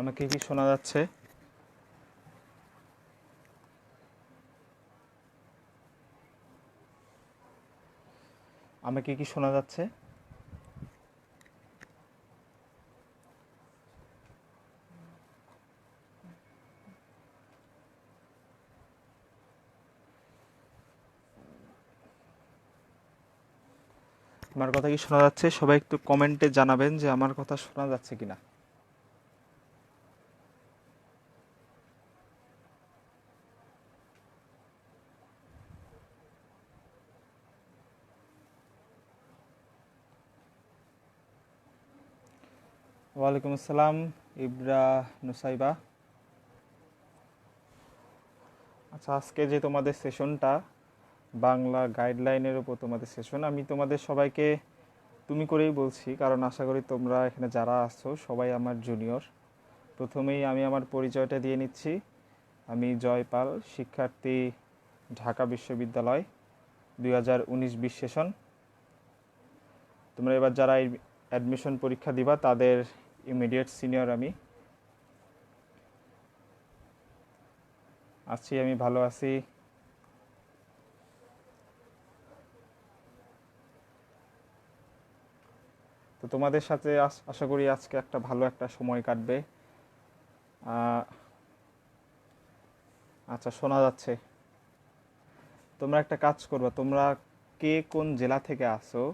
আমাকে কি শোনা যাচ্ছে? আমাকে কি শোনা যাচ্ছে? আমার কথা কি শোনা যাচ্ছে? সবাই একটু কমেন্টে জানাবেন যে আমার কথা শোনা যাচ্ছে কিনা। ওয়ালাইকুম আসসালাম ইব্রা নুসাইবা। আচ্ছা, আজকে যে তোমাদের সেশনটা বাংলা গাইডলাইনের উপর তোমাদের সেশন, আমি তোমাদের সবাইকে তুমি করেই বলছি, কারণ আশা করি তোমরা এখানে যারা আছো সবাই আমার জুনিয়র। প্রথমেই আমি আমার পরিচয়টা দিয়ে নিচ্ছি। আমি জয়পাল, শিক্ষার্থী, ঢাকা বিশ্ববিদ্যালয় 2019-20 সেশন। তোমরা এবার যারা অ্যাডমিশন পরীক্ষা দিবা তাদের ইমিডিয়েট সিনিয়র আমি আছি। আমি ভালো আছি। তো তোমাদের সাথে আশা করি আজকে একটা ভালো একটা সময় কাটবে। আচ্ছা, শোনা যাচ্ছে। তোমরা একটা কাজ করবা, তোমরা কে কোন জেলা থেকে আসো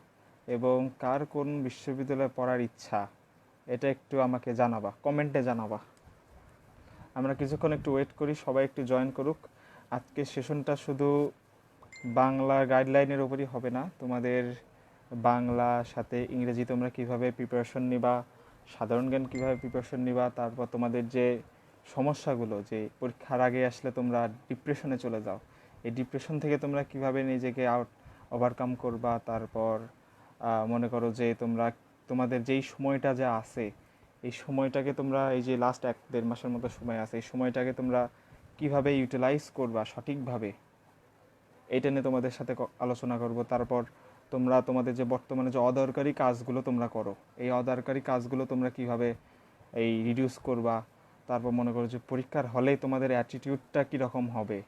এবং কার কোন বিশ্ববিদ্যালয়ে পড়ার ইচ্ছা, এটা একটু আমাকে জানাবা, কমেন্টে জানাবা। আমরা কিছুক্ষণ একটু ওয়েট করি, সবাই একটু জয়েন করুক। আজকের সেশনটা শুধু বাংলা গাইডলাইনের উপরই হবে না, তোমাদের বাংলা সাথে ইংরেজি তোমরা কিভাবে প্রিপারেশন নিবা, সাধারণ জ্ঞান কিভাবে প্রিপারেশন নিবা, তারপর তোমাদের যে সমস্যাগুলো, যে পরীক্ষার আগে আসলে তোমরা ডিপ্রেশনে চলে যাও, এই ডিপ্রেশন থেকে তোমরা কিভাবে নিজেকে ওভারকাম করবা। তারপর মনে করো যে তোমাদের যেই সময়টা যা আছে, এই সময়টাকে তোমরা, এই যে লাস্ট 1-1.5 মাসের মতো সময় আছে, এই সময়টাকে তোমরা কিভাবে ইউটিলাইজ করবা সঠিকভাবে, এইটা নিয়ে তোমাদের সাথে আলোচনা করব। তারপর তোমরা তোমাদের যে বর্তমানে যে অদরকারি কাজগুলো তোমরা করো, এই অদরকারি কাজগুলো তোমরা কিভাবে এই রিডিউস করবা। তারপর মনে করো যে পরীক্ষার হলে তোমাদের অ্যাটিটিউডটা কীরকম হবে,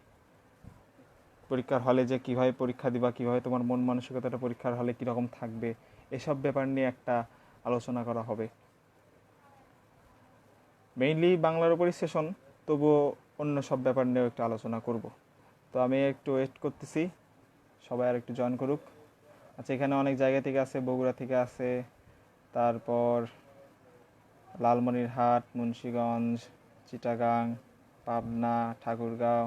পরীক্ষার হলে যে কীভাবে পরীক্ষা দিবা, কীভাবে তোমার মন মানসিকতাটা পরীক্ষার হলে কীরকম থাকবে, এসব ব্যাপার নিয়ে একটা আলোচনা করা হবে। মেইনলি বাংলার উপরই সেশন, তবুও অন্য সব ব্যাপার নিয়েও একটু আলোচনা করব। তো আমি একটু ওয়েট করতেছি, সবাই আর একটু জয়েন করুক। আচ্ছা, এখানে অনেক জায়গা থেকে আছে, বগুড়া থেকে আছে, তারপর লালমনিরহাট, মুন্সিগঞ্জ, চিটাগাং, পাবনা, ঠাকুরগাঁও,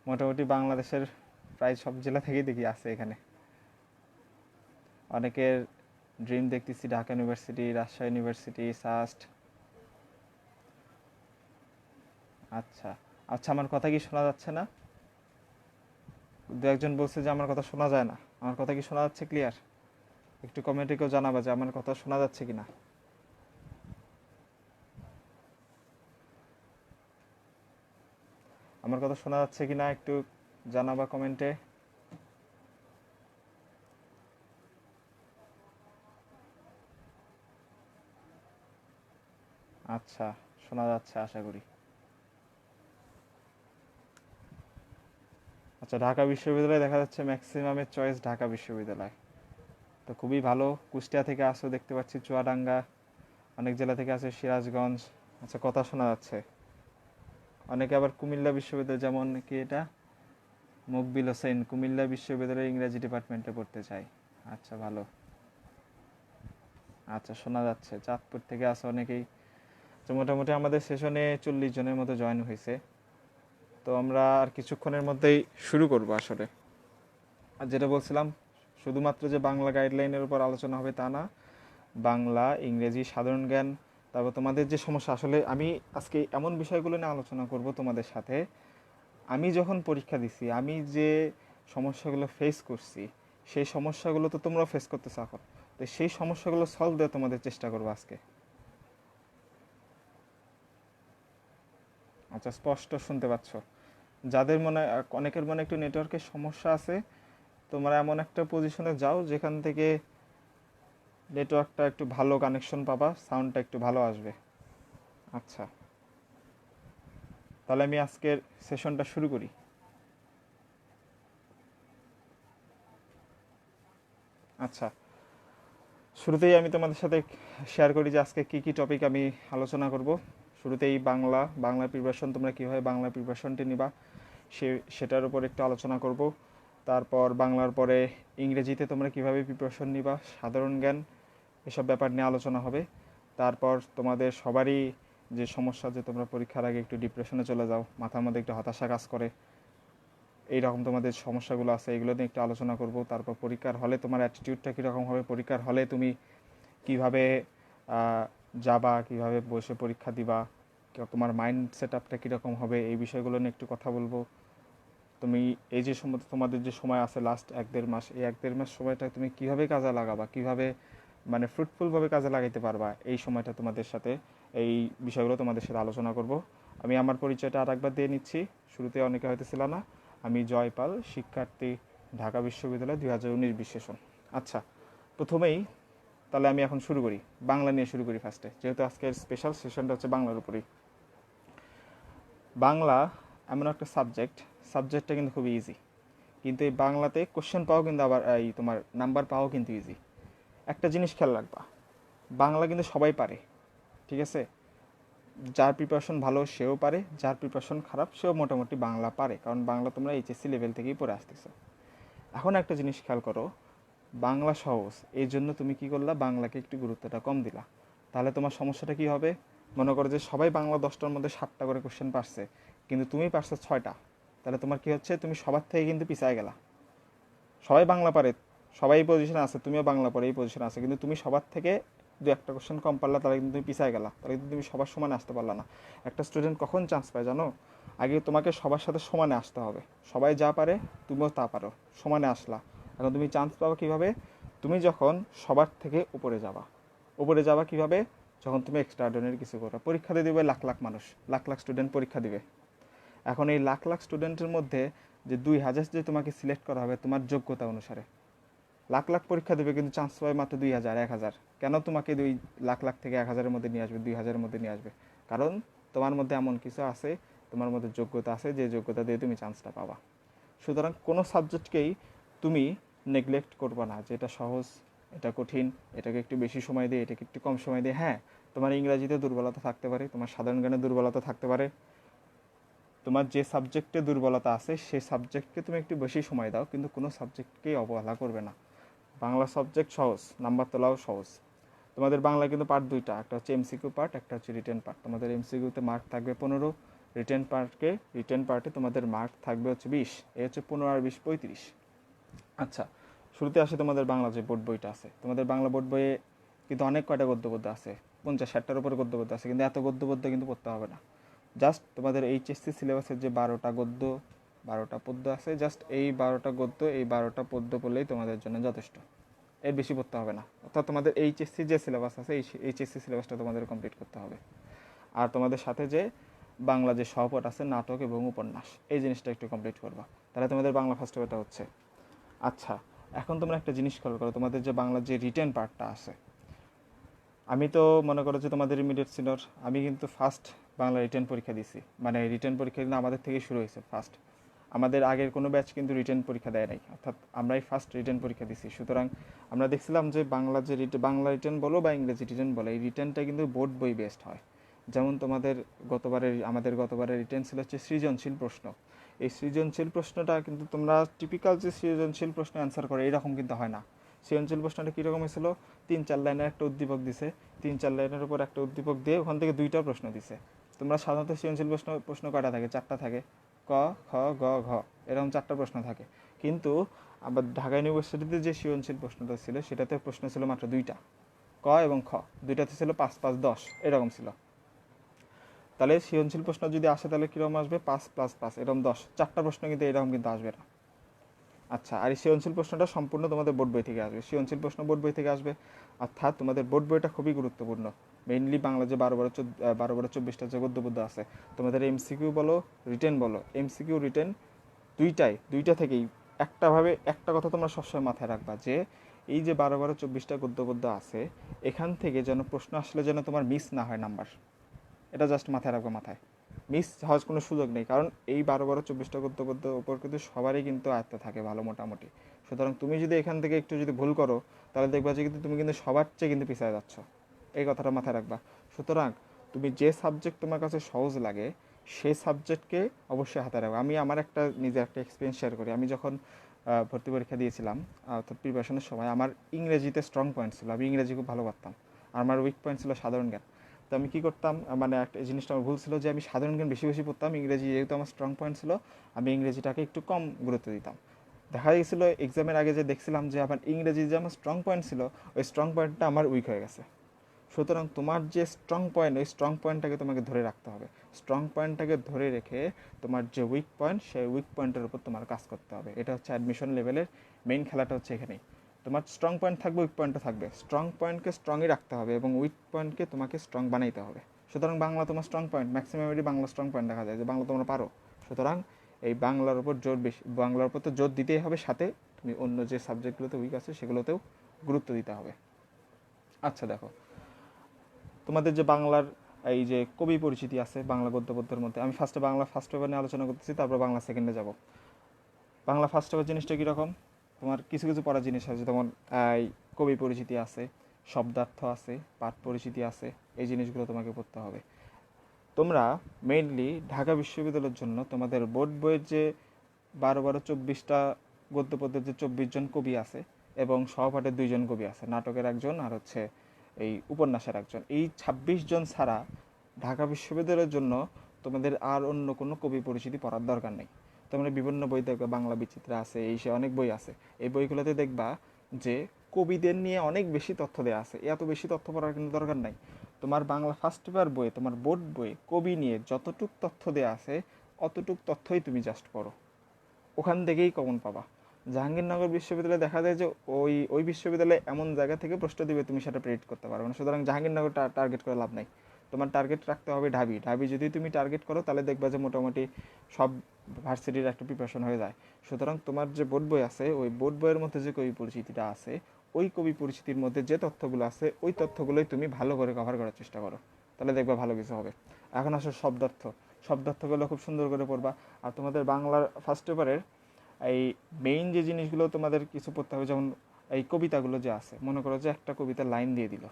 মোটামুটি বাংলাদেশের প্রায় সব জেলা থেকেই দেখি আছে এখানে। অনেকের ড্রিম দেখতেছি Dhaka university, Rajshahi university, SUST. আচ্ছা আচ্ছা, আমার কথা কি শোনা যাচ্ছে না? দু একজন বলছে যে আমার কথা শোনা যায় না। আমার কথা কি শোনা যাচ্ছে ক্লিয়ার? একটু কমেন্টে কেউ জানাবা যে আমার কথা শোনা যাচ্ছে কিনা। আমার কথা শোনা যাচ্ছে কিনা একটু জানাবা কমেন্টে। আচ্ছা, শোনা যাচ্ছে আশা করি। আচ্ছা, ঢাকা বিশ্ববিদ্যালয়ে দেখা যাচ্ছে ম্যাক্সিমামের চয়েস ঢাকা বিশ্ববিদ্যালয়, তো খুবই ভালো। কুষ্টিয়া থেকে আসো দেখতে পাচ্ছি, চুয়াডাঙ্গা, অনেক জেলা থেকে আছে, সিরাজগঞ্জ। আচ্ছা, কথা শোনা যাচ্ছে। অনেকে আবার কুমিল্লা বিশ্ববিদ্যালয়, যেমন কি এটা মুকবিল হোসেন, কুমিল্লা বিশ্ববিদ্যালয়ের ইংরেজি ডিপার্টমেন্টে পড়তে চাই। আচ্ছা, ভালো। আচ্ছা, শোনা যাচ্ছে। চাঁদপুর থেকে আসো অনেকেই। তো মোটামুটি আমাদের সেশনে 40 জনের মতো জয়েন হয়েছে। তো আমরা আর কিছুক্ষণের মধ্যেই শুরু করব আসলে। আর যেটা বলছিলাম, শুধুমাত্র যে বাংলা গাইডলাইনের উপর আলোচনা হবে তা না, বাংলা, ইংরেজি, সাধারণ জ্ঞান, তারপর তোমাদের যে সমস্যা, আসলে আমি আজকে এমন বিষয়গুলো নিয়ে আলোচনা করব তোমাদের সাথে। আমি যখন পরীক্ষা দিছি, আমি যে সমস্যাগুলো ফেস করছি, সেই সমস্যাগুলো তো তোমরাও ফেস করতেছো এখন। তো সেই সমস্যাগুলো সলভ দেওয়ার তোমাদের চেষ্টা করবো আজকে। আচ্ছা, স্পষ্ট শুনতে পাচ্ছ? যাদের মনে, অনেকের মনে একটু নেটওয়ার্কের সমস্যা আছে, তোমরা এমন একটা পজিশনে যাও যেখান থেকে নেটওয়ার্কটা একটু ভালো কানেকশন পাবা, সাউন্ডটা একটু ভালো আসবে। আচ্ছা, তাহলে আমি আজকের সেশনটা শুরু করি। আচ্ছা, শুরুতেই আমি তোমাদের সাথে শেয়ার করি যে আজকে কী কী টপিক আমি আলোচনা করব। শুরুতেই বাংলা প্রিপারেশন, তোমরা কীভাবে বাংলা প্রিপারেশনটি নিবা সেটার উপর একটু আলোচনা করব। তারপর বাংলার পরে ইংরেজিতে তোমরা কীভাবে প্রিপারেশন নিবা, সাধারণ জ্ঞান, এসব ব্যাপার নিয়ে আলোচনা হবে। তারপর তোমাদের সবারই যে সমস্যা, যে তোমরা পরীক্ষার আগে একটু ডিপ্রেশনে চলে যাও, মাথার মধ্যে একটু হতাশা কাজ করে, এইরকম তোমাদের সমস্যাগুলো আছে, এগুলো নিয়ে একটু আলোচনা করব। তারপর পরীক্ষার হলে তোমার অ্যাটিটিউডটা কীরকম হবে, পরীক্ষার হলে তুমি কীভাবে যাবা, কীভাবে বসে পরীক্ষা দিবা, তোমার মাইন্ড সেট আপটা কীরকম হবে, এই বিষয়গুলো নিয়ে একটু কথা বলবো। তুমি এই যে তোমাদের যে সময় আছে লাস্ট 1-1.5 মাস, এই 1-1.5 মাস সময়টা তুমি কীভাবে কাজে লাগাবা, কীভাবে মানে ফ্রুটফুলভাবে কাজে লাগাইতে পারবা, এই সময়টা তোমাদের সাথে, এই বিষয়গুলো তোমাদের সাথে আলোচনা করব। আমি আমার পরিচয়টা আরেকবার দিয়ে নিচ্ছি, শুরুতে অনেকে হয়তো ছিল না। আমি জয় পাল, শিক্ষার্থী, ঢাকা বিশ্ববিদ্যালয় 2019 বিশেষণ। আচ্ছা, প্রথমেই তাহলে আমি এখন শুরু করি, বাংলা নিয়ে শুরু করি ফার্স্টে, যেহেতু আজকের স্পেশাল সেশনটা হচ্ছে বাংলার উপরেই। বাংলা এমন একটা সাবজেক্টটা কিন্তু খুবই ইজি, কিন্তু এই বাংলাতে কোশ্চেন পাওয়া কিন্তু আবার এই তোমার নাম্বার পাওয়াও কিন্তু ইজি। একটা জিনিস খেয়াল রাখবা, বাংলা কিন্তু সবাই পারে, ঠিক আছে? যার প্রিপারেশন ভালো সেও পারে, যার প্রিপারেশন খারাপ সেও মোটামুটি বাংলা পারে, কারণ বাংলা তোমরা এইচএসসি লেভেল থেকেই পড়ে আসতেছো। এখন একটা জিনিস খেয়াল করো, বাংলা সহজ, এই জন্য তুমি কি করলা, বাংলাকে একটু গুরুত্বটা কম দিলা। তাহলে তোমার সমস্যাটা কি হবে? মনে করো যে সবাই বাংলা 10টার মধ্যে 7টা করে কোশ্চেন পারছে, কিন্তু তুমি পারছো 6টা, তাহলে তোমার কি হচ্ছে, তুমি সবার থেকে কিন্তু পিছায় গেলা। সবাই বাংলা পারে, সবাই এই পজিশনে আছে, তুমিও বাংলা পড়ে এই পজিশনে আছে, কিন্তু তুমি সবার থেকে 2-1টা কোশ্চেন কম পারলা, তাহলে কিন্তু তুমি পিছায় গেলা, তাহলে কিন্তু তুমি সবার সমানে আসতে পারলা না। একটা স্টুডেন্ট কখন চান্স পায় জানো? আগে তোমাকে সবার সাথে সমানে আসতে হবে, সবাই যা পারে তুমিও তা পারো, সমানে আসলা। এখন তুমি চান্স পাবো কীভাবে? তুমি যখন সবার থেকে উপরে যাবা কীভাবে? যখন তুমি এক্সট্রা অর্ডিনারি কিছু করো, পরীক্ষা দিয়ে দেবে লাখ লাখ মানুষ, লাখ লাখ স্টুডেন্ট পরীক্ষা দিবে। এখন এই লাখ লাখ স্টুডেন্টের মধ্যে যে 2000 যে তোমাকে সিলেক্ট করা হবে তোমার যোগ্যতা অনুসারে, লাখ লাখ পরীক্ষা দেবে কিন্তু চান্স পাবে মাত্র 2000, 1000। কেন তোমাকে 2 লাখ থেকে 1000-এর মধ্যে নিয়ে আসবে, 2000-এর মধ্যে নিয়ে আসবে? কারণ তোমার মধ্যে এমন কিছু আছে, তোমার মধ্যে যোগ্যতা আছে, যে যোগ্যতা দিয়ে তুমি চান্সটা পাবা। সুতরাং কোনো সাবজেক্টকেই তুমি নেগলেক্ট করবা না, যে এটা সহজ, এটা কঠিন, এটাকে একটু বেশি সময় দিয়ে, এটাকে একটু কম সময় দিয়ে। হ্যাঁ, তোমার ইংরাজিতে দুর্বলতা থাকতে পারে, তোমার সাধারণ জ্ঞানে দুর্বলতা থাকতে পারে, তোমার যে সাবজেক্টে দুর্বলতা আছে সেই সাবজেক্টকে তুমি একটু বেশি সময় দাও, কিন্তু কোনো সাবজেক্টকেই অবহেলা করবে না। বাংলা সাবজেক্ট সহজ, নাম্বার তোলাও সহজ। তোমাদের বাংলা কিন্তু পার্ট 2টা, একটা হচ্ছে এমসিকিউ পার্ট, একটা হচ্ছে রিটেন পার্ট। তোমাদের এমসিকিউতে মার্ক থাকবে 15, রিটেন পার্টে তোমাদের মার্ক থাকবে হচ্ছে 20। এই হচ্ছে 15 আর 20 35। আচ্ছা, শুরুতে আসে তোমাদের বাংলা যে বোর্ড বইটা আছে, তোমাদের বাংলা বোর্ড বইয়ে কিন্তু অনেক কয়টা গদ্য পদ্য আছে, 50-60টার উপরে গদ্য পদ্য আছে, কিন্তু এত গদ্য পদ্য কিন্তু পড়তে হবে না। জাস্ট তোমাদের এইচএসসি সিলেবাসের যে 12টা গদ্য, 12টা পদ্য আছে, জাস্ট এই 12টা গদ্য, এই 12টা পদ্য পড়লেই তোমাদের জন্য যথেষ্ট, এর বেশি পড়তে হবে না। অর্থাৎ তোমাদের এইচএসসি যে সিলেবাস আছে, এই এইচএসসি সিলেবাসটা তোমাদের কমপ্লিট করতে হবে। আর তোমাদের সাথে যে বাংলা যে সহপাঠ আছে, নাটক এবং উপন্যাস, এই জিনিসটা একটু কমপ্লিট করবা, তাহলে তোমাদের বাংলা ফার্স্ট পেপারটা হচ্ছে। আচ্ছা, এখন তোমরা একটা জিনিস খেয়াল করো, তোমাদের যে বাংলার যে রিটেন পার্টটা আছে, আমি তো মনে করো যে তোমাদের ইমিডিয়েট সিনিয়র, আমি কিন্তু ফার্স্ট বাংলা রিটেন পরীক্ষা দিছি, মানে রিটেন পরীক্ষা কিন্তু আমাদের থেকেই শুরু হয়েছে ফার্স্ট। আমাদের আগের কোনো ব্যাচ কিন্তু রিটেন পরীক্ষা দেয় নাই, অর্থাৎ আমরাই ফার্স্ট রিটেন পরীক্ষা দিছি। সুতরাং আমরা দেখছিলাম যে বাংলা যে বাংলা রিটেন বলো বা ইংরেজি রিটেন বলো, এই রিটেনটা কিন্তু বোর্ড বই বেস্ট হয়। যেমন তোমাদের আমাদের গতবারের রিটেন ছিল হচ্ছে সৃজনশীল প্রশ্ন। এই সৃজনশীল প্রশ্নটা কিন্তু তোমরা টিপিক্যাল যে সৃজনশীল প্রশ্ন অ্যান্সার করে এরকম কিন্তু হয় না। সৃজনশীল প্রশ্নটা কীরকম হয়েছিল, 3-4 লাইনের একটা উদ্দীপক দিছে, 3-4 লাইনের উপর একটা উদ্দীপক দিয়ে ওখান থেকে 2টা প্রশ্ন দিছে। তোমরা সাধারণত সৃজনশীল প্রশ্ন কয়টা থাকে? 4টা থাকে, ক, খ, গ, ঘ, এরকম 4টা প্রশ্ন থাকে। কিন্তু আবার ঢাকা ইউনিভার্সিটিতে যে সৃজনশীল প্রশ্নটা ছিল, সেটাতে প্রশ্ন ছিল মাত্র 2টা, ক এবং খ, 2টাতে ছিল 5-5-10 এরকম ছিল। তাহলে সৃজনশীল প্রশ্ন যদি আসে তাহলে কীরকম আসবে, 5+5 এরকম 10, 4টা প্রশ্ন কিন্তু এরকম কিন্তু আসবে না। আচ্ছা, আর এই সৃজনশীল প্রশ্নটা সম্পূর্ণ তোমাদের বোর্ড বই থেকে আসবে, সৃজনশীল প্রশ্ন বোর্ড বই থেকে আসবে। অর্থাৎ তোমাদের বোর্ড বইটা খুবই গুরুত্বপূর্ণ। মেইনলি বাংলা যে 12-12-24টা যে গদ্য পদ্য আছে, তোমাদের এমসিকিউ বলো রিটেন বলো, এমসিকিউ রিটেন দুইটা থেকেই একটা কথা তোমরা সবসময় মাথায় রাখবা, যে এই যে 12-12-24টা গদ্য পদ্য আছে, এখান থেকে যেন প্রশ্ন আসলে যেন তোমার মিস না হয় নাম্বার। এটা জাস্ট মাথায় রাখবো, মাথায় মিস হওয়ার কোনো সুযোগ নেই, কারণ এই 12-12-24টা গদ্য পদ্যের উপর কিন্তু সবারই কিন্তু আয়ত্ত থাকে ভালো মোটামুটি। সুতরাং তুমি যদি এখান থেকে একটু যদি ভুল করো তাহলে দেখবা যে কিন্তু তুমি কিন্তু সবার চেয়ে কিন্তু পিছিয়ে যাচ্ছ, এই কথাটা মাথায় রাখবা। সুতরাং তুমি যে সাবজেক্ট তোমার কাছে সহজ লাগে সেই সাবজেক্টকে অবশ্যই হাতে রাখবে। আমি আমার একটা নিজের একটা এক্সপিরিয়েন্স শেয়ার করি। আমি যখন ভর্তি পরীক্ষা দিয়েছিলাম, অর্থাৎ প্রিপারেশনের সময় আমার ইংরেজিতে স্ট্রং পয়েন্ট ছিল, আমি ইংরেজি খুব ভালো পারতাম, আর আমার উইক পয়েন্ট ছিল সাধারণ জ্ঞান। তো আমি কী করতাম, মানে একটা জিনিসটা আমার ভুল ছিল যে আমি সাধারণ জ্ঞান বেশি বেশি পড়তাম, ইংরেজি যেহেতু আমার স্ট্রং পয়েন্ট ছিল আমি ইংরেজিটাকে একটু কম গুরুত্ব দিতাম। দেখা গেছিলো এক্সামের আগে যে দেখছিলাম যে আমার ইংরেজি যে আমার স্ট্রং পয়েন্ট ছিল ওই স্ট্রং পয়েন্টটা আমার উইক হয়ে গেছে। সুতরাং তোমার যে স্ট্রং পয়েন্ট ওই স্ট্রং পয়েন্টটাকে তোমাকে ধরে রাখতে হবে। স্ট্রং পয়েন্টটাকে ধরে রেখে তোমার যে উইক পয়েন্ট সেই উইক পয়েন্টের উপর তোমার কাজ করতে হবে। এটা হচ্ছে অ্যাডমিশন লেভেলের মেইন খেলাটা হচ্ছে এখানেই। তোমার স্ট্রং পয়েন্ট থাকবে, উইক পয়েন্টও থাকবে, স্ট্রং পয়েন্টকে স্ট্রংই রাখতে হবে এবং উইক পয়েন্টকে তোমাকে স্ট্রং বানাইতে হবে। সুতরাং বাংলা তোমার স্ট্রং পয়েন্ট, ম্যাক্সিমামই বাংলা স্ট্রং পয়েন্ট দেখা যায় যে বাংলা তোমরা পারো। সুতরাং এই বাংলার উপর জোর বেশি, বাংলার উপর তো জোর দিতেই হবে, সাথে তুমি অন্য যে সাবজেক্টগুলোতে উইক আছে সেগুলোতেও গুরুত্ব দিতে হবে। আচ্ছা দেখো, তোমাদের যে বাংলার এই যে কবি পরিচিতি আছে বাংলা গদ্য পদ্যের মধ্যে, আমি ফার্স্টে বাংলা ফার্স্ট পেপার নিয়ে আলোচনা করতেছি, তারপর বাংলা সেকেন্ডে যাব। বাংলা ফার্স্ট পেপার জিনিসটা কীরকম, তোমার কিছু কিছু পড়ার জিনিস আছে, যেমন এই কবি পরিচিতি আছে, শব্দার্থ আছে, পাঠ পরিচিতি আছে, এই জিনিসগুলো তোমাকে পড়তে হবে। তোমরা মেইনলি ঢাকা বিশ্ববিদ্যালয়ের জন্য তোমাদের বোর্ড বইয়ের যে 12-12-24টা গদ্য পদ্যের যে 24 জন কবি আছে এবং সহপাঠের 2 জন কবি আছে, নাটকের একজন আর হচ্ছে এই উপন্যাসের একজন, এই 26 জন ছাড়া ঢাকা বিশ্ববিদ্যালয়ের জন্য তোমাদের আর অন্য কোনো কবি পরিচিতি পড়ার দরকার নেই। তোমরা বিভিন্ন বই দেখবে, বাংলা বিচিত্রা আছে, এই সে অনেক বই আছে, এই বইগুলোতে দেখবা যে কবিদের নিয়ে অনেক বেশি তথ্য দেওয়া আছে। এত বেশি তথ্য পড়ার কিন্তু দরকার নাই। তোমার বাংলা ফার্স্ট পেপার বইয়ে, তোমার বোর্ড বইয়ে কবি নিয়ে যতটুক তথ্য দেওয়া আছে অতটুক তথ্যই তুমি জাস্ট পড়ো, ওখান থেকেই কমন পাবা। জাহাঙ্গীরনগর বিশ্ববিদ্যালয়ে দেখা যায় যে ওই ওই বিশ্ববিদ্যালয়ে এমন জায়গা থেকে প্রশ্ন দিবে তুমি সেটা প্রেডিক্ট করতে পারবে না। সুতরাং জাহাঙ্গীরনগরটা টার্গেট করে লাভ নাই, তোমার টার্গেট রাখতে হবে ঢাবি। ঢাবি যদি তুমি টার্গেট করো তাহলে দেখবা যে মোটামুটি সব ভার্সিটির একটা প্রিপারেশন হয়ে যায়। সুতরাং তোমার যে বোর্ড বই আছে ওই বোর্ড বইয়ের মধ্যে যে কবি পরিচিতিটা আছে ওই কবি পরিচিতির মধ্যে যে তথ্যগুলো আছে ওই তথ্যগুলোই তুমি ভালো করে কভার করার চেষ্টা করো, তাহলে দেখবা ভালো কিছু হবে। এখন আসো শব্দার্থ, শব্দার্থগুলো খুব সুন্দর করে পড়বা। আর তোমাদের বাংলার ফার্স্ট পেপারের এই মেইন যে জিনিসগুলো তোমাদের কিছু পড়তে হবে, যেমন এই কবিতাগুলো যে আছে, মনে করো যে একটা কবিতার লাইন দিয়ে দিল,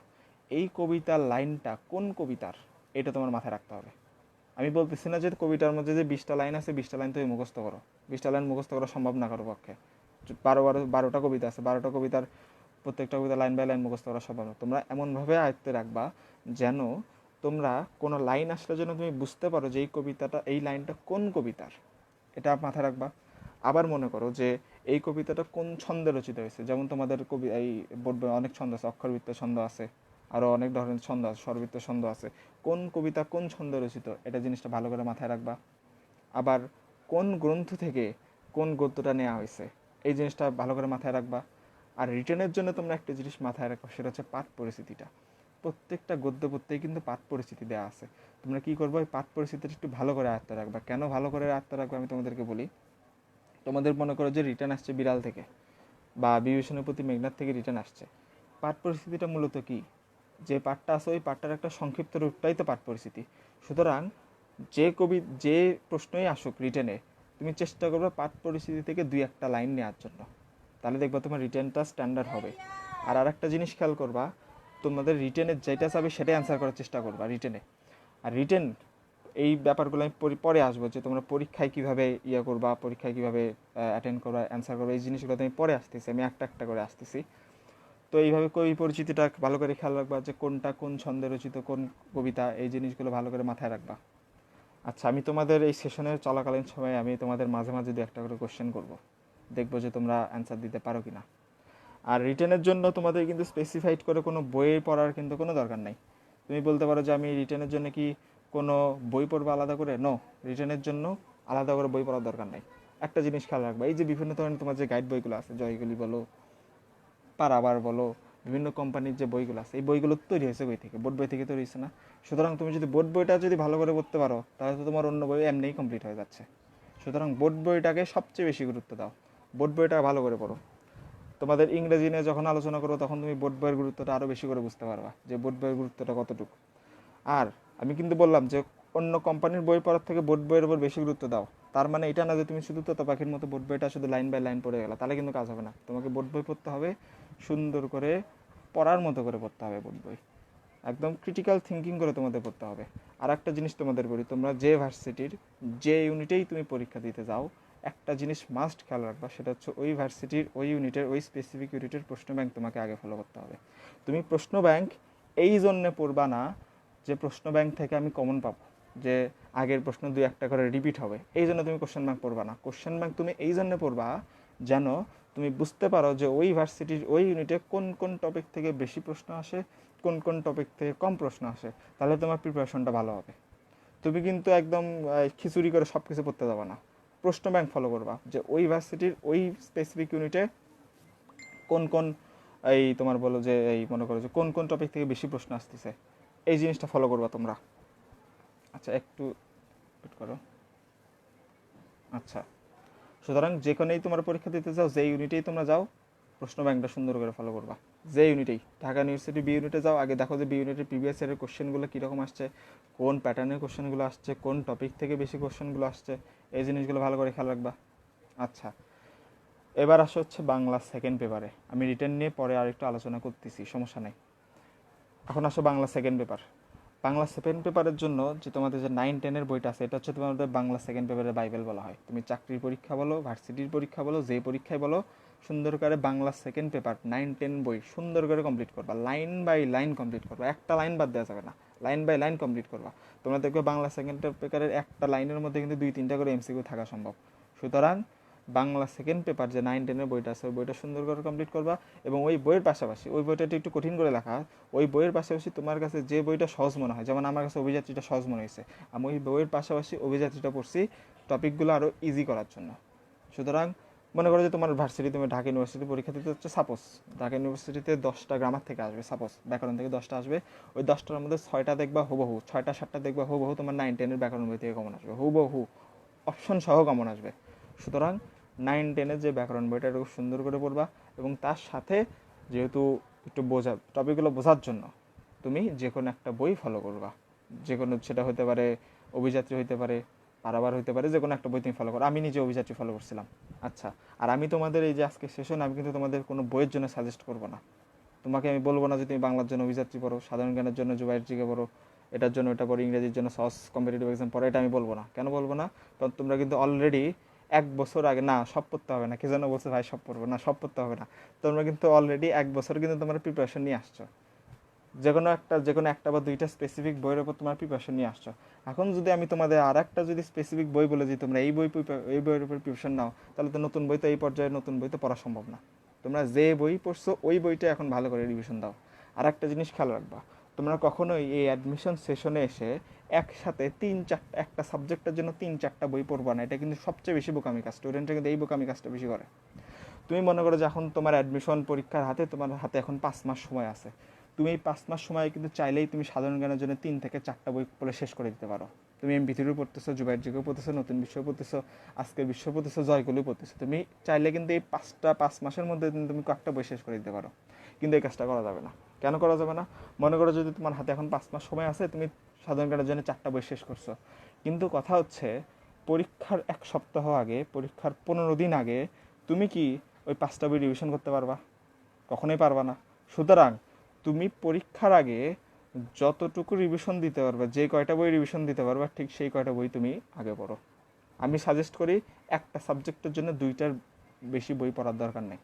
এই কবিতার লাইনটা কোন কবিতার এটা তোমার মাথায় রাখতে হবে। আমি বলতেছি না যে কবিতার মধ্যে যে 20টা লাইন আছে 20টা লাইন তুমি মুখস্থ করো, 20টা লাইন মুখস্থ করা সম্ভব না কারো পক্ষে। 12টা কবিতা আছে, 12টা কবিতার প্রত্যেকটা কবিতা লাইন বাই লাইন মুখস্থ করা সম্ভব না। তোমরা এমনভাবে আয়ত্তে রাখবা যেন তোমরা কোনো লাইন আসলে যেন তুমি বুঝতে পারো যে এই কবিতাটা, এই লাইনটা কোন কবিতার, এটা মাথায় রাখবা। আবার মনে করো যে এই কবিতাটা কোন ছন্দে রচিত হয়েছে, যেমন তোমাদের কবি এই বোর্ড অনেক ছন্দ আছে, অক্ষরবৃত্ত ছন্দ আছে, আরও অনেক ধরনের ছন্দ আছে, স্বরবৃত্ত ছন্দ আছে, কোন কবিতা কোন ছন্দে রচিত এটা জিনিসটা ভালো করে মাথায় রাখবা। আবার কোন গ্রন্থ থেকে কোন গদ্যটা নেওয়া হয়েছে এই জিনিসটা ভালো করে মাথায় রাখবা। আর রিটেনের জন্য তোমরা একটা জিনিস মাথায় রাখো, সেটা হচ্ছে পাঠ পরিস্থিতিটা। প্রত্যেকটা গদ্য পড়তেই কিন্তু পাঠ পরিস্থিতি দেওয়া আছে। তোমরা কী করবো, ওই পাঠ পরিস্থিতিটা একটু ভালো করে আয়ত্তে রাখবা। কেন ভালো করে আয়ত্তে রাখবে আমি তোমাদেরকে বলি। তোমাদের মনে করো যে রিটার্ন আসছে বিড়াল থেকে বা বিভীষণের প্রতি মেঘনাথ থেকে রিটার্ন আসছে, পাঠ পরিস্থিতিটা মূলত কি, যে পাঠটা আছে ওই পাঠটার একটা সংক্ষিপ্ত রূপটাই তো পাঠ পরিস্থিতি। সুতরাং যে প্রশ্নই আসুক রিটেনে, তুমি চেষ্টা করবে পাঠ পরিস্থিতি থেকে 2-1টা লাইন নেওয়ার জন্য, তাহলে দেখবা তোমার রিটেনটা স্ট্যান্ডার্ড হবে। আর আরেকটা জিনিস খেয়াল করবা, তোমাদের রিটেনে যেটা চাবে সেটাই অ্যান্সার করার চেষ্টা করবা রিটেনে। আর রিটেন এই ব্যাপারগুলো আমি পরে আসবো যে তোমরা পরীক্ষায় কীভাবে করবা, পরীক্ষায় কীভাবে অ্যাটেন্ড করবা, অ্যান্সার করবা, এই জিনিসগুলো আমি পরে আসতেছি, আমি একটা একটা করে আসতেছি। তো এইভাবে কবি পরিচিতিটা ভালো করে খেয়াল রাখবা যে কোনটা কোন ছন্দে রচিত, কোন কবিতা, এই জিনিসগুলো ভালো করে মাথায় রাখবা। আচ্ছা, আমি তোমাদের এই সেশনের চলাকালীন সময়ে আমি তোমাদের মাঝে মাঝে 2-1টা করে কোশ্চেন করবো, দেখবো যে তোমরা অ্যান্সার দিতে পারো কি না। আর রিটেনের জন্য তোমাদের কিন্তু স্পেসিফাইড করে কোনো বই পড়ার কিন্তু কোনো দরকার নাই। তুমি বলতে পারো যে আমি রিটেনের জন্য কি কোনো বই পড়বো আলাদা করে, নো, রিটেনের জন্য আলাদা করে বই পড়ার দরকার নাই। একটা জিনিস খেয়াল রাখবা, এই যে বিভিন্ন ধরনের তোমার যে গাইড বইগুলো আছে, জয়গুলি বলো, পারাবার বলো, বিভিন্ন কোম্পানির যে বইগুলো আছে, এই বইগুলো তৈরি হয়েছে বই থেকে, বোর্ড বই থেকে তৈরি হয়েছে না। সুতরাং তুমি যদি বোর্ড বইটা যদি ভালো করে পড়তে পারো তাহলে তো তোমার অন্য বই এমনিই কমপ্লিট হয়ে যাচ্ছে। সুতরাং বোর্ড বইটাকে সবচেয়ে বেশি গুরুত্ব দাও, বোর্ড বইটা ভালো করে পড়ো। তোমাদের ইংরেজি নিয়ে যখন আলোচনা করো তখন তুমি বোর্ড বইয়ের গুরুত্বটা আরও বেশি করে বুঝতে পারবা যে বোর্ড বইয়ের গুরুত্বটা কতটুকু। আর আমি কিন্তু বললাম যে অন্য কোম্পানির বই পড়ার থেকে বোর্ড বইয়ের উপর বেশি গুরুত্ব দাও। তার মানে এটা না যে তুমি শুধু তোতা পাখির মতো বোর্ড বইটা শুধু লাইন বাই লাইন পড়ে গেলা, তাহলে কিন্তু কাজ হবে না। তোমাকে বোর্ড বই পড়তে হবে, সুন্দর করে পড়ার মতো করে পড়তে হবে বোর্ড বই, একদম ক্রিটিক্যাল থিঙ্কিং করে তোমাদের পড়তে হবে। আর একটা জিনিস তোমাদের বলি, তোমরা যে ভার্সিটির যে ইউনিটেই তুমি পরীক্ষা দিতে যাও, একটা জিনিস মাস্ট খেয়াল রাখবা, সেটা হচ্ছে ওই ভার্সিটির ওই ইউনিটের ওই স্পেসিফিক ইউনিটের প্রশ্ন ব্যাংক তোমাকে আগে ফলো করতে হবে। তুমি প্রশ্ন ব্যাংক এই জন্যে পড়বা না যে প্রশ্ন ব্যাংক থেকে আমি কমন পাবো, যে আগের প্রশ্ন দুই একটা করে রিপিট হবে, এই জন্য তুমি কোশ্চেন ব্যাংক পড়বা না। কোশ্চেন ব্যাংক তুমি এই জন্য পড়বা যেন তুমি বুঝতে পারো যে ওই ভার্সিটির ওই ইউনিটে কোন কোন টপিক থেকে বেশি প্রশ্ন আসে, কোন কোন টপিক থেকে কম প্রশ্ন আসে, তাহলে তোমার প্রিপারেশনটা ভালো হবে। তুমি কিন্তু একদম খিচুড়ি করে সব কিছু পড়তে যাবে না, প্রশ্ন ব্যাংক ফলো করবা যে ওই ভার্সিটির ওই স্পেসিফিক ইউনিটে কোন কোন এই তোমার বলো যে এই মনে করো যে কোন কোন টপিক থেকে বেশি প্রশ্ন আসতেছে, এই জিনিসটা ফলো করবা তোমরা। আচ্ছা একটু ওয়েট করো। আচ্ছা, সুতরাং যেখানেই তোমার পরীক্ষা দিতে যাও, যে ইউনিটেই তোমরা যাও, প্রশ্ন ব্যাংকটা সুন্দর করে ফলো করবা। যে ইউনিটেই, ঢাকা ইউনিভার্সিটি বি ইউনিটে যাও, আগে দেখো যে বি ইউনিটের প্রিভিয়াস ইয়ারের কোশ্চেনগুলো কীরকম আসছে, কোন প্যাটার্নের কোশ্চেনগুলো আসছে, কোন টপিক থেকে বেশি কোশ্চেনগুলো আসছে, এই জিনিসগুলো ভালো করে খেয়াল রাখবা। আচ্ছা, এবার আসা হচ্ছে বাংলা সেকেন্ড পেপারে। আমি রিটেন নিয়ে পরে আরেকটু আলোচনা করতেছি, সমস্যা নেই। এখন আসো Bangla second paper. Bangla second পেপারের জন্য যে তোমাদের যে 9-10 বইটা আছে, এটা হচ্ছে তোমাদের বাংলা সেকেন্ড পেপারের বাইবেল বলা হয়। তুমি চাকরির পরীক্ষা বলো, ভার্সিটির পরীক্ষা বলো, যে পরীক্ষায় বলো, সুন্দর করে বাংলা সেকেন্ড পেপার 9-10 বই সুন্দর করে কমপ্লিট করবা, লাইন বাই লাইন কমপ্লিট করবা, একটা লাইন বাদ দেওয়া যাবে না, লাইন বাই লাইন কমপ্লিট করবা। তোমরা দেখবে বাংলা সেকেন্ড পেপারের একটা লাইনের মধ্যে কিন্তু 2-3টা করে এমসিকিউ থাকা সম্ভব। সুতরাং বাংলা সেকেন্ড পেপার যে 9-10 বইটা আছে, ওই বইটা সুন্দর করে কমপ্লিট করবা। এবং ওই বইয়ের পাশাপাশি, ওই বইটা একটু কঠিন করে লেখা, ওই বইয়ের পাশাপাশি তোমার কাছে যে বইটা সহজ মনে হয়, যেমন আমার কাছে অভিযাত্রীটা সহজ মনে হয়েছে, আমি ওই বইয়ের পাশাপাশি অভিযাত্রীটা পড়ছি টপিকগুলো আরও ইজি করার জন্য। সুতরাং মনে করো যে তোমার ভার্সিটি, তুমি ঢাকা ইউনিভার্সিটি পরীক্ষা দিতে হচ্ছে, সাপোজ ঢাকা ইউনিভার্সিটিতে 10টা গ্রামার থেকে আসবে, সাপোজ ব্যাকরণ থেকে 10টা আসবে, ওই 10টার মধ্যে 6টা দেখবা হুবহু, 6টা 7টা দেখবা হুবহু তোমার 9-10 ব্যাকরণ বই থেকে কমন আসবে, হুবহু অপশন সহ কমন আসবে। সুতরাং 9-10 যে ব্যাকরণ বইটা একটু সুন্দর করে পড়বা, এবং তার সাথে যেহেতু একটু টপিকগুলো বোঝার জন্য তুমি যে কোনো একটা বই ফলো করবা, যে কোনো, সেটা হতে পারে অভিযাত্রী, হতে পারে পারাবার, হতে পারে, যে কোনো একটা বই তুমি ফলো করো। আমি নিজে অভিযাত্রী ফলো করছিলাম। আচ্ছা, আর আমি তোমাদের এই যে আজকে সেশন, আমি কিন্তু তোমাদের কোনো বইয়ের জন্য সাজেস্ট করবো না। তোমাকে আমি বলবো না যে তুমি বাংলার জন্য অভিযাত্রী পড়ো, সাধারণ জ্ঞানের জন্য জুবাইর জিকে পড়ো, এটার জন্য এটা পড়ো, ইংরেজির জন্য সস কম্পিটিটিভ এক্সাম পড়ো, এটা আমি বলবো না। কেন বলবো না? কারণ তোমরা কিন্তু অলরেডি 1 বছর আগে, না সব পড়তে হবে না, কে যেন বলছে ভাই সব পড়বো না, সব পড়তে হবে না, তোমরা কিন্তু অলরেডি 1 বছর কিন্তু তোমার প্রিপারেশন নিয়ে আসছো, যে কোনো একটা বা দুইটা স্পেসিফিক বইয়ের উপর তোমার প্রিপারেশন নিয়ে আসছো। এখন যদি আমি তোমাদের আর একটা যদি স্পেসিফিক বই বলে যে তোমরা এই বইয়ের উপর প্রিপারেশন নাও, তাহলে তো নতুন বই তো এই পর্যায়ে নতুন বই তো পড়া সম্ভব না। তোমরা যে বই পড়ছো ওই বইটা এখন ভালো করে রিভিশন দাও। আর একটা জিনিস খেয়াল রাখবা, তোমরা কখনোই এই অ্যাডমিশন সেশনে এসে একসাথে 3-4টা, একটা সাবজেক্টের জন্য 3-4টা বই পড়বা না, এটা কিন্তু সবচেয়ে বেশি বোকামি কাজ। স্টুডেন্টরা কিন্তু এই বোকামি কাজটা বেশি করে। তুমি মনে করো যে এখন তোমার অ্যাডমিশন পরীক্ষার হাতে, তোমার হাতে এখন 5 মাস সময় আছে, তুমি এই 5 মাস সময় কিন্তু চাইলেই তুমি সাধারণ জ্ঞানের জন্য 3 থেকে 4টা বই পড়ে শেষ করে দিতে পারো। তুমি এমপি3 পড়তেছো, জুবাইর জিকেও পড়তেছো, নতুন বিশ্ব পড়তেছো, আজকের বিশ্ব পড়তেছো, জয়গুলো পড়তেছো, তুমি চাইলে কিন্তু এই 5 মাসের মধ্যে তুমি কয়েকটা বই শেষ করে দিতে পারো। কিন্তু এই কাজটা করা যাবে না। কেন করা যাবে না? মনে করো যদি তোমার হাতে এখন 5 মাস সময় আছে, তুমি সাধারণ জ্ঞানের জন্য 4টা বই শেষ করছো, কিন্তু কথা হচ্ছে পরীক্ষার 1 সপ্তাহ আগে, পরীক্ষার 15 দিন আগে তুমি কি ওই 5টা বই রিভিশন করতে পারবা? কখনোই পারবা না। সুতরাং তুমি পরীক্ষার আগে যতটুকু রিভিশন দিতে পারবা, যে কয়টা বই রিভিশন দিতে পারবা, ঠিক সেই কয়টা বই তুমি আগে পড়ো। আমি সাজেস্ট করি একটা সাবজেক্টের জন্য 2টার বেশি বই পড়ার দরকার নেই।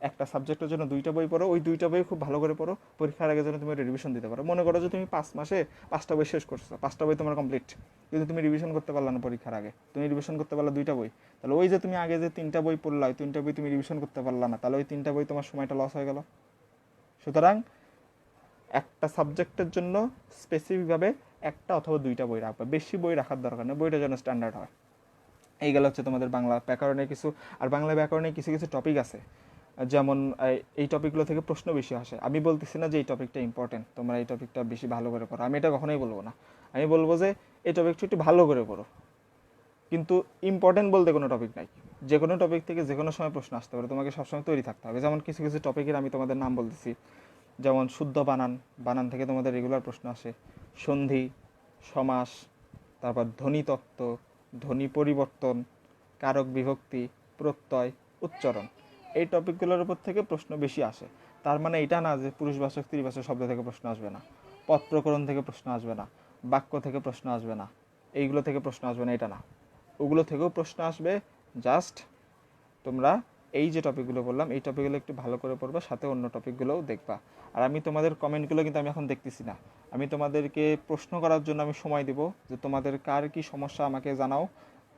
একটা সাবজেক্টের জন্য 2টা বই পড়ো, ওই 2টা বই খুব ভালো করে পড়ো, পরীক্ষার আগে যেন তুমি রিভিশন দিতে পারো। মনে করো যে তুমি 5 মাসে 5টা বই শেষ করছো, 5টা বই তোমার কমপ্লিট, কিন্তু তুমি রিভিশন করতে পারলা না পরীক্ষার আগে, তুমি রিভিশন করতে পারলা 2টা বই, তাহলে ওই যে তুমি আগে যে 3টা বই পড়লা, ওই 3টা বই তুমি রিভিশন করতে পারলা না, তাহলে ওই 3টা বই তোমার সময়টা লস হয়ে গেল। সুতরাং একটা সাবজেক্টের জন্য স্পেসিফিকভাবে একটা অথবা 2টা বই রাখবা, বেশি বই রাখার দরকার নেই, বইটা যেন স্ট্যান্ডার্ড হয়। এই গেল হচ্ছে তোমাদের বাংলা ব্যাকরণের কিছু। আর বাংলা ব্যাকরণে কিছু কিছু টপিক আছে, যেমন এই টপিকগুলো থেকে প্রশ্ন বেশি আসে। আমি বলতেছি না যে এই টপিকটা ইম্পর্টেন্ট, তোমরা এই টপিকটা বেশি ভালো করে পড়ো, আমি এটা কখনোই বলবো না। আমি বলবো যে এই টপিকটা একটু ভালো করে পড়ো, কিন্তু ইম্পর্টেন্ট বলতে কোনো টপিক নাই। যে কোনো টপিক থেকে যে কোনো সময় প্রশ্ন আসতে পারে, তোমাকে সবসময় তৈরি থাকতে হবে। যেমন কিছু কিছু টপিকের আমি তোমাদের নাম বলতেছি, যেমন শুদ্ধ বানান, বানান থেকে তোমাদের রেগুলার প্রশ্ন আসে, সন্ধি, সমাস, তারপর ধ্বনিতত্ত্ব, ধ্বনি পরিবর্তন, কারক বিভক্তি, প্রত্যয়, উচ্চারণ, এই টপিকগুলোর উপর থেকে প্রশ্ন বেশি আসে। তার মানে এটা না যে পুরুষবাচক স্ত্রীবাচক শব্দ থেকে প্রশ্ন আসবে না, পদ প্রকরণ থেকে প্রশ্ন আসবে না, বাক্য থেকে প্রশ্ন আসবে না, এইগুলো থেকে প্রশ্ন আসবে না, এটা না, ওগুলো থেকেও প্রশ্ন আসবে। জাস্ট তোমরা এই যে টপিকগুলো বললাম এই টপিকগুলো একটু ভালো করে পড়বা, সাথে অন্য টপিকগুলোও দেখবা। আর আমি তোমাদের কমেন্টগুলো কিন্তু আমি এখন দেখতেছি না, আমি তোমাদেরকে প্রশ্ন করার জন্য আমি সময় দিব, যে তোমাদের কার কি সমস্যা আমাকে জানাও,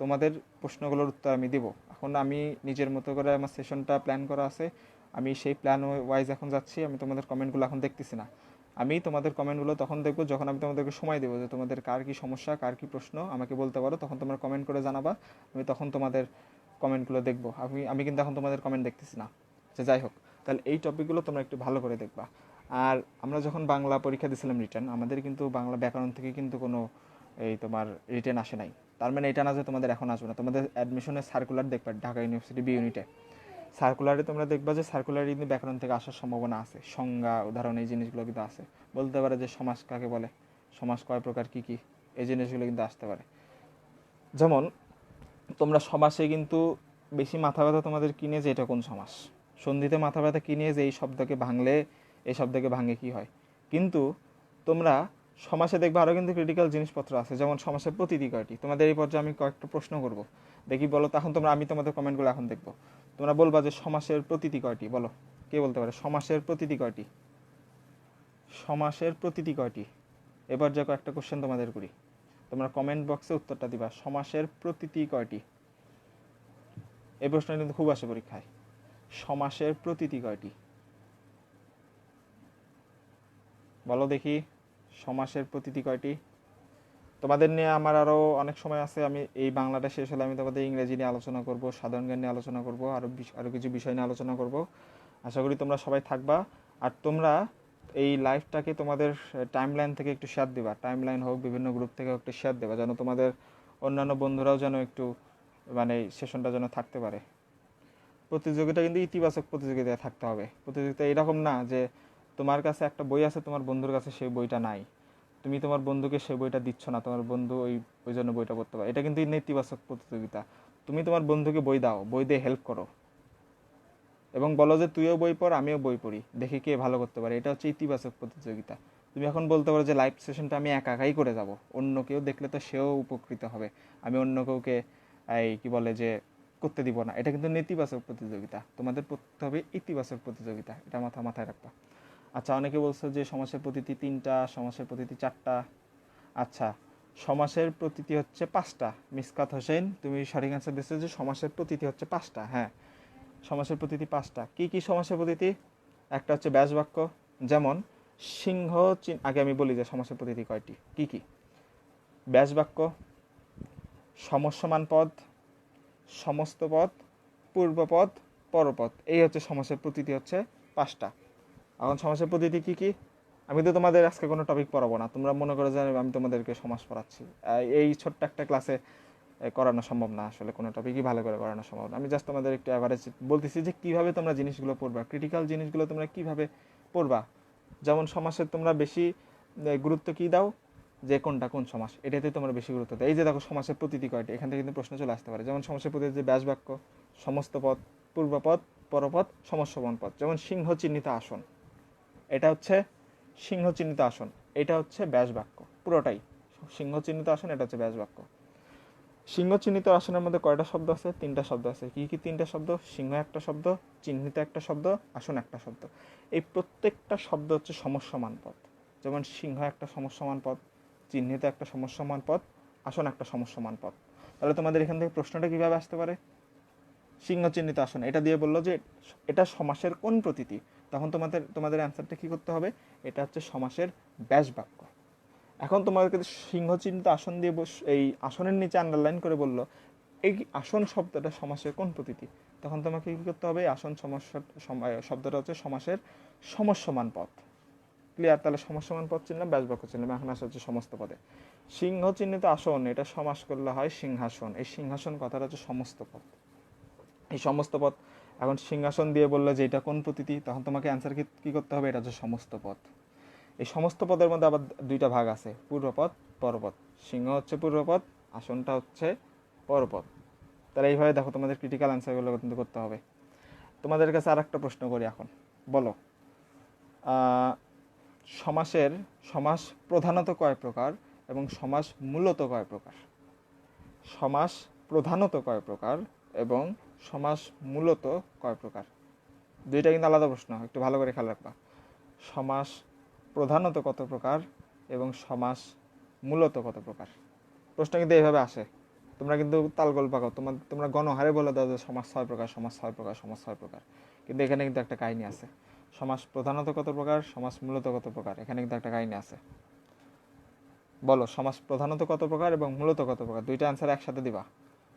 তোমাদের প্রশ্নগুলোর উত্তর আমি দেব। এখন আমি নিজের মতো করে আমার সেশনটা প্ল্যান করা আছে, আমি সেই প্ল্যান ওয়াইজ এখন যাচ্ছি, আমি তোমাদের কমেন্টগুলো এখন দেখতেছি না। আমি তোমাদের কমেন্টগুলো তখন দেখবো যখন আমি তোমাদেরকে সময় দেবো, যে তোমাদের কার কি সমস্যা, কার কি প্রশ্ন আমাকে বলতে পারো, তখন তোমরা কমেন্ট করে জানাবা, আমি তখন তোমাদের কমেন্টগুলো দেখবো। আমি কিন্তু এখন তোমাদের কমেন্ট দেখতেছি না। যাই হোক, তাহলে এই টপিকগুলো তোমরা একটু ভালো করে দেখবা। আর আমরা যখন বাংলা পরীক্ষা দিয়েছিলাম রিটেন, আমাদের কিন্তু বাংলা ব্যাকরণ থেকে কিন্তু কোনো এই তোমার রিটেন আসে নাই। তার মানে এটা না যে তোমাদের এখন আসবে না, তোমাদের অ্যাডমিশনের সার্কুলার দেখবা ঢাকা ইউনিভার্সিটি বি ইউনিটে, সার্কুলারে তোমরা দেখবা যে সার্কুলারে কিন্তু ব্যাকরণ থেকে আসার সম্ভাবনা আছে, সংজ্ঞা উদাহরণ এই জিনিসগুলো কিন্তু আছে, বলতে পারে যে সমাস কাকে বলে, সমাস কয় প্রকার কী কী, এই জিনিসগুলো কিন্তু আসতে পারে। যেমন তোমরা সমাসে কিন্তু বেশি মাথা ব্যথা তোমাদের কিনে যে এটা কোন সমাস, সন্ধিতে মাথা ব্যথা কিনে যে এই শব্দকে ভাঙলে এই শব্দকে ভাঙে কি হয়। কিন্তু তোমরা সমাসে দেখবে আরও কিন্তু ক্রিটিক্যাল জিনিসপত্র আছে, যেমন সমাসের প্রতিটি কয়টি। তোমাদের এই পর্যায়ে আমি কয়েকটা প্রশ্ন করব, দেখি বলো তখন তোমরা, আমি তোমাদের কমেন্টগুলো এখন দেখবো, তোমরা বলবা যে সমাসের প্রতিটি কয়টি, বলো কে বলতে পারে সমাসের প্রতিটি কয়টি, সমাসের প্রতিটি কয়টি। এবার যে কয়েকটা কোশ্চেন তোমাদের করি, তোমরা কমেন্ট বক্সে উত্তরটা দিবা, সমাসের প্রতিটি কয়টি। এই প্রশ্নটা কিন্তু খুব আসে পরীক্ষায়, সমাসের প্রতিটি কয়টি, বলো দেখি সমাসের প্রতিটি কয়টি। তোমাদের নিয়ে আমার আরও অনেক সময় আছে, আমি এই বাংলাটা শেষ হলে আমি তোমাদের ইংরেজি নিয়ে আলোচনা করব, সাধারণ জ্ঞান নিয়ে আলোচনা করব, আরও কিছু বিষয় নিয়ে আলোচনা করব। আশা করি তোমরা সবাই থাকবা। আর তোমরা এই লাইভটাকে তোমাদের টাইমলাইন থেকে একটু শেয়ার দেবা, টাইমলাইন হোক বিভিন্ন গ্রুপ থেকে একটু শেয়ার দেবা, যেন তোমাদের অন্যান্য বন্ধুরাও যেন একটু মানে সেশনটা যেন থাকতে পারে। প্রতিযোগিতা কিন্তু ইতিবাচক প্রতিযোগিতায় থাকতে হবে। প্রতিযোগিতা এরকম না যে তোমার কাছে একটা বই আছে, তোমার বন্ধুর কাছে সেই বইটা নাই, তুমি তোমার বন্ধুকে সেই বইটা দিচ্ছ না, তোমার বন্ধু ওই জন্য বইটা পড়তে পারে, এটা কিন্তু নেতিবাচক প্রতিযোগিতা। তুমি তোমার বন্ধুকে বই দাও, বই দিয়ে হেল্প করো এবং বলো যে তুইও বই পড় আমিও বই পড়ি, দেখি কে ভালো করতে পারে, এটা হচ্ছে ইতিবাচক প্রতিযোগিতা। তুমি এখন বলতে পারো যে লাইভ সেশনটা আমি একাই করে যাব, অন্য কেউ দেখলে তো সেও উপকৃত হবে, আমি অন্য কাউকে এই কি বলে যে করতে দিব না, এটা কিন্তু নেতিবাচক প্রতিযোগিতা। তোমাদের পড়তে হবে ইতিবাচক প্রতিযোগিতা, এটা মাথায় রাখবা। আচ্ছা, অনেকে বলছো যে সমাসের প্রতিটি 3টা, সমাসের প্রতিটি 4টা। আচ্ছা, সমাসের প্রতিটি হচ্ছে 5টা। মিসকাত হোসেন তুমি সঠিক অ্যান্সার দিচ্ছ যে সমাসের প্রতিটি হচ্ছে 5টা। হ্যাঁ, সমাসের প্রতিটি 5টা। কি কি সমাসের প্রতিটি? একটা হচ্ছে ব্যাস বাক্য, যেমন সিংহ আগে আমি বলি যে সমাসের প্রতিটি কয়টি কি কি। ব্যাস বাক্য, সমস্যমান পদ, সমস্ত পদ, পূর্বপদ, পরপদ, এই হচ্ছে সমাসের প্রতিটি হচ্ছে 5টা। এখন সমাসের প্রতিটি কি কি? আমি তো তোমাদের আজকে কোনো টপিক পড়াবো না, তোমরা মনে করো যে আমি তোমাদেরকে সমাস পড়াচ্ছি, এই ছোট্ট একটা ক্লাসে করানো সম্ভব না, আসলে কোনো টপিকই ভালো করে করানো সম্ভব না। আমি জাস্ট তোমাদের একটু অ্যাভারেজ বলতেছি যে কীভাবে তোমরা জিনিসগুলো পড়বা, ক্রিটিক্যাল জিনিসগুলো তোমরা কীভাবে পড়বা। যেমন সমাসের তোমরা বেশি গুরুত্ব কী দাও, যে কোনটা কোন সমাস, এটাতে তোমরা বেশি গুরুত্ব দাও। এই যে দেখো সমাসের প্রতিটি কয়টি, এখান থেকে কিন্তু প্রশ্ন চলে আসতে পারে। যেমন সমাসের প্রতিটি যে ব্যাস বাক্য, সমস্ত পদ, পূর্বপদ, পরপদ, সমস্যবন পদ। যেমন সিংহ চিহ্নিত আসন, এটা হচ্ছে সিংহ চিহ্নিত আসন, এটা হচ্ছে ব্যাস বাক্য পুরোটাই। সিংহ চিহ্নিত আসন, এটা হচ্ছে ব্যাস বাক্য। সিংহ চিহ্নিত আসনের মধ্যে কয়টা শব্দ আছে? 3টা শব্দ আছে। কি কি 3টা শব্দ? সিংহ একটা শব্দ, চিহ্নিত একটা শব্দ, আসন একটা শব্দ। এই প্রত্যেকটা শব্দ হচ্ছে সমস্যমান পদ। যেমন সিংহ একটা সমস্যমান পদ, চিহ্নিত একটা সমস্যমান পদ, আসন একটা সমস্যমান পদ। তাহলে তোমাদের এখান থেকে প্রশ্নটা কিভাবে আসতে পারে? সিংহ চিহ্নিত আসন, এটা দিয়ে বললো যে এটা সমাসের কোন প্রতীতি, তখন তোমাদের অ্যান্সারটা কী করতে হবে? এটা হচ্ছে সমাসের ব্যাস বাক্য। এখন তোমাদেরকে সিংহ চিহ্নিত আসন দিয়ে এই আসনের নিচে আন্ডারলাইন করে বললো এই আসন শব্দটা সমাসের কোন প্রতীতি, তখন তোমাকে কী করতে হবে? আসন শব্দটা হচ্ছে সমাসের সমস্যমান পদ। ক্লিয়ার? তাহলে সমস্যমান পদ চিনলাম, ব্যাস বাক্য চিনলাম, এখন আসা হচ্ছে সমস্ত পদে। সিংহ চিহ্নিত আসন, এটা সমাস করলে হয় সিংহাসন। এই সিংহাসন কথাটা হচ্ছে সমস্ত পদ, এই সমস্ত পদ। এখন সিংহাসন দিয়ে বললো যে এটা কোন প্রতীতি, তখন তোমাকে অ্যান্সার কী করতে হবে? এটা হচ্ছে সমস্ত পদ। এই সমস্ত পদের মধ্যে আবার দুইটা ভাগ আছে, পূর্বপদ পরপদ। সিংহ হচ্ছে পূর্বপদ, আসনটা হচ্ছে পরপদ। তাহলে এইভাবে দেখো তোমাদের ক্রিটিক্যাল অ্যান্সারগুলো কিন্তু করতে হবে। তোমাদের কাছে আর একটা প্রশ্ন করি এখন, বলো সমাস প্রধানত কয় প্রকার এবং সমাস মূলত কয় প্রকার? সমাস প্রধানত কয় প্রকার এবং সমাস মূলত কয় প্রকার? দুইটা কিন্তু আলাদা প্রশ্ন, একটু ভালো করে খেয়াল রাখবা। সমাস প্রধানত কত প্রকার এবং সমাস মূলত কত প্রকার? প্রশ্ন কিন্তু এইভাবে আসে, তোমরা কিন্তু তালগোল পাকাও, তোমরা গণহারে বলে দাও যে সমাস 6 প্রকার, সমাস 6 প্রকার, সমাস 6 প্রকার, কিন্তু এখানে কিন্তু একটা কাহিনী আছে। সমাস প্রধানত কত প্রকার, সমাস মূলত কত প্রকার, এখানে কিন্তু একটা কাহিনী আছে। বলো সমাস প্রধানত কত প্রকার এবং মূলত কত প্রকার? দুইটা অ্যান্সার একসাথে দিবা।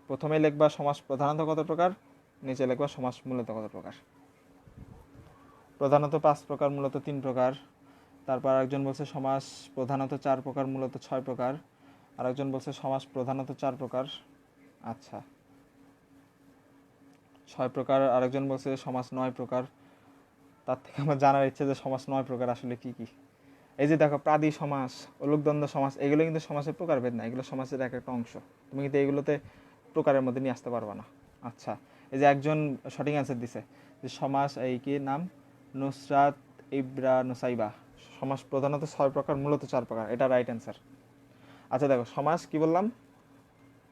প্রথমে লিখবা সমাস প্রধানত কত প্রকার, নিচে লিখবা সমাস মূলত কত প্রকার। প্রধানত 5 প্রকার, মূলত 3 প্রকার। তারপর একজন বলছে সমাস প্রধানত 4 প্রকার, মূলত 6 প্রকার। আরেকজন বলছে সমাস প্রধানত 4 প্রকার, আচ্ছা 6 প্রকার। আরেকজন বলছে সমাস 9 প্রকার। তার থেকে আমার জানার ইচ্ছে যে সমাস 9 প্রকার আসলে কি কি। এই যে দেখো প্রাদি সমাস, অলুকদ্বন্দ্ব সমাস, এগুলো কিন্তু সমাসের প্রকারভেদ না, এগুলো সমাসের এক একটা অংশ। তুমি কিন্তু এগুলোতে প্রকারের মধ্যে নিয়ে আসতে পারবা না। আচ্ছা, এই যে একজন সঠিক অ্যান্সার দিছে যে সমাস, এই কি নাম, নুসরাত ইব্রা নুসাইবা, সমাস প্রধানত 6 প্রকার, মূলত 4 প্রকার, এটা রাইট অ্যান্সার। আচ্ছা দেখো সমাস কি বললাম,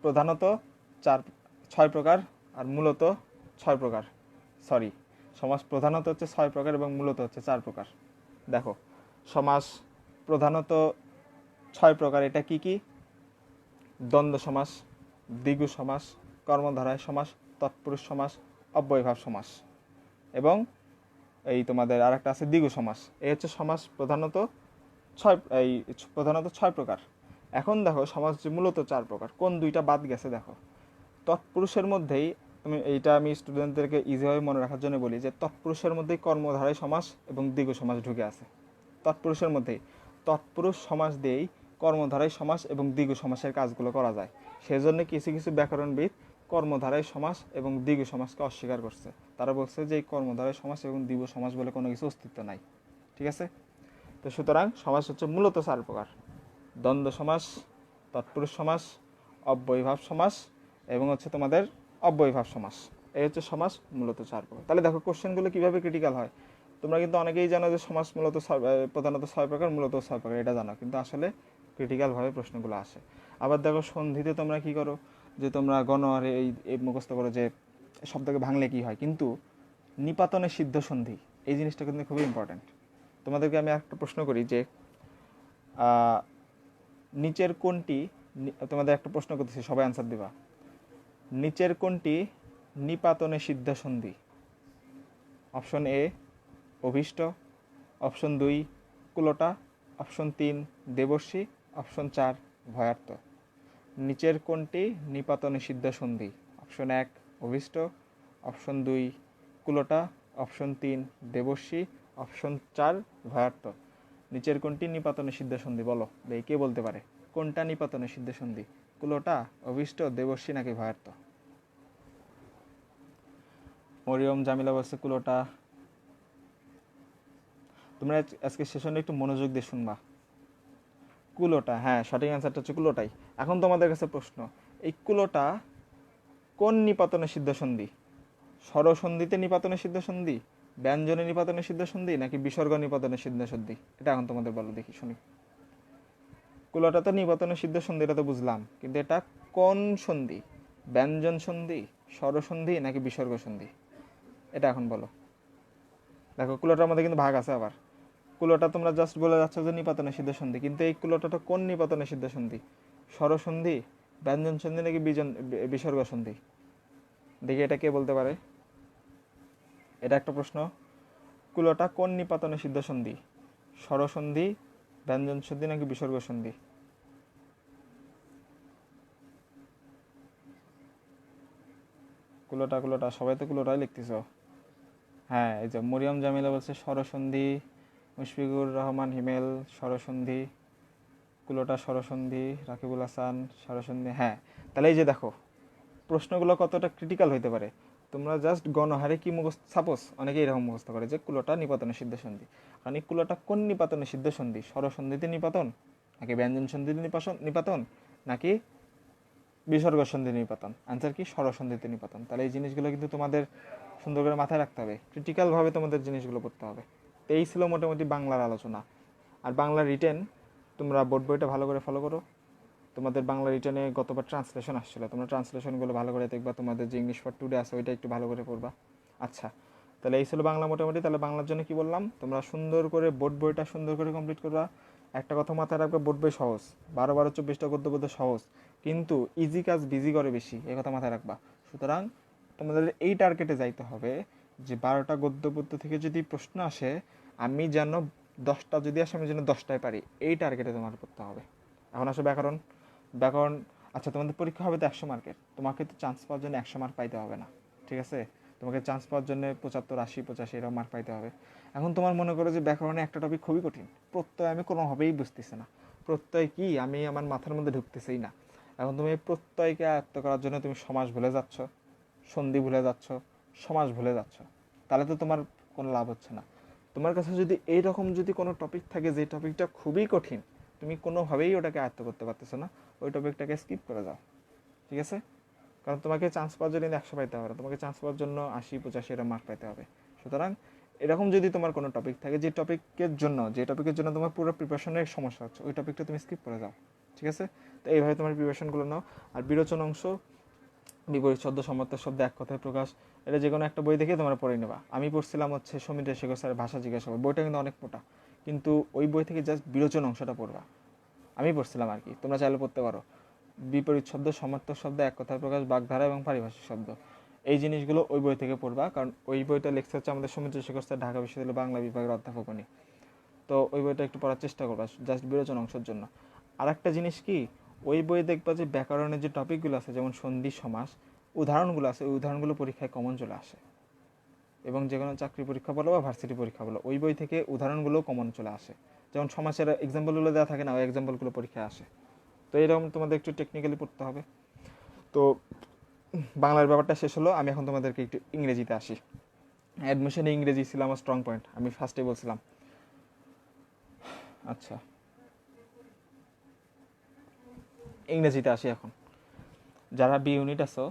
প্রধানত 6 প্রকার আর মূলত 6 প্রকার, সরি সমাস প্রধানত হচ্ছে 6 প্রকার এবং মূলত হচ্ছে 4 প্রকার। দেখো সমাস প্রধানত 6 প্রকার, এটা কি কি? দ্বন্দ্ব সমাস, দ্বিগু সমাস, কর্মধারয় সমাস, তৎপুরুষ সমাস, অব্যয়ভাব সমাস, এবং এই তোমাদের আরেকটা আছে দ্বিগু সমাস। এই হচ্ছে সমাস প্রধানত 6 প্রকার। এখন দেখো সমাস মূলত 4 প্রকার, কোন দুইটা বাদ গেছে দেখো। তৎপুরুষের মধ্যেই, আমি স্টুডেন্টদেরকে ইজিভাবে মনে রাখার জন্য বলি যে তৎপুরুষের মধ্যেই কর্মধারয় সমাস এবং দ্বিগু সমাস ঢুকে আছে। তৎপুরুষের মধ্যেই, তৎপুরুষ সমাস দিয়েই কর্মধারয় সমাস এবং দ্বিগু সমাসের কাজগুলো করা যায়। সেজন্য কিছু কিছু ব্যাকরণবিদ কর্মধারয় সমাস এবং দ্বিগু সমাসকে অস্বীকার করছে। তারা বলছে যে এই কর্মধারয় সমাস এবং দ্বিগু সমাস বলে কোনো কিছু অস্তিত্ব নাই। ঠিক আছে, তো সুতরাং সমাস হচ্ছে মূলত 4 প্রকার: দ্বন্দ্ব সমাস, তৎপুরুষ সমাস, অব্যয়ভাব সমাস এবং হচ্ছে তোমাদের অব্যয়ভাব সমাস। এই হচ্ছে সমাস মূলত 4 প্রকার। তাহলে দেখো কোশ্চেনগুলো কীভাবে ক্রিটিক্যাল হয়। তোমরা কিন্তু অনেকেই জানো যে সমাস মূলত প্রধানত 6 প্রকার, মূলত 6 প্রকার, এটা জানো, কিন্তু আসলে ক্রিটিক্যালভাবে প্রশ্নগুলো আসে। আবার দেখো সন্ধিতে তোমরা কি করো, যে তোমরা গণহারে এই মুখস্থ করো যে শব্দকে ভাঙলে কি হয়, কিন্তু নিপাতনে সিদ্ধ সন্ধি এই জিনিসটা কিন্তু খুবই ইম্পর্ট্যান্ট। তোমাদেরকে আমি একটা প্রশ্ন করি যে নিচের কোনটি, তোমাদের একটা প্রশ্ন করতেছি, সবাই অ্যান্সার দিবা। নিচের কোনটি নিপাতনে সিদ্ধ সন্ধি? অপশন এ অভীষ্ট, অপশন 2 কুলটা, অপশন 3 দেবর্ষী, অপশন 4 ভয়ার্থ। নিচের কোনটি নিপাতনে সিদ্ধ সন্ধি? অপশন 1 অভীষ্ট, অপশন 2 কুলটা, অপশন 3 দেবর্ষী, অপশন 4 ভয়ার্থ। নিচের কোনটি নিপাতনে সিদ্ধ সন্ধি? বলো ভাই, কে বলতে পারে কোনটা নিপাতনে সিদ্ধ সন্ধি? কুলটা, অভীষ্ট, দেবর্ষী নাকি ভয়ার্থ? মরিয়ম জামিলা বলছে কুলটা। তোমরা আজকে সেশনে একটু মনোযোগ দিয়ে শুনবা। কুলোটা, হ্যাঁ সঠিক অ্যান্সারটা হচ্ছে কুলোটাই। এখন তোমাদের কাছে প্রশ্ন, এই কুলোটা কোন নিপাতনে সিদ্ধ সন্ধি? স্বরসন্ধিতে নিপাতনে সিদ্ধ সন্ধি, ব্যঞ্জনে নিপাতনে সিদ্ধ সন্ধি নাকি বিসর্গ নিপাতনে সিদ্ধ সন্ধি? এটা এখন তোমাদের বলো দেখি শুনি। কুলোটা তো নিপাতনে সিদ্ধ সন্ধি, এটা তো বুঝলাম, কিন্তু এটা কোন সন্ধি? ব্যঞ্জন সন্ধি, স্বরসন্ধি নাকি বিসর্গ সন্ধি? এটা এখন বলো। দেখো কুলোটার মধ্যে কিন্তু ভাগ আছে আবার। কুলোটা তোমরা জাস্ট বলে যাচ্ছ যে নিপাতনে সিদ্ধ সন্ধি, কিন্তু এই কুলোটাটা কোন নিপাতনে সিদ্ধ সন্ধি? স্বরসন্ধি, ব্যঞ্জন সন্ধি নাকি বিসর্গ সন্ধি? দেখি এটা কে বলতে পারে, এটা একটা প্রশ্ন। কুলোটা কোন নিপাতনে সিদ্ধ সন্ধি? স্বরসন্ধি, ব্যঞ্জন সন্ধি নাকি বিসর্গ সন্ধি? কুলোটা সবাই তো কুলোটাই লিখতেছ। হ্যাঁ, এই যে মরিয়ম জামিলা বলছে স্বরসন্ধি, মুশফিকুর রহমান হিমেল স্বরসন্ধি, কুলোটা স্বরসন্ধি, রাকিবুল হাসান স্বরসন্ধি। হ্যাঁ, তাহলে এই যে দেখো প্রশ্নগুলো কতটা ক্রিটিক্যাল হইতে পারে। তোমরা জাস্ট গণহারে কি মুখস্থ, সাপোজ অনেকে এরকম মুখস্থ করে যে কুলোটা নিপাতনে সিদ্ধ সন্ধি, কারণ এই কুলোটা কোন নিপাতনে সিদ্ধ সন্ধি, স্বরসন্ধিতে নিপাতন নাকি ব্যঞ্জন সন্ধিতে নিপাতন নাকি বিসর্গ সন্ধি নিপাতন? আনসার কি? স্বরসন্ধিতে নিপাতন। তাহলে এই জিনিসগুলো কিন্তু তোমাদের সুন্দর করে মাথায় রাখতে হবে, ক্রিটিক্যালভাবে তোমাদের জিনিসগুলো পড়তে হবে। তো এই ছিল মোটামুটি বাংলার আলোচনা। আর বাংলা রিটেন তোমরা বোর্ড বইটা ভালো করে ফলো করো। তোমাদের বাংলা রিটেনে গতবার ট্রান্সলেশন আসছিলো, তোমরা ট্রান্সলেশনগুলো ভালো করে দেখবা, তোমাদের যে ইংলিশ ফর টুডে আছে ওইটা একটু ভালো করে পড়বা। আচ্ছা, তাহলে এই ছিল বাংলা মোটামুটি। তাহলে বাংলার জন্য কি বললাম, তোমরা সুন্দর করে বোর্ড বইটা সুন্দর করে কমপ্লিট করবা। একটা কথা মাথায় রাখবে, বোর্ড বই সহজ, 12-12-24টা গদ্য পদ্য সহজ, কিন্তু ইজি কাজ বিজি করে বেশি, এই কথা মাথায় রাখবা। সুতরাং তোমাদের এই টার্গেটে যাইতে হবে যে 12টা গদ্য পদ্য থেকে যদি প্রশ্ন আসে, আমি যেন 10টা যদি আসে আমি যেন 10টায় পারি, এই টার্গেটে তোমার করতে হবে। এখন আসো ব্যাকরণ। ব্যাকরণ, আচ্ছা তোমাদের পরীক্ষা হবে তো 100 মার্কের, তোমাকে তো চান্স পাওয়ার জন্য 100 মার্ক পাইতে হবে না, ঠিক আছে? তোমাকে চান্স পাওয়ার জন্য 75, 80, 85 এরকম মার্ক পাইতে হবে। এখন তোমার মনে করো যে ব্যাকরণে একটা টপিক খুবই কঠিন, প্রত্যয় আমি কোনোভাবেই বুঝতেছি না, প্রত্যয় কি আমি আমার মাথার মধ্যে ঢুকতেছেই না। এখন তুমি এই প্রত্যয়কে আয়ত্ত করার জন্য তুমি সমাস ভুলে যাচ্ছ, সন্ধি ভুলে যাচ্ছ, সমাস ভুলে যাচ্ছ, তাহলে তো তোমার কোনো লাভ হচ্ছে না। তোমার কাছে যদি এইরকম যদি কোনো টপিক থাকে যে টপিকটা খুবই কঠিন, তুমি কোনোভাবেই ওটাকে আয়ত্ত করতে পারতেছো না, ওই টপিকটাকে স্কিপ করে দাও, ঠিক আছে? কারণ তোমাকে চান্স পাওয়ার জন্য 100 পাইতে হবে না, তোমাকে চান্স পাওয়ার জন্য 80, 85 এরকম মার্ক পাইতে হবে। সুতরাং এরকম যদি তোমার কোনো টপিক থাকে যে টপিকের জন্য তোমার পুরো প্রিপারেশনের সমস্যা হচ্ছে, ওই টপিকটা তুমি স্কিপ করে যাও, ঠিক আছে? তো এইভাবে তোমার প্রিপারেশনগুলো নাও। আর বিরোচন অংশ, বিপরীত শব্দ, সমার্থক শব্দ, এক কথায় প্রকাশ, এটা যে কোনো একটা বই দেখে তোমরা পড়ে নেবা। আমি পড়ছিলাম হচ্ছে সমীর শেখর স্যারের ভাষা জিজ্ঞাসাবাদ, বইটা কিন্তু অনেক মোটা, কিন্তু ওই বই থেকে জাস্ট বিরোচন অংশটা পড়বা। আমি পড়ছিলাম আর কি, তোমরা চাইলে পড়তে পারো। বিপরীত শব্দ, সমার্থক শব্দ, এক কথায় প্রকাশ, বাগধারা এবং পারিভাষিক শব্দ, এই জিনিসগুলো ওই বই থেকে পড়বা, কারণ ওই বইটা লেখছে হচ্ছে আমাদের সমীর শেখর স্যার, ঢাকা বিশ্ববিদ্যালয় বাংলা বিভাগের অধ্যাপক উনি। তো ওই বইটা একটু পড়ার চেষ্টা করবা জাস্ট বিরোচন অংশের জন্য। আর একটা জিনিস কি, ওই বইয়ে দেখবা যে ব্যাকরণের যে টপিকগুলো আছে, যেমন সন্ধি, সমাস, উদাহরণগুলো আছে, ওই উদাহরণগুলো পরীক্ষায় কমন চলে আসে। এবং যে কোনো চাকরি পরীক্ষা বলো বা ভার্সিটি পরীক্ষা বলো, ওই বই থেকে উদাহরণগুলো কমন চলে আসে। যেমন সমাসের এক্সাম্পলগুলো দেওয়া থাকে না, ওই এক্সাম্পলগুলো পরীক্ষায় আসে। তো এরকম তোমাদের একটু টেকনিক্যালি পড়তে হবে। তো বাংলার ব্যাপারটা শেষ হলো, আমি এখন তোমাদেরকে একটু ইংরেজিতে আসি। অ্যাডমিশনে ইংরেজি ছিল আমার স্ট্রং পয়েন্ট, আমি ফার্স্টে বলছিলাম। আচ্ছা, ইংরেজিতে আসি এখন। যারা বি ইউনিট আছো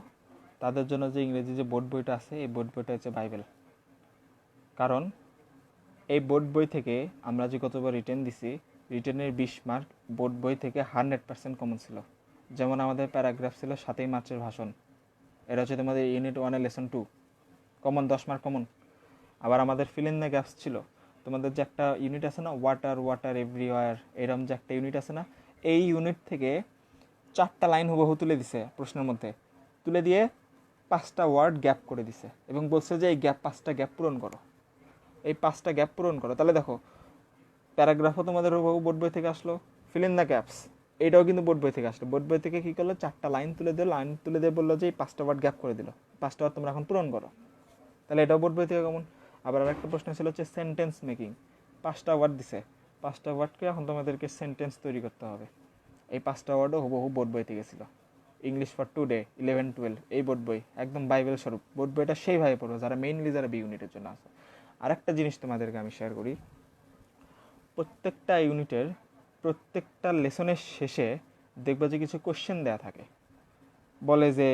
তাদের জন্য যে ইংরেজি যে বোর্ড বইটা আছে, এই বোর্ড বইটা হচ্ছে বাইবেল। কারণ এই বোর্ড বই থেকে আমরা যে কতবার রিটেন দিছি, রিটেনের 20 মার্ক বোর্ড বই থেকে 100% কমন ছিল। যেমন আমাদের প্যারাগ্রাফ ছিল 7 মার্চের ভাষণ, এটা হচ্ছে তোমাদের unit 1 lesson 2, common 10 mark common. আবার আমাদের ফিল ইন দ্য গ্যাপস ছিল, তোমাদের যে একটা ইউনিট আছে না, ওয়াটার ওয়াটার এভরিওয়ার, এরকম যে একটা ইউনিট আছে না, এই ইউনিট থেকে 4টা লাইন হুবহু তুলে দিছে প্রশ্নের মধ্যে, তুলে দিয়ে 5টা ওয়ার্ড গ্যাপ করে দিছে এবং বলছে যে এই 5টা গ্যাপ পূরণ করো, এই 5টা গ্যাপ পূরণ করো। তাহলে দেখো, প্যারাগ্রাফও তোমাদের হুবহু বোর্ড বই থেকে আসলো, ফিল ইন দ্য গ্যাপস এটাও কিন্তু বোর্ড বই থেকে আসলো। বোর্ড বই থেকে কী করলো, 4টা লাইন তুলে দিল, লাইন তুলে দিয়ে বললো যে এই 5টা ওয়ার্ড গ্যাপ করে দিল, 5টা ওয়ার্ড তোমরা এখন পূরণ করো। তাহলে এটাও বোর্ড বই থেকে কমন। আবার আরেকটা প্রশ্ন ছিল হচ্ছে সেন্টেন্স মেকিং, 5টা ওয়ার্ড দিছে, 5টা ওয়ার্ডকে এখন তোমাদেরকে সেন্টেন্স তৈরি করতে হবে। এই 5টা ওয়ার্ডও হুবহু বোর্ড বই থেকে ছিল। ইংলিশ ফর টুডে 11-12 এই বোর্ড বই একদম বাইবেল স্বরূপ, বোর্ড বইটা সেইভাবে পড়ো যারা মেইনলি যারা বি ইউনিটের জন্য আছে। আরেকটা জিনিস তোমাদেরকে আমি শেয়ার করি, প্রত্যেকটা ইউনিটের প্রত্যেকটা লেসনের শেষে দেখবা যে কিছু কোশ্চেন দেওয়া থাকে, বলে যে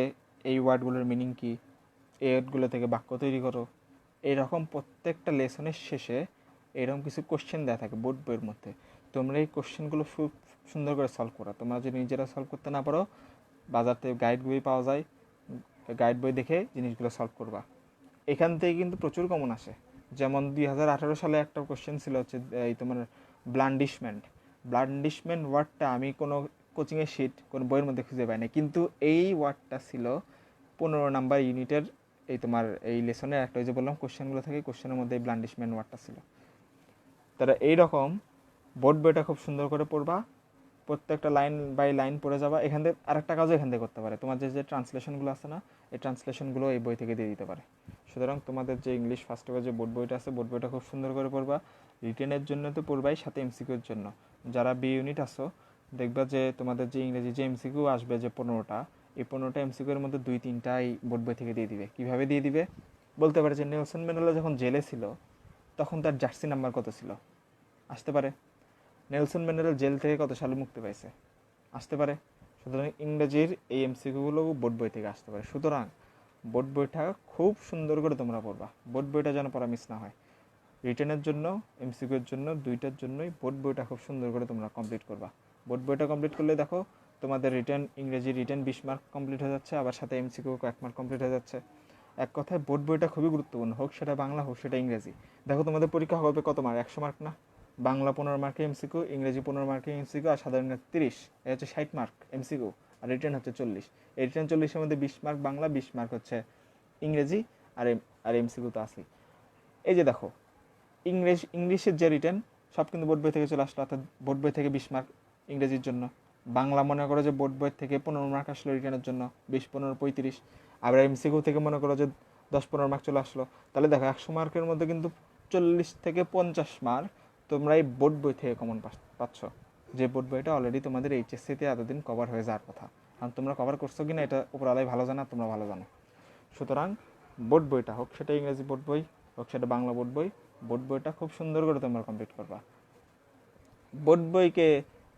এই ওয়ার্ডগুলোর মিনিং কী, এই ওয়ার্ডগুলো থেকে বাক্য তৈরি করো। এইরকম প্রত্যেকটা লেসনের শেষে এরকম কিছু কোশ্চেন দেওয়া থাকে বোর্ড বইয়ের মধ্যে। তোমরা এই কোশ্চেনগুলো খুব সুন্দর করে সলভ করো। তোমরা যদি নিজেরা সলভ করতে না পারো, বাজার থেকে গাইড বই পাওয়া যায়, গাইড বই দেখে জিনিসগুলো সলভ করবা। এখান থেকে কিন্তু প্রচুর কমন আসে। যেমন 2018 সালে একটা কোশ্চেন ছিল হচ্ছে এই তোমার ব্লান্ডিশমেন্ট। ব্লান্ডিশমেন্ট ওয়ার্ডটা আমি কোনো কোচিংয়ের শিট কোনো বইয়ের মধ্যে খুঁজে পাই না, কিন্তু এই ওয়ার্ডটা ছিল 15 নাম্বার ইউনিটের এই তোমার এই লেসনের একটা, ওই যে বললাম কোশ্চেনগুলো থেকে, কোশ্চেনের মধ্যে এই ব্লান্ডিশমেন্ট ওয়ার্ডটা ছিল। তারা এইরকম বোর্ড বইটা খুব সুন্দর করে পড়বা, প্রত্যেকটা লাইন বাই লাইন পড়ে যাবা। এখান থেকে আরেকটা কাজও এখান থেকে করতে পারে, তোমার যে যে ট্রান্সলেশনগুলো আছে না, এই ট্রান্সলেশনগুলো এই বই থেকে দিয়ে দিতে পারে। সুতরাং তোমাদের যে ইংলিশ ফার্স্ট পেপার যে বোর্ড বইটা আছে, বোর্ড বইটা খুব সুন্দর করে পড়বা। রিটেনের জন্য তো পড়বাই, সাথে এমসিকিউর জন্য। যারা বি ইউনিট আসো দেখবা যে তোমাদের যে ইংরেজি যে এমসিকিউ আসবে যে 15টা, এই 15টা এমসিকিউ এর মধ্যে 2-3টাই বোর্ড বই থেকে দিয়ে দিবে। কিভাবে দিয়ে দিবে বলতে পারে যে নেলসন ম্যান্ডেলা যখন জেলে ছিল তখন তার জার্সি নাম্বার কত ছিল, আসতে পারে। নেলসন ম্যান্ডেলা জেল থেকে কত সালে মুক্তি পাইছে, আসতে পারে। সুতরাং ইংরেজির এই এমসিকিউগুলো বোর্ড বই থেকে আসতে পারে। সুতরাং বোর্ড বইটা খুব সুন্দর করে তোমরা পড়বা, বোর্ড বইটা যেন পড়া মিস না হয়। রিটেনের জন্য, এমসিকিউর জন্য, দুইটার জন্যই বোর্ড বইটা খুব সুন্দর করে তোমরা কমপ্লিট করবা। বোর্ড বইটা কমপ্লিট করলে দেখো তোমাদের রিটেন, ইংরেজি রিটেন 20 মার্ক কমপ্লিট হয়ে যাচ্ছে, আবার সাথে এমসিকিউ 1 মার্ক কমপ্লিট হয়ে যাচ্ছে। এক কথায় বোর্ড বইটা খুবই গুরুত্বপূর্ণ, হোক সেটা বাংলা হোক সেটা ইংরেজি। দেখো তোমাদের পরীক্ষা হবে কত মার্ক, 100 মার্ক না? বাংলা 15 মার্কে এমসিকিউ, ইংরেজি 15 মার্কে এমসিকিউ, আর সাধারণ 30, এই হচ্ছে 60 মার্ক এমসিকিউ, আর রিটেন হচ্ছে 40। এই রিটেন 40-এর মধ্যে 20 মার্ক বাংলা, 20 মার্ক হচ্ছে ইংরেজি, আর এমসিকিউ তো আছেই। এই যে দেখো ইংলিশের যে রিটেন সব কিন্তু বোর্ড বই থেকে চলে আসলো, অর্থাৎ বোর্ড বই থেকে 20 মার্ক ইংরেজির জন্য। বাংলা মনে করো যে বোর্ড বই থেকে 15 মার্ক আসলো রিটেনের জন্য, 20, 15, 35। আবার এমসিকিউ থেকে মনে করো যে 10-15 মার্ক চলে আসলো। তাহলে দেখো 100 মার্কের মধ্যে কিন্তু 40 থেকে 50 মার্ক তোমরা এই বোর্ড বই থেকে কমন পাচ্ছ, যে বোর্ড বইটা অলরেডি তোমাদের এইচএসসিতে এতদিন কভার হয়ে যাওয়ার কথা। কারণ তোমরা কভার করছো কিনা এটা উপরওয়ালাই ভালো জানা, তোমরা ভালো জানো। সুতরাং বোর্ড বইটা হোক সেটা ইংরেজি বোর্ড বই হোক সেটা বাংলা বোর্ড বই, বোর্ড বইটা খুব সুন্দর করে তোমরা কমপ্লিট করবা। বোর্ড বইকে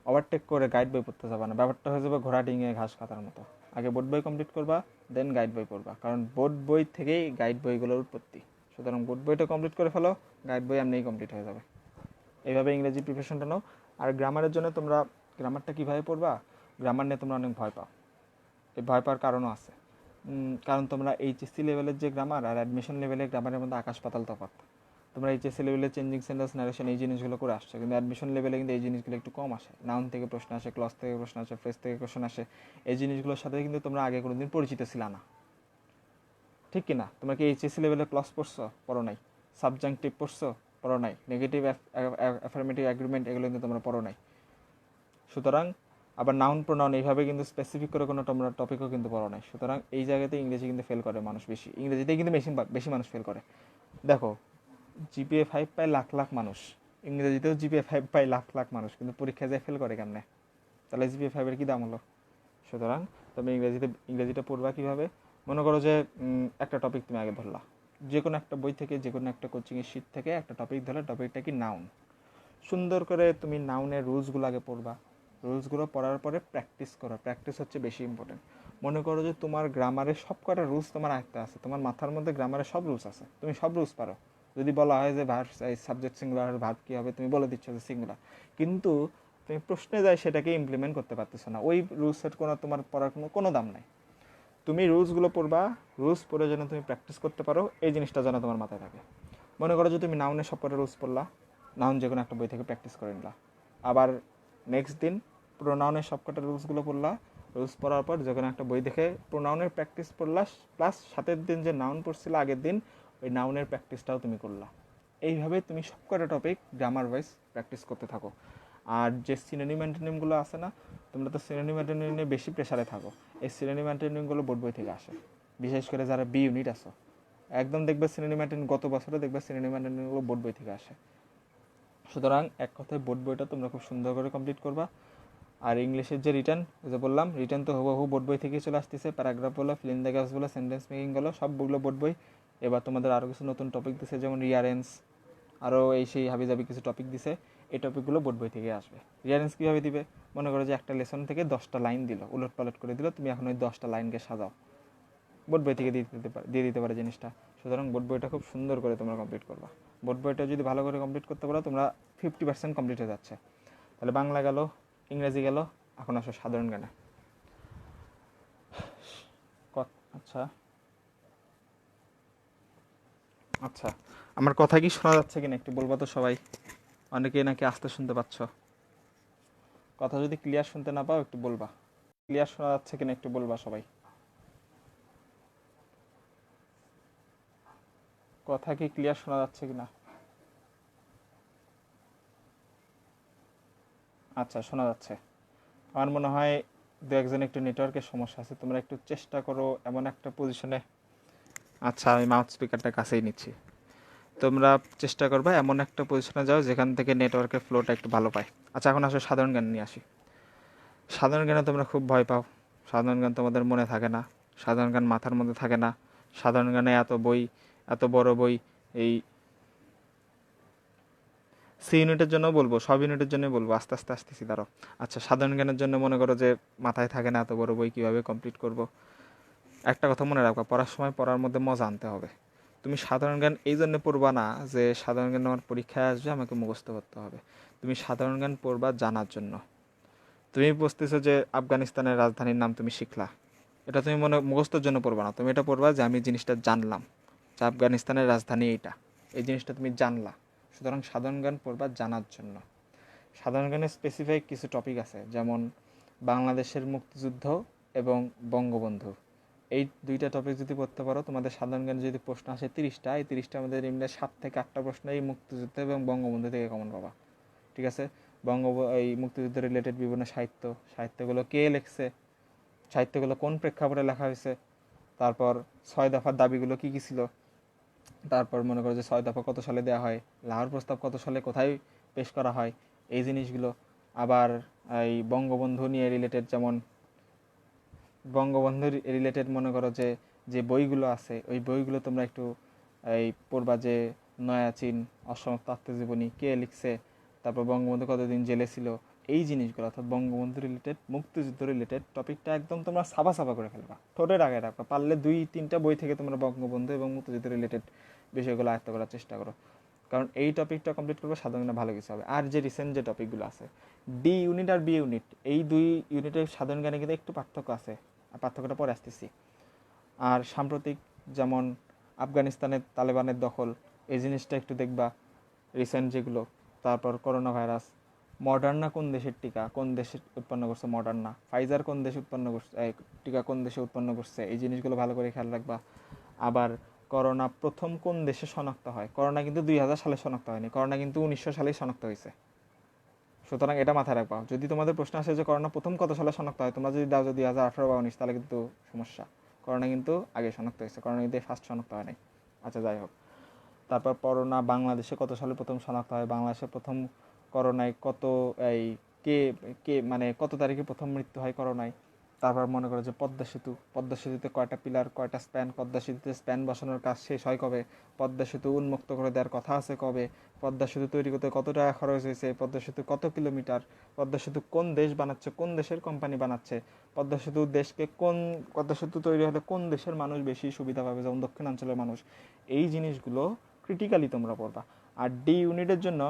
ওভারটেক করে গাইড বই পড়তে যাবা না, ব্যাপারটা হয়ে যাবে ঘোড়া ডিঙে ঘাস কাটার মতো। আগে বোর্ড বই কমপ্লিট করবা, দেন গাইড বই পড়বা, কারণ বোর্ড বই থেকেই গাইড বইগুলোর উৎপত্তি। সুতরাং বোর্ড বইটা কমপ্লিট করে ফেলো, গাইড বই এমনিই কমপ্লিট হয়ে যাবে। এইভাবে ইংরেজি প্রিপারেশনটা নাও। আর গ্রামারের জন্য তোমরা গ্রামারটা কীভাবে পড়বা, গ্রামার নিয়ে তোমরা অনেক ভয় পাও। এই ভয় পাওয়ার কারণও আছে, কারণ তোমরা এইচএসসি লেভেলের যে গ্রামার আর অ্যাডমিশন লেভেলের গ্রামারের মধ্যে আকাশ পাতাল তফাৎ। তোমরা এইচএসসি লেভেলে চেঞ্জিং সেন্টেন্স, ন্যারেশন এই জিনিসগুলো করে আসছো, কিন্তু অ্যাডমিশন লেভেলে কিন্তু এই জিনিসগুলো একটু কম আসে। নাউন থেকে প্রশ্ন আসে, ক্লজ থেকে প্রশ্ন আসে, ফ্রেজ থেকে কোশ্চেন আসে। এই জিনিসগুলোর সাথে কিন্তু তোমরা আগে কোনোদিন পরিচিত ছিল না, ঠিক কি না? তোমরা কি এইচএসসি লেভেলে ক্লজ পড়ছো? পড়ো নাই। সাবজাংটিভ পড়ছো? পড়ো নাই। নেগেটিভ অ্যাফার্মেটিভ অ্যাগ্রিমেন্ট এগুলো কিন্তু তোমরা পড়ো নাই। সুতরাং আবার নাউন প্রোনাউন এইভাবে কিন্তু স্পেসিফিক করে কোনো তোমরা টপিকও কিন্তু পড়ো নাই। সুতরাং এই জায়গাতে ইংরেজি কিন্তু ফেল করে মানুষ বেশি, ইংরেজিতেই কিন্তু বেশি মানুষ ফেল করে। দেখো জিপিএ 5 পায় লাখ লাখ মানুষ, ইংরেজিতেও জিপিএ 5 পায় লাখ লাখ মানুষ, কিন্তু পরীক্ষায় যায় ফেল করে কেমনে? তাহলে জিপিএ 5-এর কী দাম হলো? সুতরাং তুমি ইংরেজিটা পড়বা কীভাবে? মনে করো যে একটা টপিক তুমি আগে ধরলা, যে কোনো একটা বই থেকে, যে কোনো একটা কোচিংয়ের শিট থেকে একটা টপিক ধরলে, টপিকটা কি নাউন। সুন্দর করে তুমি নাউনের রুলসগুলো আগে পড়বা, রুলসগুলো পড়ার পরে প্র্যাকটিস করো। প্র্যাকটিস হচ্ছে বেশি ইম্পর্টেন্ট। মনে করো যে তোমার গ্রামারের সব কটা রুলস তোমার আয়ত্তে আছে, তোমার মাথার মধ্যে গ্রামারের সব রুলস আছে, তুমি সব রুলস পারো। যদি বলা হয় যে ভার্ব, সাবজেক্ট সিঙ্গুলার, ভার্ব কী হবে, তুমি বলে দিচ্ছ যে সিঙ্গুলার, কিন্তু তুমি প্রশ্নে যায় সেটাকে ইমপ্লিমেন্ট করতে পারতেছো না। ওই রুলসের কোনো তোমার পড়ার কোনো দাম নাই। তুমি রুলসগুলো পড়বা, রুলস পড়ে যেন তুমি প্র্যাকটিস করতে পারো, এই জিনিসটা যেন তোমার মাথায় থাকে। মনে করো যে তুমি নাউনের সব কটা রুলস পড়লা, নাউন যে কোনো একটা বই থেকে প্র্যাকটিস করে নিলা। আবার নেক্সট দিন প্রোনাউনের সবকটা রুলসগুলো পড়লা, রুলস পড়ার পর যে কোনো একটা বই দেখে প্রোনাউনের প্র্যাকটিস পড়লা, প্লাস সাথের দিন যে নাউন পড়ছিল আগের দিন, ওই নাউনের প্র্যাকটিসটাও তুমি করলা। এইভাবে তুমি সবকটা টপিক গ্রামার ওয়াইজ প্র্যাকটিস করতে থাকো। আর যে সিনোনিম অ্যান্টোনিমগুলো আছে না, তোমরা তো সিনোনিম অ্যান্টোনিম নিয়ে বেশি প্রেশারে থাকো। এই সিনোনিম অ্যান্টোনিমগুলো বোর্ড বই থেকে আসে, বিশেষ করে যারা বি ইউনিট আসো, একদম দেখবে সিনোনিম অ্যান্টোনিম, গত বছরে দেখবে সিনোনিম অ্যান্টোনিমগুলো বোর্ড বই থেকে আসে। সুতরাং এক কথায় বোর্ড বইটা তোমরা খুব সুন্দর করে কমপ্লিট করবা। আর ইংলিশের যে রিটার্ন, যে বললাম রিটার্ন তো হুবহু বোর্ড বই থেকেই চলে আসতেছে। প্যারাগ্রাফ বলো, ফিল ইন দ্য গ্যাপস বলো, সেন্টেন্স মেকিং বলো, সবগুলো বোর্ড বই। এবার তোমাদের আরও কিছু নতুন টপিক দিছে, যেমন রিয়ারেন্স, আরও এই সেই হাবিজাবি কিছু টপিক দিছে। এই টপিকগুলো বোর্ড বই থেকে আসবে। রিয়ারেন্স কীভাবে দিবে? মনে করো যে একটা লেসন থেকে 10টা লাইন দিল, উলট পালট করে দিল, তুমি এখন ওই 10টা লাইনকে সাজাও, বোর্ড বই থেকে দিয়ে দিতে পারে জিনিসটা। সুতরাং বোর্ড বইটা খুব সুন্দর করে তোমরা কমপ্লিট করবা। বোর্ড বইটা যদি ভালো করে কমপ্লিট করতে পারো, তোমরা 50% কমপ্লিট হয়ে যাচ্ছে। তাহলে বাংলা গেল, ইংরেজি গেল, এখন আসো সাধারণ জ্ঞানে। আচ্ছা আচ্ছা, আমার কথা কি শোনা যাচ্ছে কিনা একটু বলবা তো সবাই? অনেকেই নাকি আস্তে শুনতে পাচ্ছ। কথা যদি ক্লিয়ার শুনতে না পাও একটু বলবা, ক্লিয়ার শোনা যাচ্ছে কিনা একটু বলবা সবাই। কথা কি ক্লিয়ার শোনা যাচ্ছে কিনা? আচ্ছা, শোনা যাচ্ছে। আমার মনে হয় দু একজন একটু নেটওয়ার্কের সমস্যা আছে, তোমরা একটু চেষ্টা করো এমন একটা পজিশনে। আচ্ছা, আমি মাউথ স্পিকারটা কাছেই নিচ্ছি। তোমরা চেষ্টা করবা এমন একটা পজিশনে যাও যেখান থেকে নেটওয়ার্কের ফ্লোটা একটু ভালো পায়। আচ্ছা, এখন আসলে সাধারণ জ্ঞান নিয়ে আসি। সাধারণ জ্ঞানে তোমরা খুব ভয় পাও, সাধারণ জ্ঞান তোমাদের মনে থাকে না, সাধারণ জ্ঞান মাথার মধ্যে থাকে না, সাধারণ জ্ঞানে এত বই, এত বড় বই। এই সি ইউনিটের জন্য বলবো, সব ইউনিটের জন্য বলবো, আস্তে আস্তে আসতেছি, দাঁড়াও। আচ্ছা, সাধারণ জ্ঞানের জন্য মনে করো যে মাথায় থাকে না, এত বড় বই কীভাবে কমপ্লিট করব। একটা কথা মনে রাখবা, পড়ার সময় পড়ার মধ্যে মজা আনতে হবে। তুমি সাধারণ জ্ঞান এই জন্য পড়বা না যে সাধারণ জ্ঞান আমার পরীক্ষায় আসবে আমাকে মুখস্থ করতে হবে। তুমি সাধারণ জ্ঞান পড়বা জানার জন্য। তুমি বুঝতেছো যে আফগানিস্তানের রাজধানীর নাম তুমি শিখলা, এটা তুমি মুখস্থর জন্য পড়বা না, তুমি এটা পড়বা যে আমি জিনিসটা জানলাম যে আফগানিস্তানের রাজধানী এইটা, এই জিনিসটা তুমি জানলা। সুতরাং সাধারণ জ্ঞান পড়বা জানার জন্য। সাধারণ জ্ঞানের স্পেসিফিক কিছু টপিক আছে, যেমন বাংলাদেশের মুক্তিযুদ্ধ এবং বঙ্গবন্ধু, এই দুইটা টপিক যদি পড়তে পারো, তোমাদের সাধারণ জ্ঞানে যদি প্রশ্ন আসে 30টা, এই 30টা আমাদের এমনি 7 থেকে 8টা প্রশ্ন এই মুক্তিযুদ্ধ এবং বঙ্গবন্ধু থেকে কমন পাবা। ঠিক আছে, এই মুক্তিযুদ্ধ রিলেটেড বিভিন্ন সাহিত্যগুলো কে লিখছে, সাহিত্যগুলো কোন প্রেক্ষাপটে লেখা হয়েছে, তারপর 6 দফার দাবিগুলো কী কী ছিল, তারপর মনে করো যে 6 দফা কত সালে দেওয়া হয়, লাহোর প্রস্তাব কত সালে কোথায় পেশ করা হয়, এই জিনিসগুলো। আবার এই বঙ্গবন্ধু নিয়ে রিলেটেড, যেমন বঙ্গবন্ধু রিলেটেড মনে করো যে যে বইগুলো আছে, ওই বইগুলো তোমরা একটু এই পড়বা, যে নয়াচীন, অসমাপ্ত আত্মজীবনী কে লিখছে, তারপর বঙ্গবন্ধু কতদিন জেলে ছিল, এই জিনিসগুলো অর্থাৎ বঙ্গবন্ধু রিলেটেড, মুক্তিযুদ্ধ রিলেটেড টপিকটা একদম তোমরা সাবা করে ফেলবা, ঠোঁটের আগে রাখবা। পারলে 2-3টা বই থেকে তোমরা বঙ্গবন্ধু এবং মুক্তিযুদ্ধ রিলেটেড বিষয়গুলো আয়ত্ত করার চেষ্টা করো, কারণ এই টপিকটা কমপ্লিট করবে সাধারণ জ্ঞানে ভালো কিছু হবে। আর যে রিসেন্ট যে টপিকগুলো আছে, ডি ইউনিট আর বি ইউনিট, এই 2 ইউনিটের সাধারণ জ্ঞানে কিন্তু একটু পার্থক্য আছে, আর পার্থক্যটা পরে আসতেছি। আর সাম্প্রতিক, যেমন আফগানিস্তানের তালেবানের দখল, এই জিনিসটা একটু দেখবা, রিসেন্ট যেগুলো। তারপর করোনা ভাইরাস, মডার্না কোন দেশের টিকা, কোন দেশে উৎপন্ন করছে মডার্না, ফাইজার কোন দেশে উৎপন্ন করছে, টিকা কোন দেশে উৎপন্ন করছে, এই জিনিসগুলো ভালো করে খেয়াল রাখবা। আবার করোনা প্রথম কোন দেশে শনাক্ত হয়, করোনা কিন্তু 2000 সালে শনাক্ত হয়নি, করোনা কিন্তু 1900 সালেই শনাক্ত হয়েছে। সুতরাং এটা মাথায় রাখবা, যদি তোমাদের প্রশ্ন আসে যে করোনা প্রথম কত সালে শনাক্ত হয়, তোমরা যদি দাও যে 2018 বা 19, তাহলে কিন্তু সমস্যা। করোনা কিন্তু আগে শনাক্ত হয়েছে, করোনা কিন্তু ফার্স্ট শনাক্ত হয় নাই। আচ্ছা, যাই হোক। তারপর করোনা বাংলাদেশে কত সালে প্রথম শনাক্ত হয়, বাংলাদেশে প্রথম করোনায় কত এই কে কে মানে কত তারিখে প্রথম মৃত্যু হয় করোনায়। তারপর মনে করো যে পদ্মা সেতুতে কয়টা পিলার, কয়টা স্প্যান, পদ্মা সেতুতে স্প্যান বসানোর কাজ শেষ হয় কবে, পদ্মা সেতু উন্মুক্ত করে দেওয়ার কথা আছে কবে, পদ্মা সেতু তৈরি করতে কত টাকা খরচ হয়েছে, পদ্মা সেতু কত কিলোমিটার, পদ্মা সেতু কোন দেশ বানাচ্ছে, কোন দেশের কোম্পানি বানাচ্ছে, পদ্মা সেতু তৈরি হলে কোন দেশের মানুষ বেশি সুবিধা পাবে, যেমন দক্ষিণাঞ্চলের মানুষ। এই জিনিসগুলো ক্রিটিক্যালি তোমরা পড়বা। আর ডি ইউনিটের জন্য,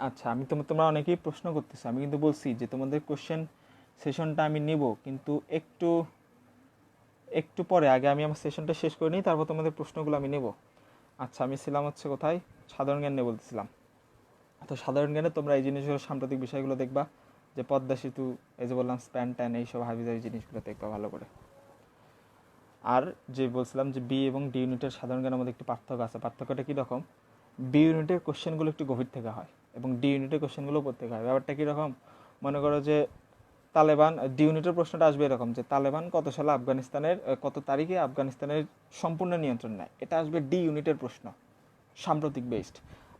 আচ্ছা, তোমরা অনেকেই প্রশ্ন করতেছো, আমি কিন্তু বলছি যে তোমাদের কোশ্চেন সেশনটা আমি নিব, কিন্তু একটু পরে, আগে আমি আমার সেশনটা শেষ করে নিই, তারপর তোমাদের প্রশ্নগুলো আমি নেব। আচ্ছা, আমি ছিলাম হচ্ছে কোথায়, সাধারণ জ্ঞান নিয়ে বলতেছিলাম। তো সাধারণ জ্ঞানে তোমরা এই জিনিসগুলো, সাম্প্রতিক বিষয়গুলো দেখবা, যে পদ্মা সেতু, এই যে বললাম স্প্যান ট্যান, এইসব হাবিজাবি জিনিসগুলো দেখবা ভালো করে। আর যে বলছিলাম যে বি এবং ডি ইউনিটের সাধারণ জ্ঞানের মধ্যে একটু পার্থক্য আছে। পার্থক্যটা কীরকম, বি ইউনিটের কোশ্চেনগুলো একটু গভীর থেকে হয় এবং ডি ইউনিটের কোশ্চেনগুলো উপর থেকে হয়। ব্যাপারটা কীরকম, মনে করো যে তালেবান, ডি ইউনিটের প্রশ্নটা আসবে এরকম যে তালেবান কত সালে আফগানিস্তানের কত তারিখে আফগানিস্তানের সম্পূর্ণ নিয়ন্ত্রণ নেয়, এটা আসবে ডি ইউনিটের প্রশ্ন, সাম্প্রতিক বেসড।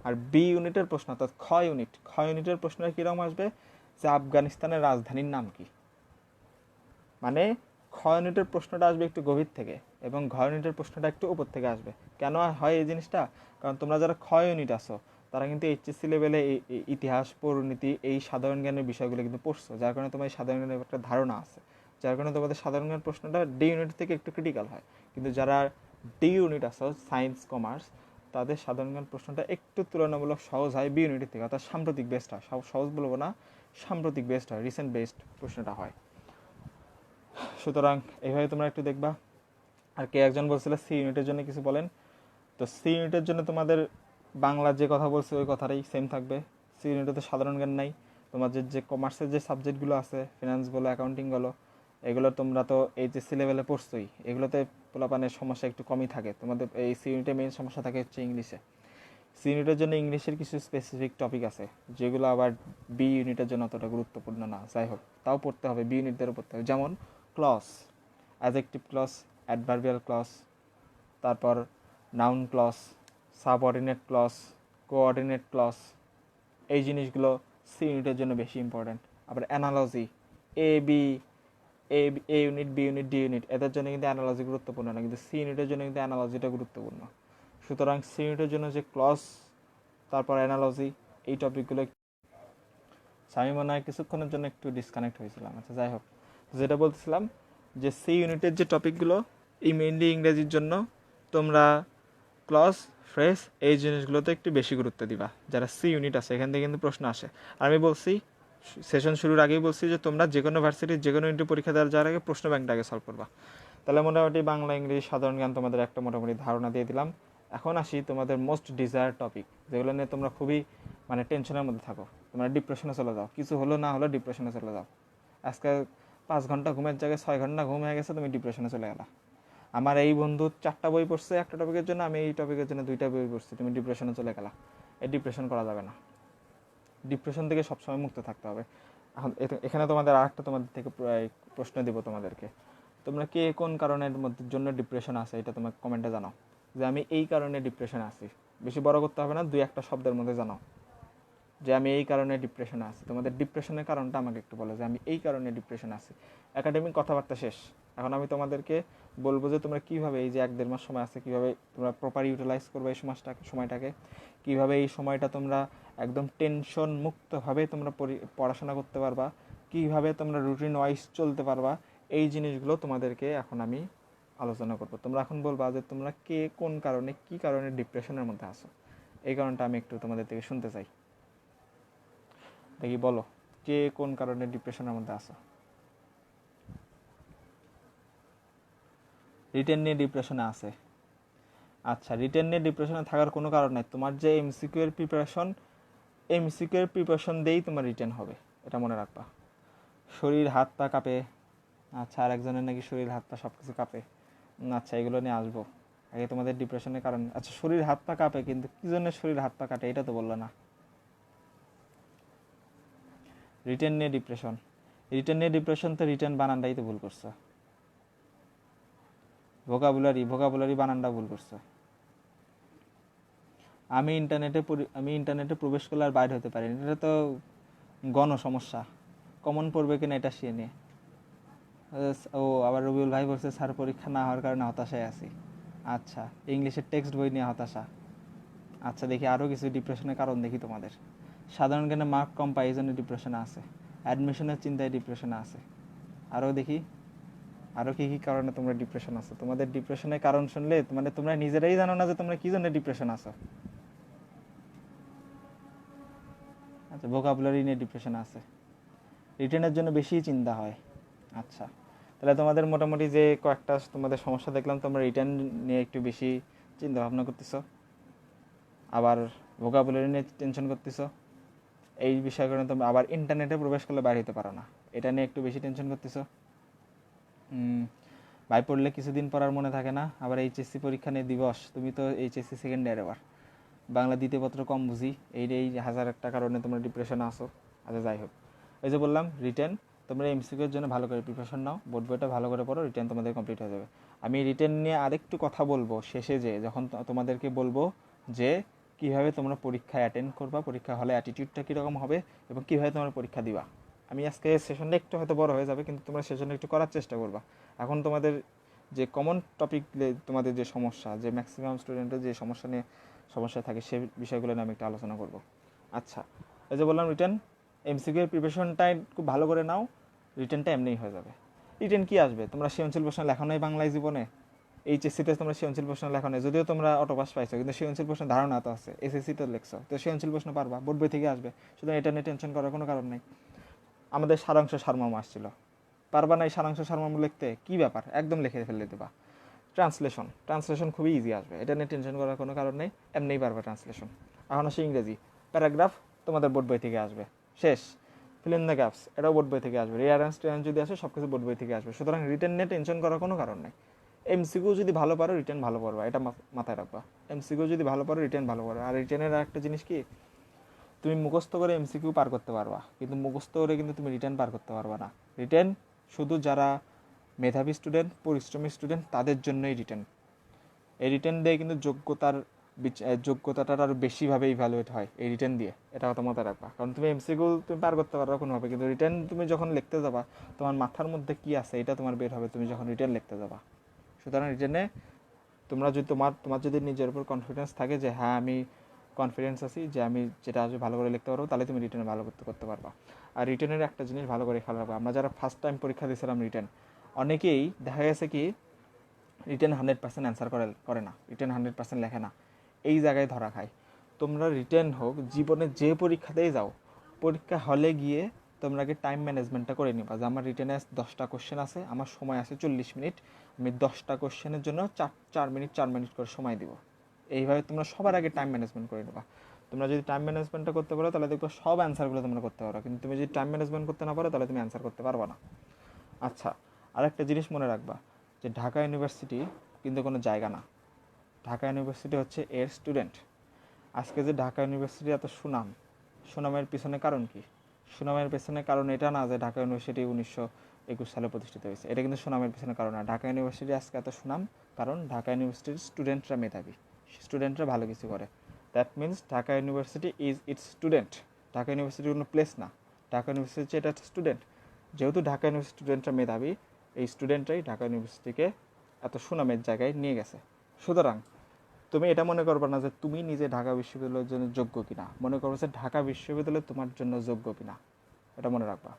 আর বি ইউনিটের প্রশ্ন অর্থাৎ খ ইউনিটের প্রশ্নটা কীরকম আসবে, যে আফগানিস্তানের রাজধানীর নাম কি। মানে খ ইউনিটের প্রশ্নটা আসবে একটু গভীর থেকে এবং ঘ ইউনিটের প্রশ্নটা একটু উপর থেকে আসবে। কেন হয় এই জিনিসটা, কারণ তোমরা যারা খ ইউনিট আসো, তারা কিন্তু এইচএসসি লেভেলে ইতিহাস, পরিণতি, এই সাধারণ জ্ঞানের বিষয়গুলো কিন্তু পড়ছো, যার কারণে তোমার সাধারণ জ্ঞানের একটা ধারণা আছে, যার কারণে তোমাদের সাধারণ জ্ঞান প্রশ্নটা ডি ইউনিট থেকে একটু ক্রিটিক্যাল হয়। কিন্তু যারা ডি ইউনিট আসো, সায়েন্স, কমার্স, তাদের সাধারণ জ্ঞান প্রশ্নটা একটু তুলনামূলক সহজ হয় বি ইউনিটের থেকে, অর্থাৎ সাম্প্রতিক বেস্ট হয়, সহজ বলবো না, সাম্প্রতিক বেস্ট হয়, রিসেন্ট বেস্ট প্রশ্নটা হয়। সুতরাং এইভাবে তোমরা একটু দেখবা। আর কে একজন বলছিল সি ইউনিটের জন্য কিছু বলেন, তো সি ইউনিটের জন্য তোমাদের বাংলা যে কথা বলছে ওই কথাটাই সেম থাকবে। সি ইউনিটে তো সাধারণ জ্ঞান নাই, তোমাদের যে কমার্সের যে সাবজেক্টগুলো আছে, ফিনান্স বলো, অ্যাকাউন্টিং বলো, এগুলো তোমরা তো এইচএসসি লেভেলে পড়ছোই, এগুলোতে পোলাপানের সমস্যা একটু কমই থাকে। তোমাদের এই সি ইউনিটে মেইন সমস্যা থাকে হচ্ছে ইংলিশে। সি ইউনিটের জন্য ইংলিশের কিছু স্পেসিফিক টপিক আছে, যেগুলো আবার বি ইউনিটের জন্য অতটা গুরুত্বপূর্ণ না, যাই হোক তাও পড়তে হবে, বি ইউনিটদেরও পড়তে হবে। যেমন clause, adjective clause, adverbial clause, তারপর noun clause, subordinate clause, coordinate clause, এই জিনিসগুলো সি ইউনিটের জন্য বেশি ইম্পর্ট্যান্ট। আবার analogy, A B A A unit, B unit, D unit এদের জন্য কিন্তু অ্যানালজি গুরুত্বপূর্ণ না, কিন্তু সি ইউনিটের জন্য কিন্তু অ্যানালজিটা গুরুত্বপূর্ণ। সুতরাং সি ইউনিটের জন্য যে ক্লজ, তারপর অ্যানালজি, এই টপিকগুলো আমি মনে হয় কিছুক্ষণের জন্য একটু ডিসকানেক্ট হয়েছিলাম। আচ্ছা যাই হোক, যেটা বলতেছিলাম যে সি ইউনিটের যে টপিকগুলো এই মেইনলি ইংরেজির জন্য তোমরা ক্লজ, ফ্রেজ এই জিনিসগুলোতে একটু বেশি গুরুত্ব দিবা। যারা সি ইউনিট আছে এখান থেকে কিন্তু প্রশ্ন আসে। আর আমি বলছি সেশন শুরুর আগেই বলছি যে তোমরা যে কোনো ভার্সিটির যে কোনো ইউনিটের পরীক্ষা দেওয়ার যাওয়ার আগে প্রশ্ন ব্যাংকটা আগে সলভ করবা। তাহলে মোটামুটি বাংলা, ইংরেজি, সাধারণ জ্ঞান তোমাদের একটা মোটামুটি ধারণা দিয়ে দিলাম। এখন আসি তোমাদের মোস্ট ডিজায়ার টপিক, যেগুলো নিয়ে তোমরা খুবই মানে টেনশনের মধ্যে থাকো, তোমরা ডিপ্রেশনে চলে যাও, কিছু হলো না হলো ডিপ্রেশনে চলে যাও। আজকে 5 ঘন্টা ঘুমের জায়গায় 6 ঘন্টা ঘুম হয়ে গেছে, তুমি ডিপ্রেশনে চলে গেলা। আমার এই বন্ধু 4টা বই পড়ছে একটা টপিকের জন্য, আমি এই টপিকের জন্য 2টা বই পড়ছি, তুমি ডিপ্রেশনে চলে গেলা। এই ডিপ্রেশন করা যাবে না, ডিপ্রেশন থেকে সবসময় মুক্ত থাকতে হবে। এখন এখানে তোমাদের আরেকটা তোমাদের থেকে প্রশ্ন দিব তোমাদেরকে, তোমরা কে কোন কারণের মধ্যে জন্য ডিপ্রেশন আছে এটা তোমাকে কমেন্টে জানাও, যে আমি এই কারণে ডিপ্রেশনে আছি। বেশি বড় করতে হবে না, 2-1টা শব্দের মধ্যে জানাও যে আমি এই কারণে ডিপ্রেশনে আছি। তোমাদের ডিপ্রেশনের কারণটা আমাকে একটু বলো যে আমি এই কারণে ডিপ্রেশনে আছি। একাডেমিক কথাবার্তা শেষ, এখন আমি তোমাদেরকে বলবো যে তোমরা কীভাবে এই যে 1-1.5 মাস সময় আছে কীভাবে তোমরা প্রপার ইউটিলাইজ করবে এই সময়টাকে, কীভাবে এই সময়টা তোমরা একদম টেনশন মুক্তভাবে তোমরা পড়াশোনা করতে পারবা, কীভাবে তোমরা রুটিন ওয়াইজ চলতে পারবা, এই জিনিসগুলো তোমাদেরকে এখন আমি আলোচনা করবো। তোমরা এখন বলবা যে তোমরা কে কোন কারণে কী কারণে ডিপ্রেশনের মধ্যে আসো, এই কারণটা আমি একটু তোমাদের থেকে শুনতে চাই। দেখি বলো, কে কোন কারণে ডিপ্রেশনের মধ্যে আসো। রিটেন নিয়ে ডিপ্রেশনে আছে। আচ্ছা, রিটেন নিয়ে ডিপ্রেশনে থাকার কোনো কারণ নাই। তোমার যে এমসিকিউ এর প্রিপারেশন দিয়েই তোমার রিটেন হবে, এটা মনে রাখবা। শরীর হাত পা কাঁপে, আচ্ছা আর একজনের নাকি শরীর হাত পা সব কিছু কাঁপে, আচ্ছা এগুলো নিয়ে আসবো। আগে তোমাদের ডিপ্রেশনের কারণ, আচ্ছা শরীর হাত পা কাঁপে কিন্তু কী জন্য শরীর হাত পা কাটে এটা তো বললো না। রিটেন নিয়ে ডিপ্রেশন তো রিটেন বানানটাই তো ভুল করছো। ভোকাবুলারি বানানটা ভুল করছো। আমি ইন্টারনেটে প্রবেশ করলে আর বাইরে হতে পারি না, এটা তো গণ সমস্যা। কমন পড়বে কিনা এটা সে নিয়ে। ও আবার রবিউল ভাই বলছে স্যার পরীক্ষা না হওয়ার কারণে হতাশায় আছি। আচ্ছা, ইংলিশের টেক্সট বই নিয়ে হতাশা। আচ্ছা দেখি আরও কিছু ডিপ্রেশনের কারণ দেখি তোমাদের। সাধারণ জ্ঞানে মার্ক কম পাই এই জন্য ডিপ্রেশনে আছে, অ্যাডমিশনের চিন্তায় ডিপ্রেশনে আছে। আরও দেখি আরও কী কী কারণে তোমরা ডিপ্রেশন আছো। তোমাদের ডিপ্রেশনের কারণ শুনলে মানে তোমরা নিজেরাই জানো না যে তোমরা কী জন্য ডিপ্রেশন আছো। আচ্ছা, ভোকাবুলারি নিয়ে ডিপ্রেশন আছে, রিটেনের জন্য বেশি চিন্তা হয়। আচ্ছা, তাহলে তোমাদের মোটামুটি যে কয়েকটা তোমাদের সমস্যা দেখলাম, তোমরা রিটেন নিয়ে একটু বেশি চিন্তা ভাবনা করতেছো, আবার ভোকাবুলারি নিয়ে টেনশন করতেছো, এই বিষয় কারণে তোমরা আবার ইন্টারনেটে প্রবেশ করলে বাইরে হতে পারো না, এটা নিয়ে একটু বেশি টেনশন করতেছো। ভাই পড়লে কিছুদিন পর আর মনে থাকে না, আবার এইচএসসি পরীক্ষা নিয়ে দিবস, তুমি তো এইচএসসি সেকেন্ড ইয়ার, এবার বাংলা দ্বিতীয় পত্র কম বুঝি, এই 1000 একটা কারণে তোমরা ডিপ্রেশনে আসো। আচ্ছা যাই হোক, এই যে বললাম রিটেন, তোমরা এমসিকিউর জন্য ভালো করে প্রিপারেশন নাও, বোর্ড বইটা ভালো করে পড়ো, রিটেন তোমাদের কমপ্লিট হয়ে যাবে। আমি রিটেন নিয়ে আরেকটু কথা বলবো শেষে, যে যখন তোমাদেরকে বলবো যে কীভাবে তোমরা পরীক্ষায় অ্যাটেন্ড করবা, পরীক্ষা হলে অ্যাটিটিউডটা কীরকম হবে এবং কীভাবে তোমরা পরীক্ষা দিবা। আমি আজকে সেশনটা একটু হয়তো বড় হয়ে যাবে, কিন্তু তোমরা সেশনটা একটু করার চেষ্টা করবা। এখন তোমাদের যে কমন টপিক, তোমাদের যে সমস্যা, যে ম্যাক্সিমাম স্টুডেন্টের যে সমস্যা থাকে, সেই বিষয়গুলো নিয়ে আমি একটু আলোচনা করব। আচ্ছা, এই যে বললাম রিটেন, এমসিকিউ প্রিপারেশনটা খুব ভালো করে নাও, রিটেনটা এমনিই হয়ে যাবে। রিটেন কি আসবে, তোমরা সৃজনশীল প্রশ্ন লেখো নাই বাংলায় জীবনে, এইচএসসিতে তোমরা সৃজনশীল প্রশ্ন লেখো নাই, যদিও তোমরা অটো পাস পাইছো, কিন্তু সৃজনশীল প্রশ্ন ধারণা তো আছে, এসএসসিতে লিখছো, তো সৃজনশীল প্রশ্ন পারবা, বোর্ড বই থেকে আসবে, সুতরাং এটা নিয়ে টেনশন করার কোনো কারণ নেই। আমাদের সারাংশ সারমর্ম আসছিল, পারবা না এই সারাংশ সারমর্ম লিখতে, কী ব্যাপার, একদম লিখে ফেলে দেবা। ট্রান্সলেশন খুবই ইজি আসবে, এটা নিয়ে টেনশন করার কোনো কারণ নেই, এমনিই পারবে ট্রান্সলেশন। এখন আসে ইংরেজি, প্যারাগ্রাফ তোমাদের বোর্ড বই থেকে আসবে, শেষ। ফিল ইন দ্য গ্যাপস, এটাও বোর্ড বই থেকে আসবে, রিয়ারেন্স টিয়ারেন্স যদি আসে সব কিছু বোর্ড বই থেকে আসবে, সুতরাং রিটেন নিয়ে টেনশন করার কোনো কারণ নেই। এমসিকিউ যদি ভালো পারো রিটেন ভালো পারবা, এটা মাথায় রাখবা। এমসিকিউ যদি ভালো পারো রিটেন ভালো পারো। আর রিটেনের একটা জিনিস কি, তুমি মুখস্থ করে এমসিকিউ পার করতে পারবা, কিন্তু মুখস্থ করে কিন্তু তুমি রিটেন পার করতে পারবা না। রিটেন শুধু যারা মেধাবী স্টুডেন্ট, পরিশ্রমী স্টুডেন্ট, তাদের জন্যই রিটেন। এই রিটেন দিয়ে কিন্তু যোগ্যতার যোগ্যতাটা আরও বেশিভাবে ইভ্যালুয়েট হয় এই রিটেন দিয়ে, এটা কথা মাথায় রাখবা। কারণ তুমি এমসিকিউ তুমি পার করতে পারো কোনোভাবে, কিন্তু রিটেন তুমি যখন লিখতে যাবা তোমার মাথার মধ্যে কী আছে এটা তোমার বের হবে তুমি যখন রিটেন লিখতে যাবা। সুতরাং রিটেনে তোমরা যদি তোমার যদি নিজের উপর কনফিডেন্স থাকে যে হ্যাঁ আমি কনফিডেন্স আছি যে আমি যেটা আজ ভালো করে লিখতে পারবো, তাহলে তুমি রিটেনে ভালো করতে পারবা। আর রিটেনের একটা জিনিস ভালো করে খেয়াল রাখবা, আমরা যারা ফার্স্ট টাইম পরীক্ষা দিয়েছিলাম রিটেন, অনেকেই দেখা গেছে কি রিটেন 100% অ্যান্সার করে না, রিটেন 100% লেখে না, এই জায়গায় ধরা খায়। তোমরা রিটেন হোক জীবনে যে পরীক্ষাতেই যাও, পরীক্ষা হলে গিয়ে তোমরা আগে টাইম ম্যানেজমেন্টটা করে নিবা যে আমার রিটেনে 10টা কোশ্চেন আছে, আমার সময় আছে 40 মিনিট, আমি 10টা কোশ্চেনের জন্য 4 মিনিট করে সময় দিব। এইভাবে তোমরা সবার আগে টাইম ম্যানেজমেন্ট করে নেবা। তোমরা যদি টাইম ম্যানেজমেন্টটা করতে পারো তাহলে দেখবে সব অ্যান্সারগুলো তোমরা করতে পারো, কিন্তু তুমি যদি টাইম ম্যানেজমেন্ট করতে না পারো তাহলে তুমি অ্যান্সার করতে পারবা না। আচ্ছা, আরেকটা জিনিস মনে রাখবা যে ঢাকা ইউনিভার্সিটি কিন্তু কোনো জায়গা না, ঢাকা ইউনিভার্সিটি হচ্ছে এর স্টুডেন্ট। আজকে যে ঢাকা ইউনিভার্সিটি এত সুনামের পিছনে কারণ কি? সুনামের পেছনে কারণ এটা না যে ঢাকা ইউনিভার্সিটি 1921 সালে প্রতিষ্ঠিত হয়েছে, এটা কিন্তু সুনামের পিছনে কারণ না। ঢাকা ইউনিভার্সিটি আজকে এত সুনাম কারণ ঢাকা ইউনিভার্সিটির স্টুডেন্টরা মেধাবী, স্টুডেন্টরা ভালো কিছু করে। That means Dhaka university is it's student. Dhaka university কোনো প্লেস না, ঢাকা ইউনিভার্সিটি হচ্ছে এটা স্টুডেন্ট। যেহেতু ঢাকা ইউনিভার্সিটি স্টুডেন্টরা মেধাবী, এই স্টুডেন্টরাই ঢাকা ইউনিভার্সিটিকে এত সুনামের জায়গায় নিয়ে গেছে। সুতরাং তুমি এটা মনে করবে না যে তুমি নিজে ঢাকা বিশ্ববিদ্যালয়ের জন্য যোগ্য কিনা, মনে করবে যে ঢাকা বিশ্ববিদ্যালয় তোমার জন্য যোগ্য কিনা, এটা মনে রাখবা।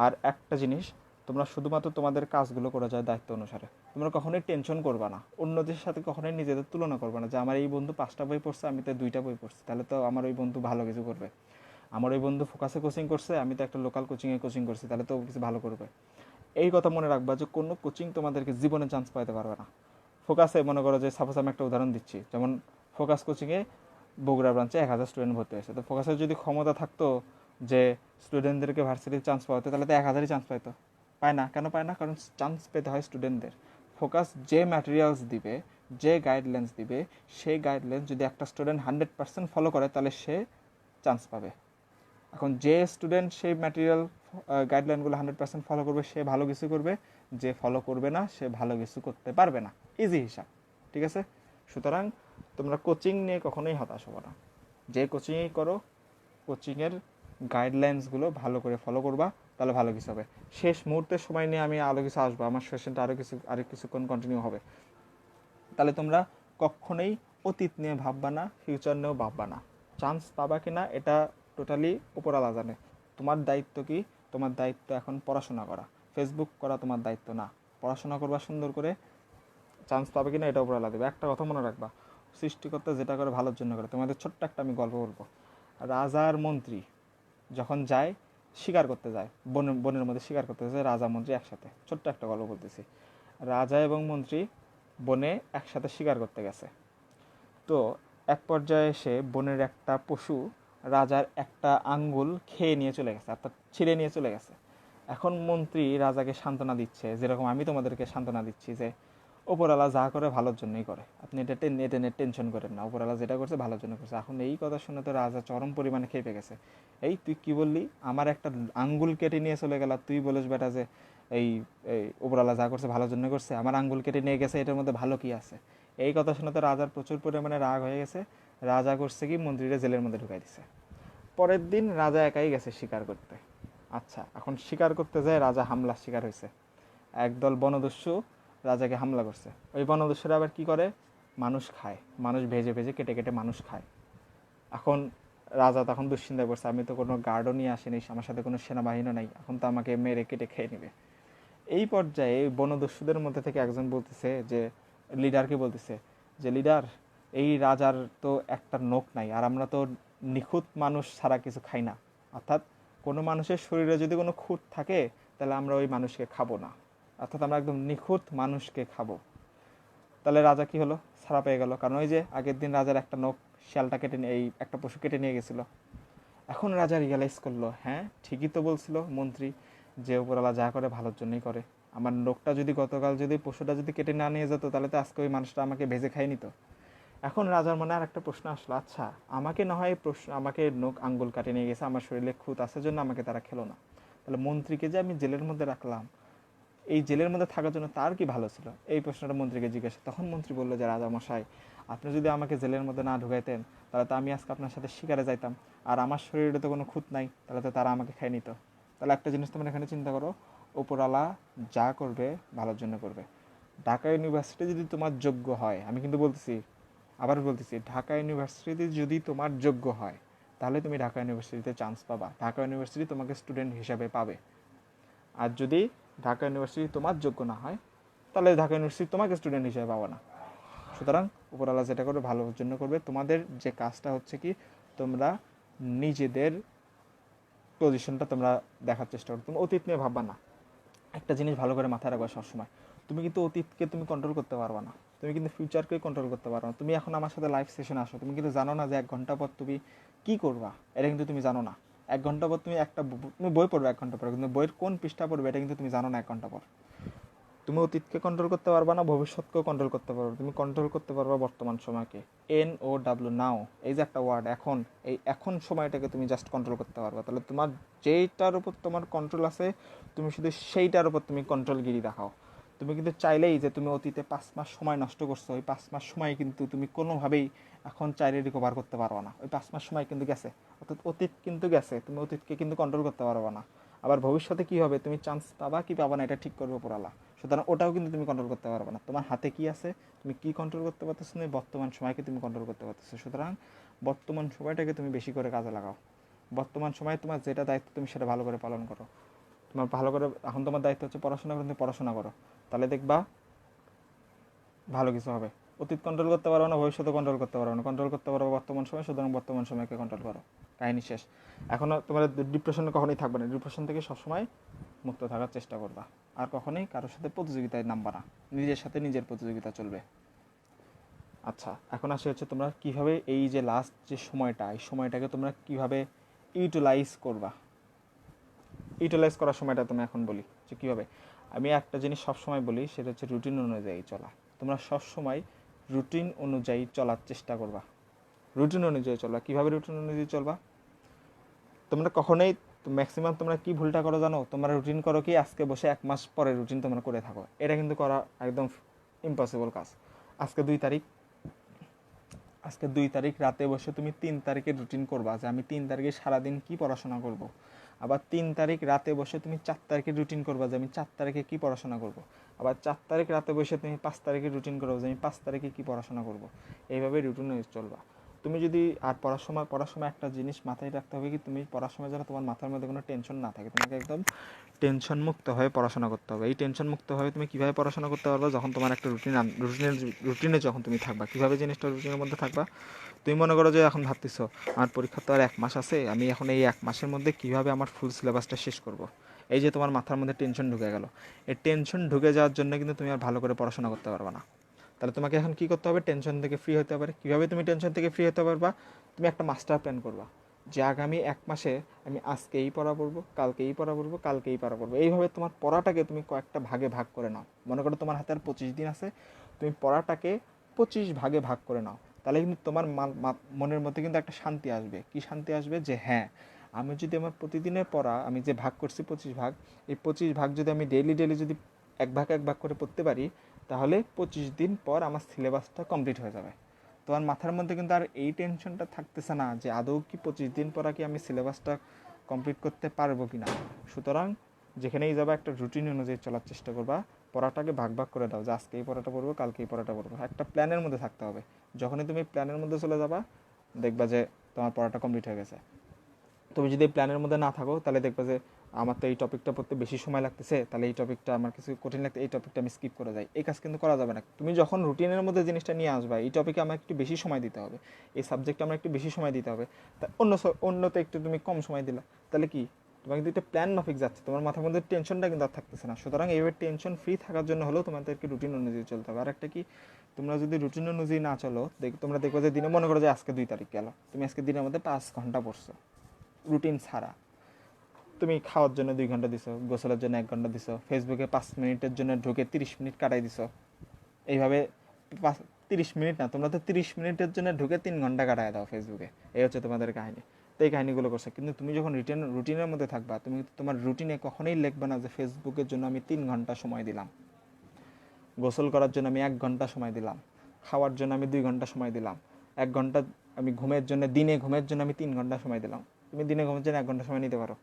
আর একটা জিনিস, তোমরা শুধুমাত্র তোমাদের কাজগুলো করে যায় দায়িত্ব অনুসারে, তোমরা কখনোই টেনশন করবা না, অন্যদের সাথে কখনোই নিজেদের তুলনা করবে না যে আমার এই বন্ধু 5টা বই পড়ছে আমি তো 2টা বই পড়ছি, তাহলে তো আমার ওই বন্ধু ভালো কিছু করবে। আমার ওই বন্ধু ফোকাসে কোচিং করছে, আমি তো একটা লোকাল কোচিংয়ে কোচিং করছি, তাহলে তো কিছু ভালো করবে। এই কথা মনে রাখবা যে কোনো কোচিং তোমাদেরকে জীবনে চান্স পাইতে পারবে না। ফোকাসে মনে করো যে সাপোজ আমি একটা উদাহরণ দিচ্ছি, যেমন ফোকাস কোচিংয়ে বগুড়া ব্রাঞ্চে 1000 স্টুডেন্ট ভর্তি হয়েছে, তো ফোকাসের যদি ক্ষমতা থাকতো যে স্টুডেন্টদেরকে ভার্সিটির চান্স পাওয়াতে, তাহলে তো 1000ই চান্স পাইতো। পায় না, কেন পায় না? কারণ চান্স পেতে হয় স্টুডেন্টদের। ফোকাস যে ম্যাটেরিয়ালস দিবে, যে গাইডলাইন্স দিবে, সেই গাইডলাইন্স যদি একটা স্টুডেন্ট 100% ফলো করে তাহলে সে চান্স পাবে। এখন যে স্টুডেন্ট সেই ম্যাটেরিয়াল গাইডলাইনগুলো 100% ফলো করবে সে ভালো কিছু করবে, যে ফলো করবে না সে ভালো কিছু করতে পারবে না। ইজি হিসাব, ঠিক আছে? সুতরাং তোমরা কোচিং নিয়ে কখনোই হতাশ হবো না, যে কোচিংই করো কোচিংয়ের গাইডলাইন্সগুলো ভালো করে ফলো করবা, তাহলে ভালো কিছু হবে। শেষ মুহূর্তের সময় নিয়ে আমি আরও কিছু আসবো, আমার সেশনটা আরও কিছুক্ষণ কন্টিনিউ হবে। তাহলে তোমরা কখনোই অতীত নিয়ে ভাববা না, ফিউচার নিয়েও ভাববা না। চান্স পাবা কি না এটা টোটালি উপরওয়ালা জানে। তোমার দায়িত্ব কি? তোমার দায়িত্ব এখন পড়াশোনা করা, ফেসবুক করা তোমার দায়িত্ব না। পড়াশোনা করবা সুন্দর করে, চান্স পাবে কি না এটা উপরওয়ালা দেবে। একটা কথা মনে রাখবা, সৃষ্টিকর্তা যেটা করে ভালোর জন্য করে। তোমাদের ছোট্ট একটা আমি গল্প বলবো। রাজার মন্ত্রী যখন যায় শিকার করতে যায়, বনের মধ্যে শিকার করতে যায় রাজা মন্ত্রী একসাথে, ছোট্ট একটা গল্প বলতেছি। রাজা এবং মন্ত্রী বনে একসাথে শিকার করতে গেছে। তো এক পর্যায়ে এসে বনের একটা পশু রাজার একটা আঙ্গুল খেয়ে নিয়ে চলে গেছে, অর্থাৎ ছিঁড়ে নিয়ে চলে গেছে। এখন মন্ত্রী রাজাকে সান্ত্বনা দিচ্ছে, যেরকম আমি তোমাদেরকে সান্ত্বনা দিচ্ছি যে ওপরওয়ালা যা করে ভালোর জন্যই করে, আপনি এটা নিয়ে টেনশন করেন না, ওপরওয়ালা যেটা করছে ভালোর জন্য করছে। এখন এই কথা শুনে তো রাজা চরম পরিমাণে খেপে গেছে। এই তুই কি বললি, আমার একটা আঙ্গুল কেটে নিয়ে চলে গেল, তুই বলিস বেটা যে এই ওপরওয়ালা যা করছে ভালোর জন্য করছে, আমার আঙ্গুল কেটে নিয়ে গেছে, এটার মধ্যে ভালো কি আছে? এই কথা শুনে তো রাজার প্রচুর পরিমাণে রাগ হয়ে গেছে। রাজা করছে কি, মন্ত্রীরা জেলের মধ্যে ঢুকাই দিছে। পরের দিন রাজা একাই গেছে শিকার করতে। আচ্ছা, এখন শিকার করতে যায় রাজা হামলার শিকার হয়েছে। একদল বনদস্যু রাজাকে হামলা করছে। ওই বনদস্যুরা আবার কি করে, মানুষ খায়, মানুষ ভেজে ভেজে কেটে কেটে মানুষ খায়। এখন রাজা তখন দুশ্চিন্তায় পড়ছে, আমি তো কোনো গার্ডও নিয়ে আসিনি, আমার সাথে কোনো সেনাবাহিনীও নাই, এখন তো আমাকে মেরে কেটে খেয়ে নেবে। এই পর্যায়ে বনদস্যুদের মধ্যে থেকে একজন বলতেছে যে, লিডারকে বলতেছে যে লিডার, এই রাজার তো একটা নখ নাই, আর আমরা তো নিখুঁত মানুষ ছাড়া কিছু খাই না, অর্থাৎ কোনো মানুষের শরীরে যদি কোনো খুঁত থাকে তাহলে আমরা ওই মানুষকে খাবো না, অর্থাৎ আমরা একদম নিখুঁত মানুষকে খাবো। তাহলে রাজা কি হলো, ছাড়া পেয়ে গেল, কারণ ওই যে আগের দিন রাজার একটা নখ শিয়ালটা কেটে এই একটা পশু কেটে নিয়ে গেছিল। এখন রাজা রিয়ালাইজ করলো, হ্যাঁ ঠিকই তো বলছিল মন্ত্রী যে উপরওয়ালা যা করে ভালোর জন্যই করে। আমার নখটা যদি গতকাল যদি পশুটা যদি কেটে না নিয়ে যেত তাহলে তো আজকে ওই মানুষটা আমাকে ভেজে খাই নিত। এখন রাজার মনে আর একটা প্রশ্ন আসলো, আচ্ছা আমাকে না হয় আমাকে নখ আঙ্গুল কাটে নিয়ে গেছে, আমার শরীরে খুঁত আছে জন্য আমাকে তারা খেলো না, তাহলে মন্ত্রীকে যে আমি জেলের মধ্যে রাখলাম এই জেলের মধ্যে থাকার জন্য তার কি ভালো ছিল, এই প্রশ্নটা মন্ত্রীকে জিজ্ঞাসা। তখন মন্ত্রী বললো যে রাজামশাই, আপনি যদি আমাকে জেলের মধ্যে না ঢুকাইতেন তাহলে তো আমি আজকে আপনার সাথে শিকারে যাইতাম, আর আমার শরীরে তো কোনো খুঁত নাই, তাহলে তো তারা আমাকে খাই নিত। তাহলে একটা জিনিস তোমরা এখানে চিন্তা করো, ওপরওয়ালা যা করবে ভালোর জন্য করবে। ঢাকা ইউনিভার্সিটি যদি তোমার যোগ্য হয়, আমি কিন্তু বলতেছি, আবার বলতেছি, ঢাকা ইউনিভার্সিটি যদি তোমার যোগ্য হয় তাহলে তুমি ঢাকা ইউনিভার্সিটিতে চান্স পাবা, ঢাকা ইউনিভার্সিটি তোমাকে স্টুডেন্ট হিসাবে পাবে। আর যদি ঢাকা ইউনিভার্সিটি তোমার যোগ্য না হয় তাহলে ঢাকা ইউনিভার্সিটি তোমাকে স্টুডেন্ট হিসেবে পাবো না। সুতরাং উপরওয়ালা যেটা করবে ভালোর জন্য করবে। তোমাদের যে কাজটা হচ্ছে কি, তোমরা নিজেদের পজিশনটা তোমরা দেখার চেষ্টা করো। তুমি অতীত নিয়ে ভাববা না। একটা জিনিস ভালো করে মাথায় রাখবা সবসময়, তুমি কিন্তু অতীতকে তুমি কন্ট্রোল করতে পারবা না, তুমি কিন্তু ফিউচারকে কন্ট্রোল করতে পারো না। তুমি এখন আমার সাথে লাইভ সেশনে আসো, তুমি কিন্তু জানো না যে 1 ঘন্টা পর তুমি কী করবা, এটা কিন্তু তুমি জানো না। 1 ঘন্টা পর তুমি তুমি বই পড়বে 1 ঘন্টা পর, কিন্তু বইয়ের কোন পৃষ্ঠা পড়বে এটা কিন্তু তুমি জানো না 1 ঘন্টা পর। তুমি অতীতকে কন্ট্রোল করতে পারবা না, ভবিষ্যৎকেও কন্ট্রোল করতে পারবে, তুমি কন্ট্রোল করতে পারবা বর্তমান সময়কে। NOW, নাও, এই যে একটা ওয়ার্ড এখন, এই এখন সময়টাকে তুমি জাস্ট কন্ট্রোল করতে পারবা। তাহলে তোমার যেইটার উপর তোমার কন্ট্রোল আছে তুমি শুধু সেইটার উপর তুমি কন্ট্রোলগিরি দেখাও। তুমি কিন্তু চাইলেই যে তুমি অতীতে 5 মাস সময় নষ্ট করছো, ওই 5 মাস সময় কিন্তু তুমি কোনোভাবেই এখন চাইলে রিকভার করতে পারবা না। ওই 5 মাস সময় কিন্তু গেছে, অর্থাৎ অতীত কিন্তু গেছে, তুমি অতীতকে কিন্তু কন্ট্রোল করতে পারবা না। আবার ভবিষ্যতে কী হবে, তুমি চান্স পাবা কি পাবা না এটা ঠিক করবে উপরওয়ালা। সুতরাং ওটাও কিন্তু তুমি কন্ট্রোল করতে পারবে না। তোমার হাতে কি আছে, তুমি কি কন্ট্রোল করতে পারতেছো না, বর্তমান সময়কে তুমি কন্ট্রোল করতে পারতেছো। সুতরাং বর্তমান সময়টাকে তুমি বেশি করে কাজে লাগাও। বর্তমান সময়ে তোমার যেটা দায়িত্ব তুমি সেটা ভালো করে পালন করো। তোমার ভালো করে এখন তোমার দায়িত্ব হচ্ছে পড়াশোনা করে, তুমি পড়াশোনা করো, তাহলে দেখবা ভালো কিছু হবে। অতীত কন্ট্রোল করতে পারো না, ভবিষ্যতে কন্ট্রোল করতে পারো না, কন্ট্রোল করতে পারো বর্তমান সময়। সুতরাং বর্তমান সময়কে কন্ট্রোল করো, কাহিনী শেষ। এখনও তোমার ডিপ্রেশনে কখনোই থাকবে না, ডিপ্রেশন থেকে সবসময় মুক্ত থাকার চেষ্টা করবা। আর কখনোই কারোর সাথে প্রতিযোগিতায় নামবা না, নিজের সাথে নিজের প্রতিযোগিতা চলবে। আচ্ছা, এখন আসে হচ্ছে তোমরা কিভাবে এই যে লাস্ট যে সময়টা, এই সময়টাকে তোমরা কিভাবে ইউটিলাইজ করবা। ইউটিলাইজ করার সময়টা তুমি এখন বলি যে কীভাবে। আমি একটা জিনিস সবসময় বলি, সেটা হচ্ছে রুটিন অনুযায়ী চলা। তোমরা সবসময় রুটিন অনুযায়ী চলার চেষ্টা করবা। রুটিন অনুযায়ী চলবা। কীভাবে রুটিন অনুযায়ী চলবা, তোমরা কখনোই, ম্যাক্সিমাম তোমরা কি ভুলটা করো জানো, তোমরা রুটিন করো কি আজকে বসে 1 মাস পরে রুটিন তোমরা করে থাকো। এটা কিন্তু করা একদম ইম্পসিবল কাজ। আজকে 2 তারিখ, আজকে 2 তারিখ রাতে বসে তুমি 3 তারিখের রুটিন করবা যে আমি 3 তারিখে সারাদিন কি পড়াশোনা করব। আবার 3 তারিখ রাতে বসে তুমি 4 তারিখের রুটিন করবা যে আমি 4 তারিখে কি পড়াশোনা করব। আবার 4 তারিখ রাতে বসে তুমি 5 তারিখের রুটিন করবো যে আমি 5 তারিখে কি পড়াশোনা করব। এইভাবে রুটিন চলবা। তুমি যদি আর পড়ার সময় একটা জিনিস মাথায় রাখতে হবে কি, তুমি পড়ার সময় যেন তোমার মাথার মধ্যে কোনো টেনশন না থাকে। তোমাকে একদম টেনশন মুক্ত হয়ে পড়াশোনা করতে হবে। এই টেনশন মুক্ত হয়ে তুমি কীভাবে পড়াশোনা করতে পারবে, যখন তোমার একটা রুটিনে যখন তুমি থাকবা। কীভাবে জিনিসটা রুটিনের মধ্যে থাকবা, তুমি মনে করো যে এখন ভাবতেছো আমার পরীক্ষা তো আর 1 মাস আছে, আমি এখন এই 1 মাসের মধ্যে কীভাবে আমার ফুল সিলেবাসটা শেষ করব। এই যে তোমার মাথার মধ্যে টেনশন ঢুকে গেল, এই টেনশন ঢুকে যাওয়ার জন্য কিন্তু তুমি আর ভালো করে পড়াশোনা করতে পারবে না। তাহলে তোমাকে এখন কী করতে হবে, টেনশন থেকে ফ্রি হতে হবে। কীভাবে তুমি টেনশন থেকে ফ্রি হতে পারবা, তুমি একটা মাস্টার প্ল্যান করবা যে আগামী 1 মাসে আমি আজকে এই পড়া পড়বো, কালকে এই পড়া পড়বো, কালকে এই পড়া পড়বো। এইভাবে তোমার পড়াটাকে তুমি কয়েকটা ভাগে ভাগ করে নাও। মনে করো তোমার হাতে আর 25 দিন আছে, তুমি পড়াটাকে 25 ভাগে ভাগ করে নাও। তাহলে কিন্তু তোমার মনের মধ্যে কিন্তু একটা শান্তি আসবে। কি শান্তি আসবে, যে হ্যাঁ, আমি যদি আমার প্রতিদিনের পড়া আমি যে ভাগ করছি 25 ভাগ, এই 25 ভাগ যদি আমি ডেইলি যদি এক ভাগ করে পড়তে পারি, তাহলে 25 দিন পর আমার সিলেবাসটা কমপ্লিট হয়ে যাবে। তোমার মাথার মধ্যে কিন্তু আর এই টেনশনটা থাকতেছে না যে আদৌ কি 25 দিন পর কি আমি সিলেবাসটা কমপ্লিট করতে পারবো কি না। সুতরাং যেখানেই যাবে একটা রুটিন অনুযায়ী চলার চেষ্টা করবা। পড়াটাকে ভাগ ভাগ করে দাও যে আজকে এই পড়াটা পড়বো, কালকে এই পড়াটা পড়বো। একটা প্ল্যানের মধ্যে থাকতে হবে। যখনই তুমি প্ল্যানের মধ্যে চলে যাবা, দেখবা যে তোমার পড়াটা কমপ্লিট হয়ে গেছে। তুমি যদি প্ল্যানের মধ্যে না থাকো, তাহলে দেখবে যে আমার তো এই টপিকটা পড়তে বেশি সময় লাগতেছে, তাহলে এই টপিকটা আমার কিছু কঠিন লাগতে, এই টপিকটা আমি স্কিপ করে যাই। এই কাজ কিন্তু করা যাবে না। তুমি যখন রুটিনের মধ্যে জিনিসটা নিয়ে আসবা, এই টপিকে আমার একটু বেশি সময় দিতে হবে, এই সাবজেক্টে আমার একটু বেশি সময় দিতে হবে, তা অন্যতে একটু তুমি কম সময় দিলা, তাহলে কি তোমার কিন্তু একটা প্ল্যান মাফিক যাচ্ছে, তোমার মাথার মধ্যে টেনশনটা কিন্তু আর থাকতেছে না। সুতরাং এইভাবে টেনশন ফ্রি থাকার জন্য হলেও তোমাদেরকে রুটিন অনুযায়ী চলতে হবে। আর একটা কি, তোমরা যদি রুটিন অনুযায়ী না চলো, তোমরা দেখবে যে দিনে, মনে করো যে আজকে 2 তারিখ গেল, তুমি আজকে দিনের মধ্যে 5 ঘন্টা পড়ছো রুটিন ছাড়া। তুমি খাওয়ার জন্য 2 ঘন্টা দিছো, গোসলের জন্য 1 ঘন্টা দিছো, ফেসবুকে 5 মিনিটের জন্য ঢুকে 30 মিনিট কাটাই দিছো। এইভাবে 30 মিনিট না, তোমরা তো 30 মিনিটের জন্য ঢুকে 3 ঘন্টা কাটায় দাও ফেসবুকে। এই হচ্ছে তোমাদের কাহিনী। তো এই কাহিনিগুলো করছে। কিন্তু তুমি যখন রুটিনের মধ্যে থাকবা, তুমি তোমার রুটিনে কখনোই লিখবে না যে ফেসবুকের জন্য আমি 3 ঘন্টা সময় দিলাম, গোসল করার জন্য আমি 1 ঘন্টা সময় দিলাম, খাওয়ার জন্য আমি 2 ঘন্টা সময় দিলাম, 1 ঘন্টা আমি ঘুমের জন্য, দিনে ঘুমের জন্য আমি 3 ঘন্টা সময় দিলাম। তুমি দিনে ঘুমের জন্য 1 ঘন্টা সময় নিতে পারো।